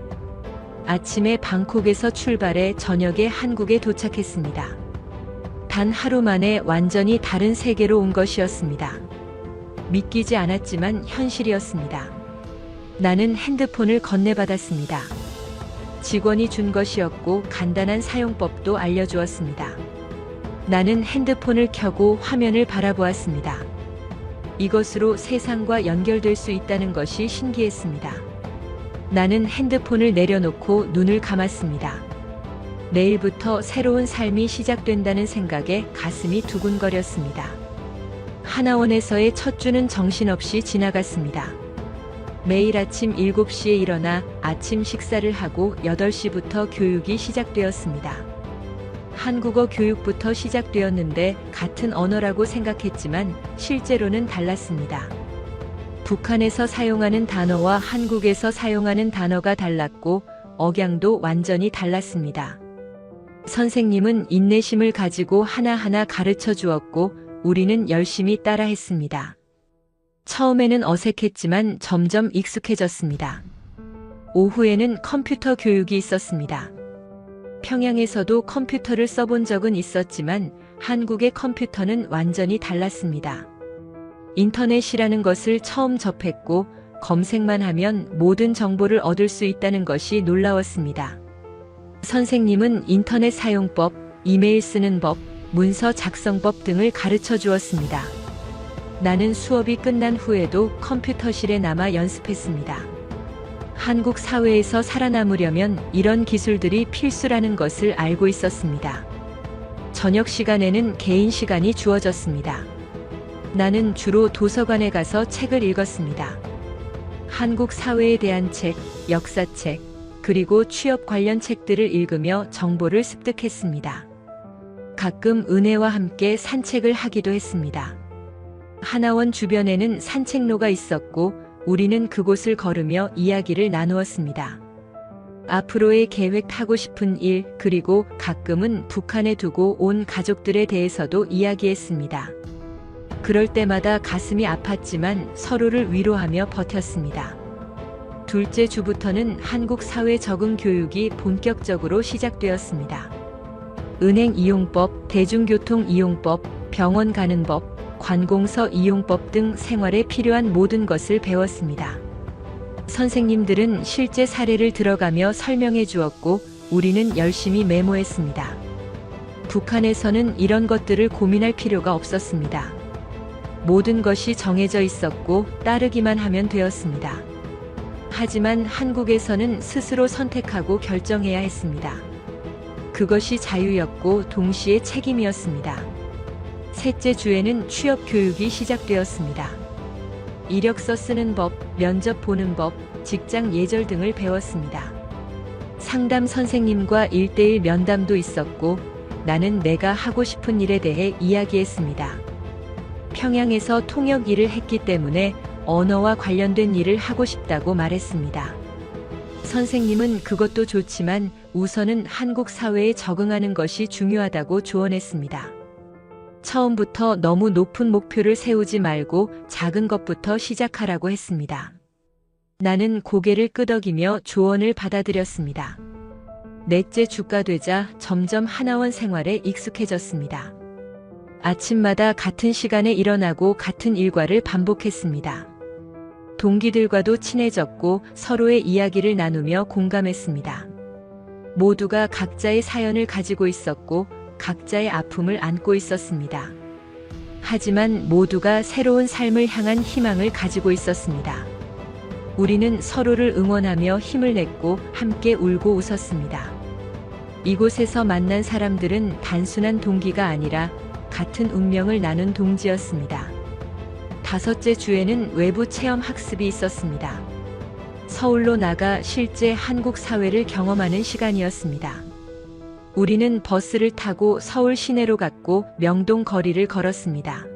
Speaker 1: 아침에 방콕에서 출발해 저녁에 한국에 도착했습니다. 단 하루 만에 완전히 다른 세계로 온 것이었습니다. 믿기지 않았지만 현실이었습니다. 나는 핸드폰을 건네받았습니다. 직원이 준 것이었고 간단한 사용법도 알려주었습니다. 나는 핸드폰을 켜고 화면을 바라보았습니다. 이것으로 세상과 연결될 수 있다는 것이 신기했습니다. 나는 핸드폰을 내려놓고 눈을 감았습니다. 내일부터 새로운 삶이 시작된다는 생각에 가슴이 두근거렸습니다. 하나원에서의 첫 주는 정신없이 지나갔습니다. 매일 아침 7시에 일어나 아침 식사를 하고 8시부터 교육이 시작되었습니다. 한국어 교육부터 시작되었는데 같은 언어라고 생각했지만 실제로는 달랐습니다. 북한에서 사용하는 단어와 한국에서 사용하는 단어가 달랐고 억양도 완전히 달랐습니다. 선생님은 인내심을 가지고 하나하나 가르쳐 주었고 우리는 열심히 따라했습니다. 처음에는 어색했지만 점점 익숙해졌습니다. 오후에는 컴퓨터 교육이 있었습니다. 평양에서도 컴퓨터를 써본 적은 있었지만 한국의 컴퓨터는 완전히 달랐습니다. 인터넷이라는 것을 처음 접했고 검색만 하면 모든 정보를 얻을 수 있다는 것이 놀라웠습니다. 선생님은 인터넷 사용법, 이메일 쓰는 법, 문서 작성법 등을 가르쳐 주었습니다. 나는 수업이 끝난 후에도 컴퓨터실에 남아 연습했습니다. 한국 사회에서 살아남으려면 이런 기술들이 필수라는 것을 알고 있었습니다. 저녁 시간에는 개인 시간이 주어졌습니다. 나는 주로 도서관에 가서 책을 읽었습니다. 한국 사회에 대한 책, 역사책, 그리고 취업 관련 책들을 읽으며 정보를 습득했습니다. 가끔 은혜와 함께 산책을 하기도 했습니다. 하나원 주변에는 산책로가 있었고 우리는 그곳을 걸으며 이야기를 나누었습니다. 앞으로의 계획하고 싶은 일, 그리고 가끔은 북한에 두고 온 가족들에 대해서도 이야기했습니다. 그럴 때마다 가슴이 아팠지만 서로를 위로하며 버텼습니다. 둘째 주부터는 한국 사회 적응 교육이 본격적으로 시작되었습니다. 은행 이용법, 대중교통 이용법, 병원 가는 법, 관공서 이용법 등 생활에 필요한 모든 것을 배웠습니다. 선생님들은 실제 사례를 들어가며 설명해 주었고 우리는 열심히 메모했습니다. 북한에서는 이런 것들을 고민할 필요가 없었습니다. 모든 것이 정해져 있었고 따르기만 하면 되었습니다. 하지만 한국에서는 스스로 선택하고 결정해야 했습니다. 그것이 자유였고 동시에 책임이었습니다. 셋째 주에는 취업 교육이 시작되었습니다. 이력서 쓰는 법, 면접 보는 법, 직장 예절 등을 배웠습니다. 상담 선생님과 1:1 면담도 있었고 나는 내가 하고 싶은 일에 대해 이야기했습니다. 평양에서 통역 일을 했기 때문에 언어와 관련된 일을 하고 싶다고 말했습니다. 선생님은 그것도 좋지만 우선은 한국 사회에 적응하는 것이 중요하다고 조언했습니다. 처음부터 너무 높은 목표를 세우지 말고 작은 것부터 시작하라고 했습니다. 나는 고개를 끄덕이며 조언을 받아들였습니다. 넷째 주가 되자 점점 하나원 생활에 익숙해졌습니다. 아침마다 같은 시간에 일어나고 같은 일과를 반복했습니다. 동기들과도 친해졌고 서로의 이야기를 나누며 공감했습니다. 모두가 각자의 사연을 가지고 있었고 각자의 아픔을 안고 있었습니다. 하지만 모두가 새로운 삶을 향한 희망을 가지고 있었습니다. 우리는 서로를 응원하며 힘을 냈고 함께 울고 웃었습니다. 이곳에서 만난 사람들은 단순한 동기가 아니라 같은 운명을 나눈 동지였습니다. 다섯째 주에는 외부 체험 학습이 있었습니다. 서울로 나가 실제 한국 사회를 경험하는 시간이었습니다. 우리는 버스를 타고 서울 시내로 갔고 명동 거리를 걸었습니다.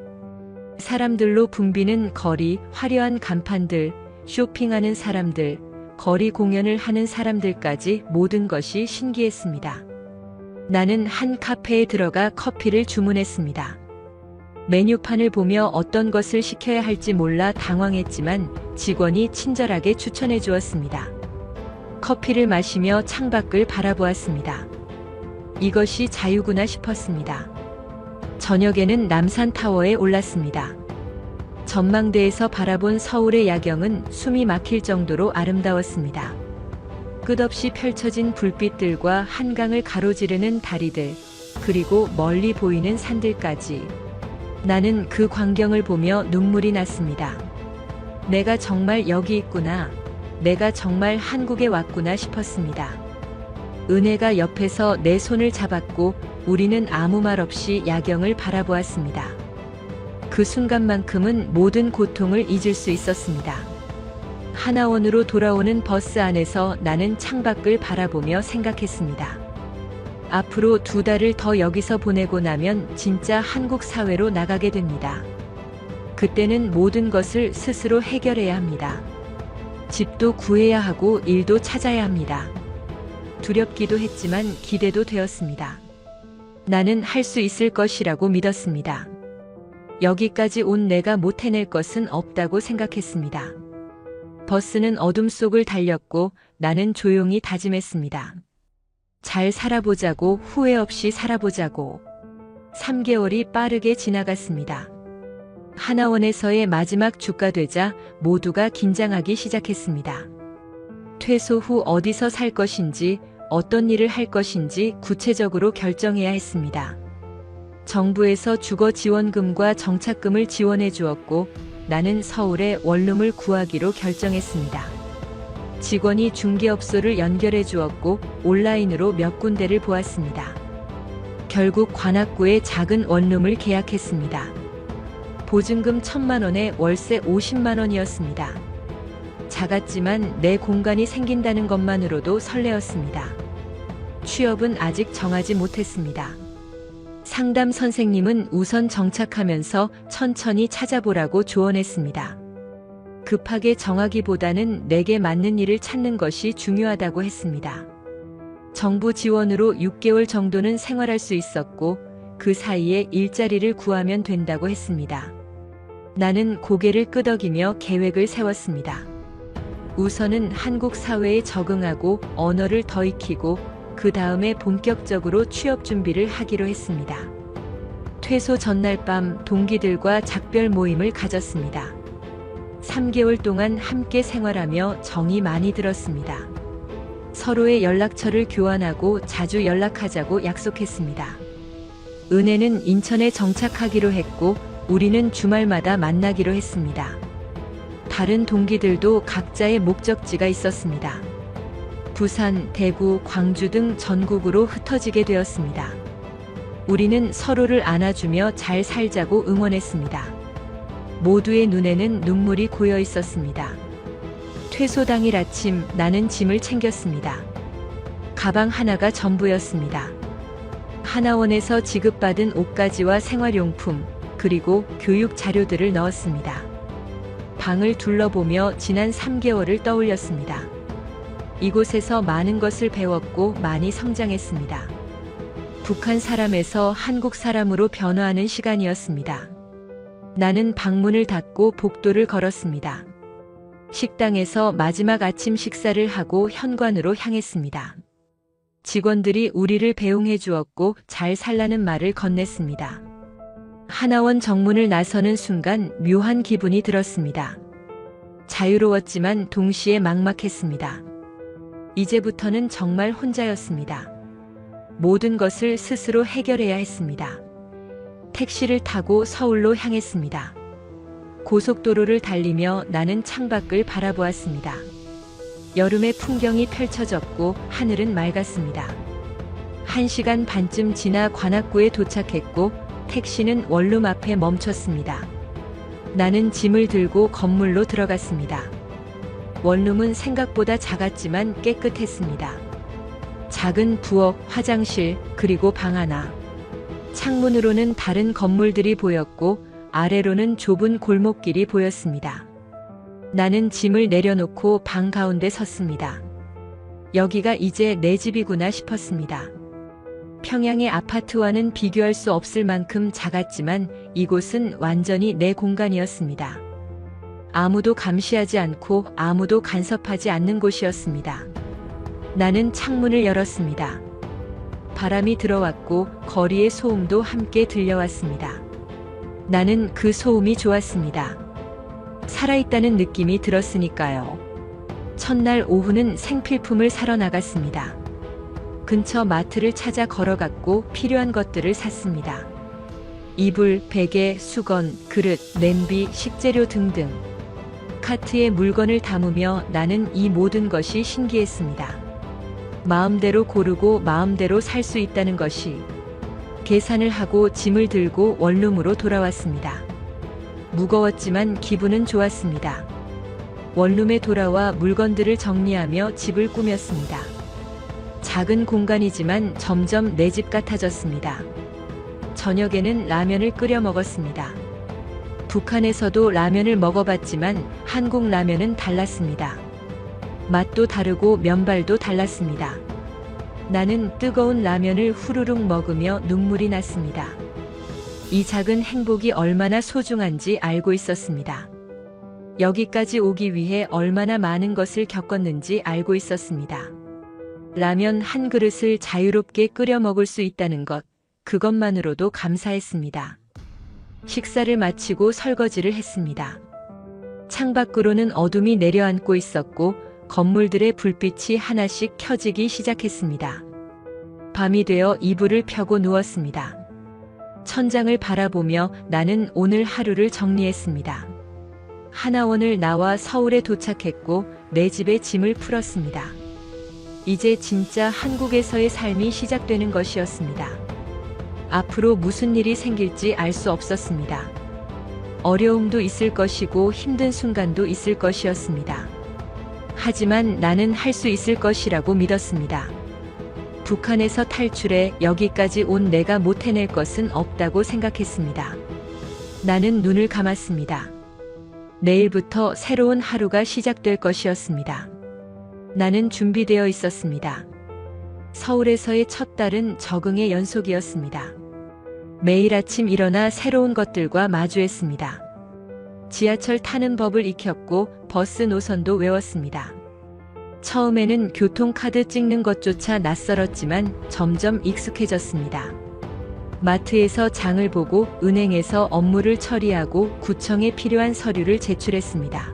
Speaker 1: 사람들로 붐비는 거리, 화려한 간판들, 쇼핑하는 사람들, 거리 공연을 하는 사람들까지 모든 것이 신기했습니다. 나는 한 카페에 들어가 커피를 주문했습니다. 메뉴판을 보며 어떤 것을 시켜야 할지 몰라 당황했지만 직원이 친절하게 추천해 주었습니다. 커피를 마시며 창밖을 바라보았습니다. 이것이 자유구나 싶었습니다. 저녁에는 남산타워에 올랐습니다. 전망대에서 바라본 서울의 야경은 숨이 막힐 정도로 아름다웠습니다. 끝없이 펼쳐진 불빛들과 한강을 가로지르는 다리들, 그리고 멀리 보이는 산들까지. 나는 그 광경을 보며 눈물이 났습니다. 내가 정말 여기 있구나. 내가 정말 한국에 왔구나 싶었습니다. 은혜가 옆에서 내 손을 잡았고 우리는 아무 말 없이 야경을 바라보았습니다. 그 순간만큼은 모든 고통을 잊을 수 있었습니다. 하나원으로 돌아오는 버스 안에서 나는 창밖을 바라보며 생각했습니다. 앞으로 2달을 더 여기서 보내고 나면 진짜 한국 사회로 나가게 됩니다. 그때는 모든 것을 스스로 해결해야 합니다. 집도 구해야 하고 일도 찾아야 합니다. 두렵기도 했지만 기대도 되었습니다. 나는 할 수 있을 것이라고 믿었습니다. 여기까지 온 내가 못 해낼 것은 없다고 생각했습니다. 버스는 어둠 속을 달렸고 나는 조용히 다짐했습니다. 잘 살아보자고, 후회 없이 살아보자고. 3개월이 빠르게 지나갔습니다. 하나원에서의 마지막 주가 되자 모두가 긴장하기 시작했습니다. 퇴소 후 어디서 살 것인지, 어떤 일을 할 것인지 구체적으로 결정해야 했습니다. 정부에서 주거 지원금과 정착금을 지원해 주었고 나는 서울에 원룸을 구하기로 결정했습니다. 직원이 중개업소를 연결해 주었고 온라인으로 몇 군데를 보았습니다. 결국 관악구에 작은 원룸을 계약했습니다. 보증금 1,000만 원에 월세 50만 원이었습니다. 작았지만 내 공간이 생긴다는 것만으로도 설레었습니다. 취업은 아직 정하지 못했습니다. 상담 선생님은 우선 정착하면서 천천히 찾아보라고 조언했습니다. 급하게 정하기보다는 내게 맞는 일을 찾는 것이 중요하다고 했습니다. 정부 지원으로 6개월 정도는 생활할 수 있었고 그 사이에 일자리를 구하면 된다고 했습니다. 나는 고개를 끄덕이며 계획을 세웠습니다. 우선은 한국 사회에 적응하고 언어를 더 익히고 그 다음에 본격적으로 취업 준비를 하기로 했습니다. 퇴소 전날 밤 동기들과 작별 모임을 가졌습니다. 3개월 동안 함께 생활하며 정이 많이 들었습니다. 서로의 연락처를 교환하고 자주 연락하자고 약속했습니다. 은혜는 인천에 정착하기로 했고 우리는 주말마다 만나기로 했습니다. 다른 동기들도 각자의 목적지가 있었습니다. 부산, 대구, 광주 등 전국으로 흩어지게 되었습니다. 우리는 서로를 안아주며 잘 살자고 응원했습니다. 모두의 눈에는 눈물이 고여 있었습니다. 퇴소 당일 아침 나는 짐을 챙겼습니다. 가방 하나가 전부였습니다. 하나원에서 지급받은 옷가지와 생활용품, 그리고 교육 자료들을 넣었습니다. 방을 둘러보며 지난 3개월을 떠올렸습니다. 이곳에서 많은 것을 배웠고 많이 성장했습니다. 북한 사람에서 한국 사람으로 변화하는 시간이었습니다. 나는 방문을 닫고 복도를 걸었습니다. 식당에서 마지막 아침 식사를 하고 현관으로 향했습니다. 직원들이 우리를 배웅해 주었고 잘 살라는 말을 건넸습니다. 하나원 정문을 나서는 순간 묘한 기분이 들었습니다. 자유로웠지만 동시에 막막했습니다. 이제부터는 정말 혼자였습니다. 모든 것을 스스로 해결해야 했습니다. 택시를 타고 서울로 향했습니다. 고속도로를 달리며 나는 창밖을 바라보았습니다. 여름의 풍경이 펼쳐졌고 하늘은 맑았습니다. 1시간 반쯤 지나 관악구에 도착했고 택시는 원룸 앞에 멈췄습니다. 나는 짐을 들고 건물로 들어갔습니다. 원룸은 생각보다 작았지만 깨끗했습니다. 작은 부엌, 화장실, 그리고 방 하나. 창문으로는 다른 건물들이 보였고 아래로는 좁은 골목길이 보였습니다. 나는 짐을 내려놓고 방 가운데 섰습니다. 여기가 이제 내 집이구나 싶었습니다. 평양의 아파트와는 비교할 수 없을 만큼 작았지만 이곳은 완전히 내 공간이었습니다. 아무도 감시하지 않고 아무도 간섭하지 않는 곳이었습니다. 나는 창문을 열었습니다. 바람이 들어왔고 거리의 소음도 함께 들려왔습니다. 나는 그 소음이 좋았습니다. 살아있다는 느낌이 들었으니까요. 첫날 오후는 생필품을 사러 나갔습니다. 근처 마트를 찾아 걸어갔고 필요한 것들을 샀습니다. 이불, 베개, 수건, 그릇, 냄비, 식재료 등등. 카트에 물건을 담으며 나는 이 모든 것이 신기했습니다. 마음대로 고르고 마음대로 살 수 있다는 것이. 계산을 하고 짐을 들고 원룸으로 돌아왔습니다. 무거웠지만 기분은 좋았습니다. 원룸에 돌아와 물건들을 정리하며 집을 꾸몄습니다. 작은 공간이지만 점점 내 집 같아졌습니다. 저녁에는 라면을 끓여 먹었습니다. 북한에서도 라면을 먹어봤지만 한국 라면은 달랐습니다. 맛도 다르고 면발도 달랐습니다. 나는 뜨거운 라면을 후루룩 먹으며 눈물이 났습니다. 이 작은 행복이 얼마나 소중한지 알고 있었습니다. 여기까지 오기 위해 얼마나 많은 것을 겪었는지 알고 있었습니다. 라면 한 그릇을 자유롭게 끓여 먹을 수 있다는 것, 그것만으로도 감사했습니다. 식사를 마치고 설거지를 했습니다. 창밖으로는 어둠이 내려앉고 있었고 건물들의 불빛이 하나씩 켜지기 시작했습니다. 밤이 되어 이불을 펴고 누웠습니다. 천장을 바라보며 나는 오늘 하루를 정리했습니다. 하나원을 나와 서울에 도착했고 내 집에 짐을 풀었습니다. 이제 진짜 한국에서의 삶이 시작되는 것이었습니다. 앞으로 무슨 일이 생길지 알 수 없었습니다. 어려움도 있을 것이고 힘든 순간도 있을 것이었습니다. 하지만 나는 할 수 있을 것이라고 믿었습니다. 북한에서 탈출해 여기까지 온 내가 못 해낼 것은 없다고 생각했습니다. 나는 눈을 감았습니다. 내일부터 새로운 하루가 시작될 것이었습니다. 나는 준비되어 있었습니다. 서울에서의 첫 달은 적응의 연속이었습니다. 매일 아침 일어나 새로운 것들과 마주했습니다. 지하철 타는 법을 익혔고 버스 노선도 외웠습니다. 처음에는 교통카드 찍는 것조차 낯설었지만 점점 익숙해졌습니다. 마트에서 장을 보고 은행에서 업무를 처리하고 구청에 필요한 서류를 제출했습니다.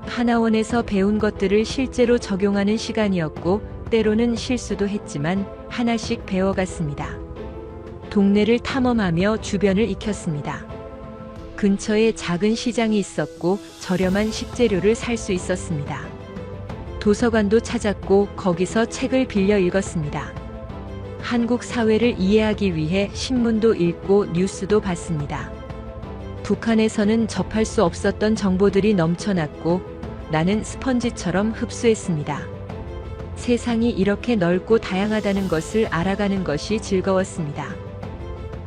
Speaker 1: 하나원에서 배운 것들을 실제로 적용하는 시간이었고 때로는 실수도 했지만 하나씩 배워갔습니다. 동네를 탐험하며 주변을 익혔습니다. 근처에 작은 시장이 있었고 저렴한 식재료를 살 수 있었습니다. 도서관도 찾았고 거기서 책을 빌려 읽었습니다. 한국 사회를 이해하기 위해 신문도 읽고 뉴스도 봤습니다. 북한에서는 접할 수 없었던 정보들이 넘쳐났고 나는 스펀지처럼 흡수했습니다. 세상이 이렇게 넓고 다양하다는 것을 알아가는 것이 즐거웠습니다.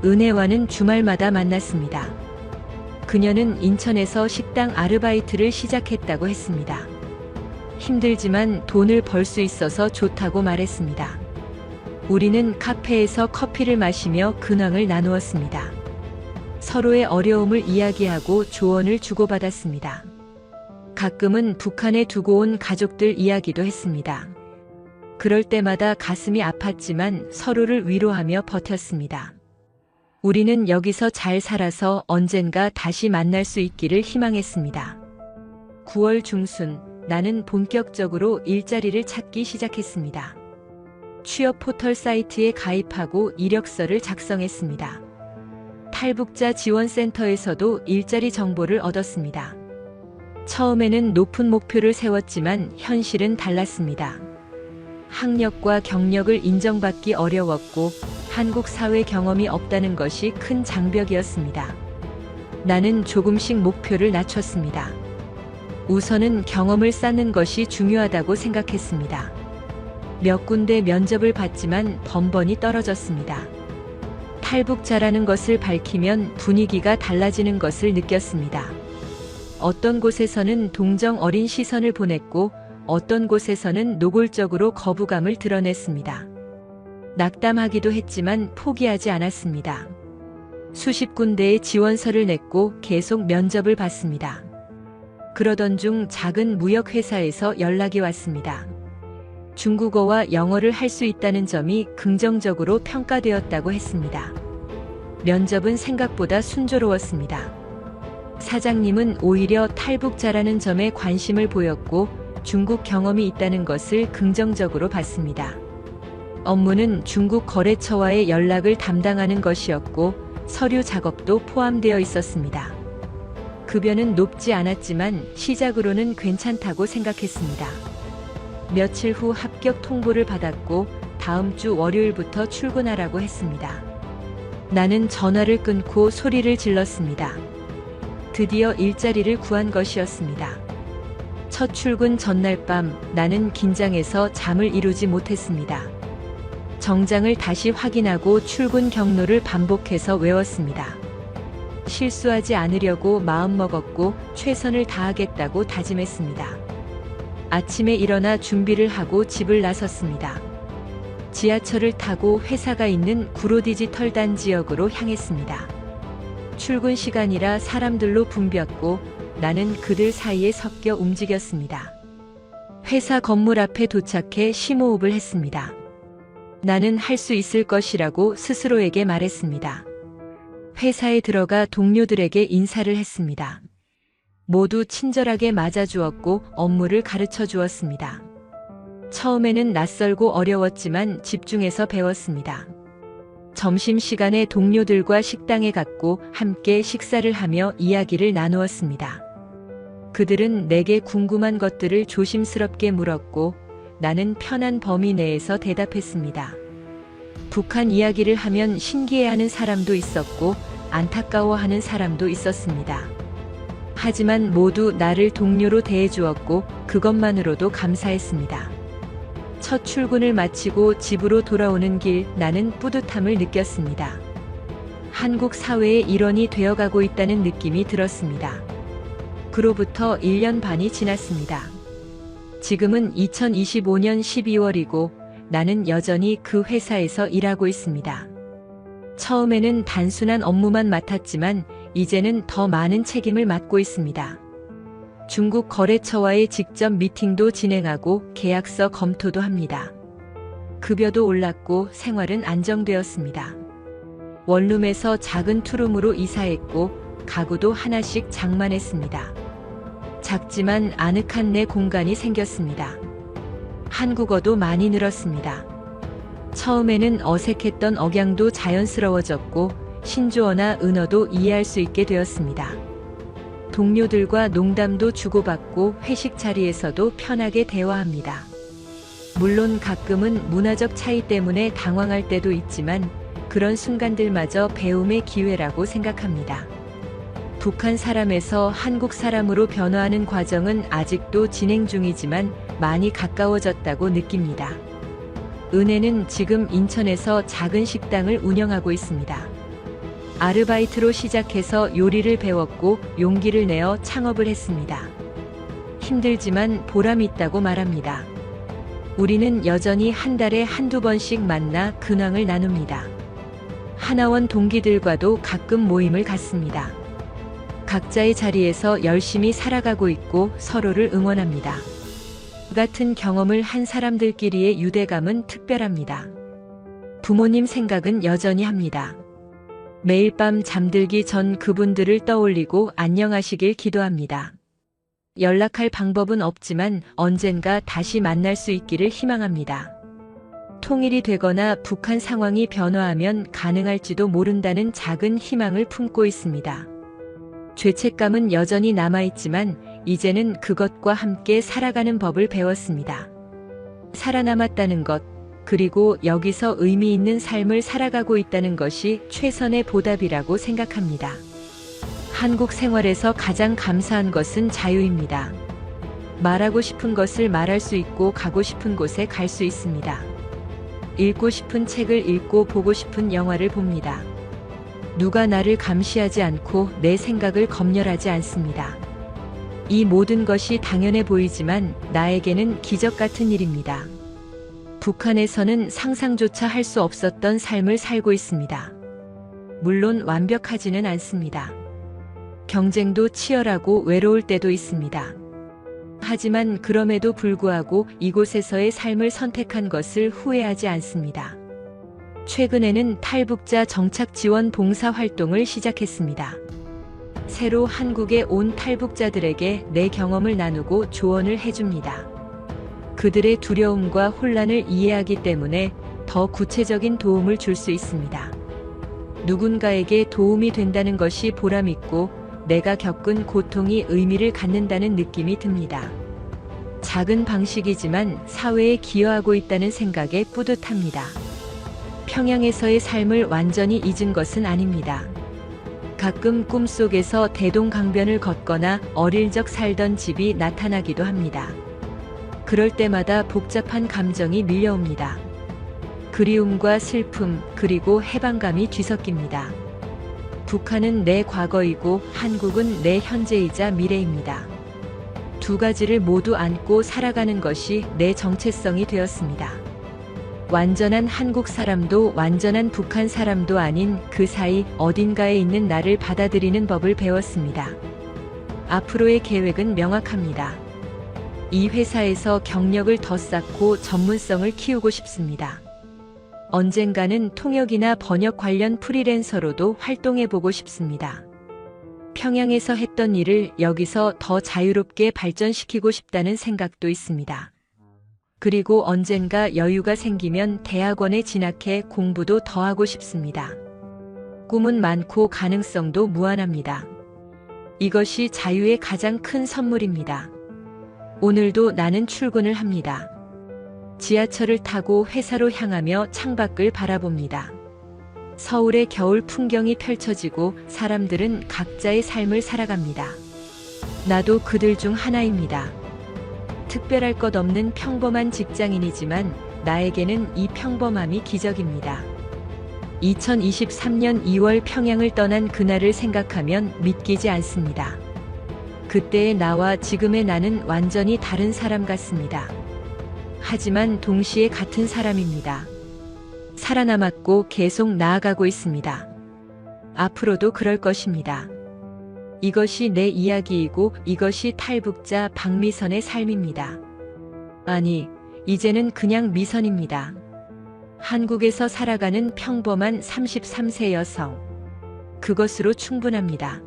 Speaker 1: 은혜와는 주말마다 만났습니다. 그녀는 인천에서 식당 아르바이트를 시작했다고 했습니다. 힘들지만 돈을 벌 수 있어서 좋다고 말했습니다. 우리는 카페에서 커피를 마시며 근황을 나누었습니다. 서로의 어려움을 이야기하고 조언을 주고받았습니다. 가끔은 북한에 두고 온 가족들 이야기도 했습니다. 그럴 때마다 가슴이 아팠지만 서로를 위로하며 버텼습니다. 우리는 여기서 잘 살아서 언젠가 다시 만날 수 있기를 희망했습니다. 9월 중순, 나는 본격적으로 일자리를 찾기 시작했습니다. 취업 포털 사이트에 가입하고 이력서를 작성했습니다. 탈북자 지원센터에서도 일자리 정보를 얻었습니다. 처음에는 높은 목표를 세웠지만 현실은 달랐습니다. 학력과 경력을 인정받기 어려웠고 한국 사회 경험이 없다는 것이 큰 장벽이었습니다. 나는 조금씩 목표를 낮췄습니다. 우선은 경험을 쌓는 것이 중요하다고 생각했습니다. 몇 군데 면접을 봤지만 번번이 떨어졌습니다. 탈북자라는 것을 밝히면 분위기가 달라지는 것을 느꼈습니다. 어떤 곳에서는 동정 어린 시선을 보냈고 어떤 곳에서는 노골적으로 거부감을 드러냈습니다. 낙담하기도 했지만 포기하지 않았습니다. 수십 군데의 지원서를 냈고 계속 면접을 봤습니다. 그러던 중 작은 무역회사에서 연락이 왔습니다. 중국어와 영어를 할 수 있다는 점이 긍정적으로 평가되었다고 했습니다. 면접은 생각보다 순조로웠습니다. 사장님은 오히려 탈북자라는 점에 관심을 보였고 중국 경험이 있다는 것을 긍정적으로 봤습니다. 업무는 중국 거래처와의 연락을 담당하는 것이었고 서류 작업도 포함되어 있었습니다. 급여는 높지 않았지만 시작으로는 괜찮다고 생각했습니다. 며칠 후 합격 통보를 받았고 다음 주 월요일부터 출근하라고 했습니다. 나는 전화를 끊고 소리를 질렀습니다. 드디어 일자리를 구한 것이었습니다. 첫 출근 전날 밤 나는 긴장해서 잠을 이루지 못했습니다. 정장을 다시 확인하고 출근 경로를 반복해서 외웠습니다. 실수하지 않으려고 마음먹었고 최선을 다하겠다고 다짐했습니다. 아침에 일어나 준비를 하고 집을 나섰습니다. 지하철을 타고 회사가 있는 구로디지털단 지역으로 향했습니다. 출근 시간이라 사람들로 붐볐고 나는 그들 사이에 섞여 움직였습니다. 회사 건물 앞에 도착해 심호흡을 했습니다. 나는 할 수 있을 것이라고 스스로에게 말했습니다. 회사에 들어가 동료들에게 인사를 했습니다. 모두 친절하게 맞아주었고 업무를 가르쳐 주었습니다. 처음에는 낯설고 어려웠지만 집중해서 배웠습니다. 점심시간에 동료들과 식당에 갔고 함께 식사를 하며 이야기를 나누었습니다. 그들은 내게 궁금한 것들을 조심스럽게 물었고 나는 편한 범위 내에서 대답했습니다. 북한 이야기를 하면 신기해하는 사람도 있었고 안타까워하는 사람도 있었습니다. 하지만 모두 나를 동료로 대해주었고 그것만으로도 감사했습니다. 첫 출근을 마치고 집으로 돌아오는 길 나는 뿌듯함을 느꼈습니다. 한국 사회의 일원이 되어가고 있다는 느낌이 들었습니다. 그로부터 1년 반이 지났습니다. 지금은 2025년 12월이고 나는 여전히 그 회사에서 일하고 있습니다. 처음에는 단순한 업무만 맡았지만 이제는 더 많은 책임을 맡고 있습니다. 중국 거래처와의 직접 미팅도 진행하고 계약서 검토도 합니다. 급여도 올랐고 생활은 안정되었습니다. 원룸에서 작은 투룸으로 이사했고 가구도 하나씩 장만했습니다. 작지만 아늑한 내 공간이 생겼습니다. 한국어도 많이 늘었습니다. 처음에는 어색했던 억양도 자연스러워졌고 신조어나 은어도 이해할 수 있게 되었습니다. 동료들과 농담도 주고받고 회식 자리에서도 편하게 대화합니다. 물론 가끔은 문화적 차이 때문에 당황할 때도 있지만 그런 순간들마저 배움의 기회라고 생각합니다. 북한 사람에서 한국 사람으로 변화하는 과정은 아직도 진행 중이지만 많이 가까워졌다고 느낍니다. 은혜는 지금 인천에서 작은 식당을 운영하고 있습니다. 아르바이트로 시작해서 요리를 배웠고 용기를 내어 창업을 했습니다. 힘들지만 보람 있다고 말합니다. 우리는 여전히 한 달에 한두 번씩 만나 근황을 나눕니다. 하나원 동기들과도 가끔 모임을 갖습니다. 각자의 자리에서 열심히 살아가고 있고 서로를 응원합니다. 같은 경험을 한 사람들끼리의 유대감은 특별합니다. 부모님 생각은 여전히 합니다. 매일 밤 잠들기 전 그분들을 떠올리고 안녕하시길 기도합니다. 연락할 방법은 없지만 언젠가 다시 만날 수 있기를 희망합니다. 통일이 되거나 북한 상황이 변화하면 가능할지도 모른다는 작은 희망을 품고 있습니다. 죄책감은 여전히 남아있지만 이제는 그것과 함께 살아가는 법을 배웠습니다. 살아남았다는 것, 그리고 여기서 의미 있는 삶을 살아가고 있다는 것이 최선의 보답이라고 생각합니다. 한국 생활에서 가장 감사한 것은 자유입니다. 말하고 싶은 것을 말할 수 있고 가고 싶은 곳에 갈 수 있습니다. 읽고 싶은 책을 읽고 보고 싶은 영화를 봅니다. 누가 나를 감시하지 않고 내 생각을 검열하지 않습니다. 이 모든 것이 당연해 보이지만 나에게는 기적 같은 일입니다. 북한에서는 상상조차 할 수 없었던 삶을 살고 있습니다. 물론 완벽하지는 않습니다. 경쟁도 치열하고 외로울 때도 있습니다. 하지만 그럼에도 불구하고 이곳에서의 삶을 선택한 것을 후회하지 않습니다. 최근에는 탈북자 정착 지원 봉사 활동을 시작했습니다. 새로 한국에 온 탈북자들에게 내 경험을 나누고 조언을 해줍니다. 그들의 두려움과 혼란을 이해하기 때문에 더 구체적인 도움을 줄 수 있습니다. 누군가에게 도움이 된다는 것이 보람있고 내가 겪은 고통이 의미를 갖는다는 느낌이 듭니다. 작은 방식이지만 사회에 기여하고 있다는 생각에 뿌듯합니다. 평양에서의 삶을 완전히 잊은 것은 아닙니다. 가끔 꿈속에서 대동강변을 걷거나 어릴 적 살던 집이 나타나기도 합니다. 그럴 때마다 복잡한 감정이 밀려옵니다. 그리움과 슬픔, 그리고 해방감이 뒤섞입니다. 북한은 내 과거이고 한국은 내 현재이자 미래입니다. 두 가지를 모두 안고 살아가는 것이 내 정체성이 되었습니다. 완전한 한국 사람도 완전한 북한 사람도 아닌 그 사이 어딘가에 있는 나를 받아들이는 법을 배웠습니다. 앞으로의 계획은 명확합니다. 이 회사에서 경력을 더 쌓고 전문성을 키우고 싶습니다. 언젠가는 통역이나 번역 관련 프리랜서로도 활동해보고 싶습니다. 평양에서 했던 일을 여기서 더 자유롭게 발전시키고 싶다는 생각도 있습니다. 그리고 언젠가 여유가 생기면 대학원에 진학해 공부도 더 하고 싶습니다. 꿈은 많고 가능성도 무한합니다. 이것이 자유의 가장 큰 선물입니다. 오늘도 나는 출근을 합니다. 지하철을 타고 회사로 향하며 창밖을 바라봅니다. 서울의 겨울 풍경이 펼쳐지고 사람들은 각자의 삶을 살아갑니다. 나도 그들 중 하나입니다. 특별할 것 없는 평범한 직장인이지만 나에게는 이 평범함이 기적입니다. 2023년 2월 평양을 떠난 그날을 생각하면 믿기지 않습니다. 그때의 나와 지금의 나는 완전히 다른 사람 같습니다. 하지만 동시에 같은 사람입니다. 살아남았고 계속 나아가고 있습니다. 앞으로도 그럴 것입니다. 이것이 내 이야기이고 이것이 탈북자 박미선의 삶입니다. 아니, 이제는 그냥 미선입니다. 한국에서 살아가는 평범한 33세 여성. 그것으로 충분합니다.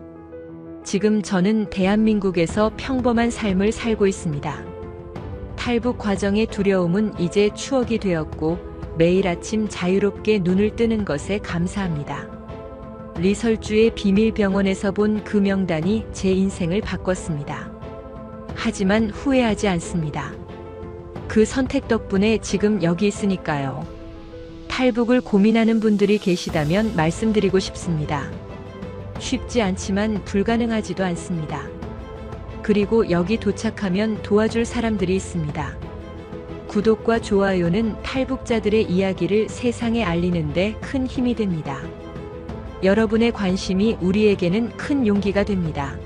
Speaker 1: 지금 저는 대한민국에서 평범한 삶을 살고 있습니다. 탈북 과정의 두려움은 이제 추억이 되었고 매일 아침 자유롭게 눈을 뜨는 것에 감사합니다. 리설주의 비밀병원에서 본 그 명단이 제 인생을 바꿨습니다. 하지만 후회하지 않습니다. 그 선택 덕분에 지금 여기 있으니까요. 탈북을 고민하는 분들이 계시다면 말씀드리고 싶습니다. 쉽지 않지만 불가능하지도 않습니다. 그리고 여기 도착하면 도와줄 사람들이 있습니다. 구독과 좋아요는 탈북자들의 이야기를 세상에 알리는 데 큰 힘이 됩니다. 여러분의 관심이 우리에게는 큰 용기가 됩니다.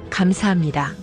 Speaker 1: 감사합니다.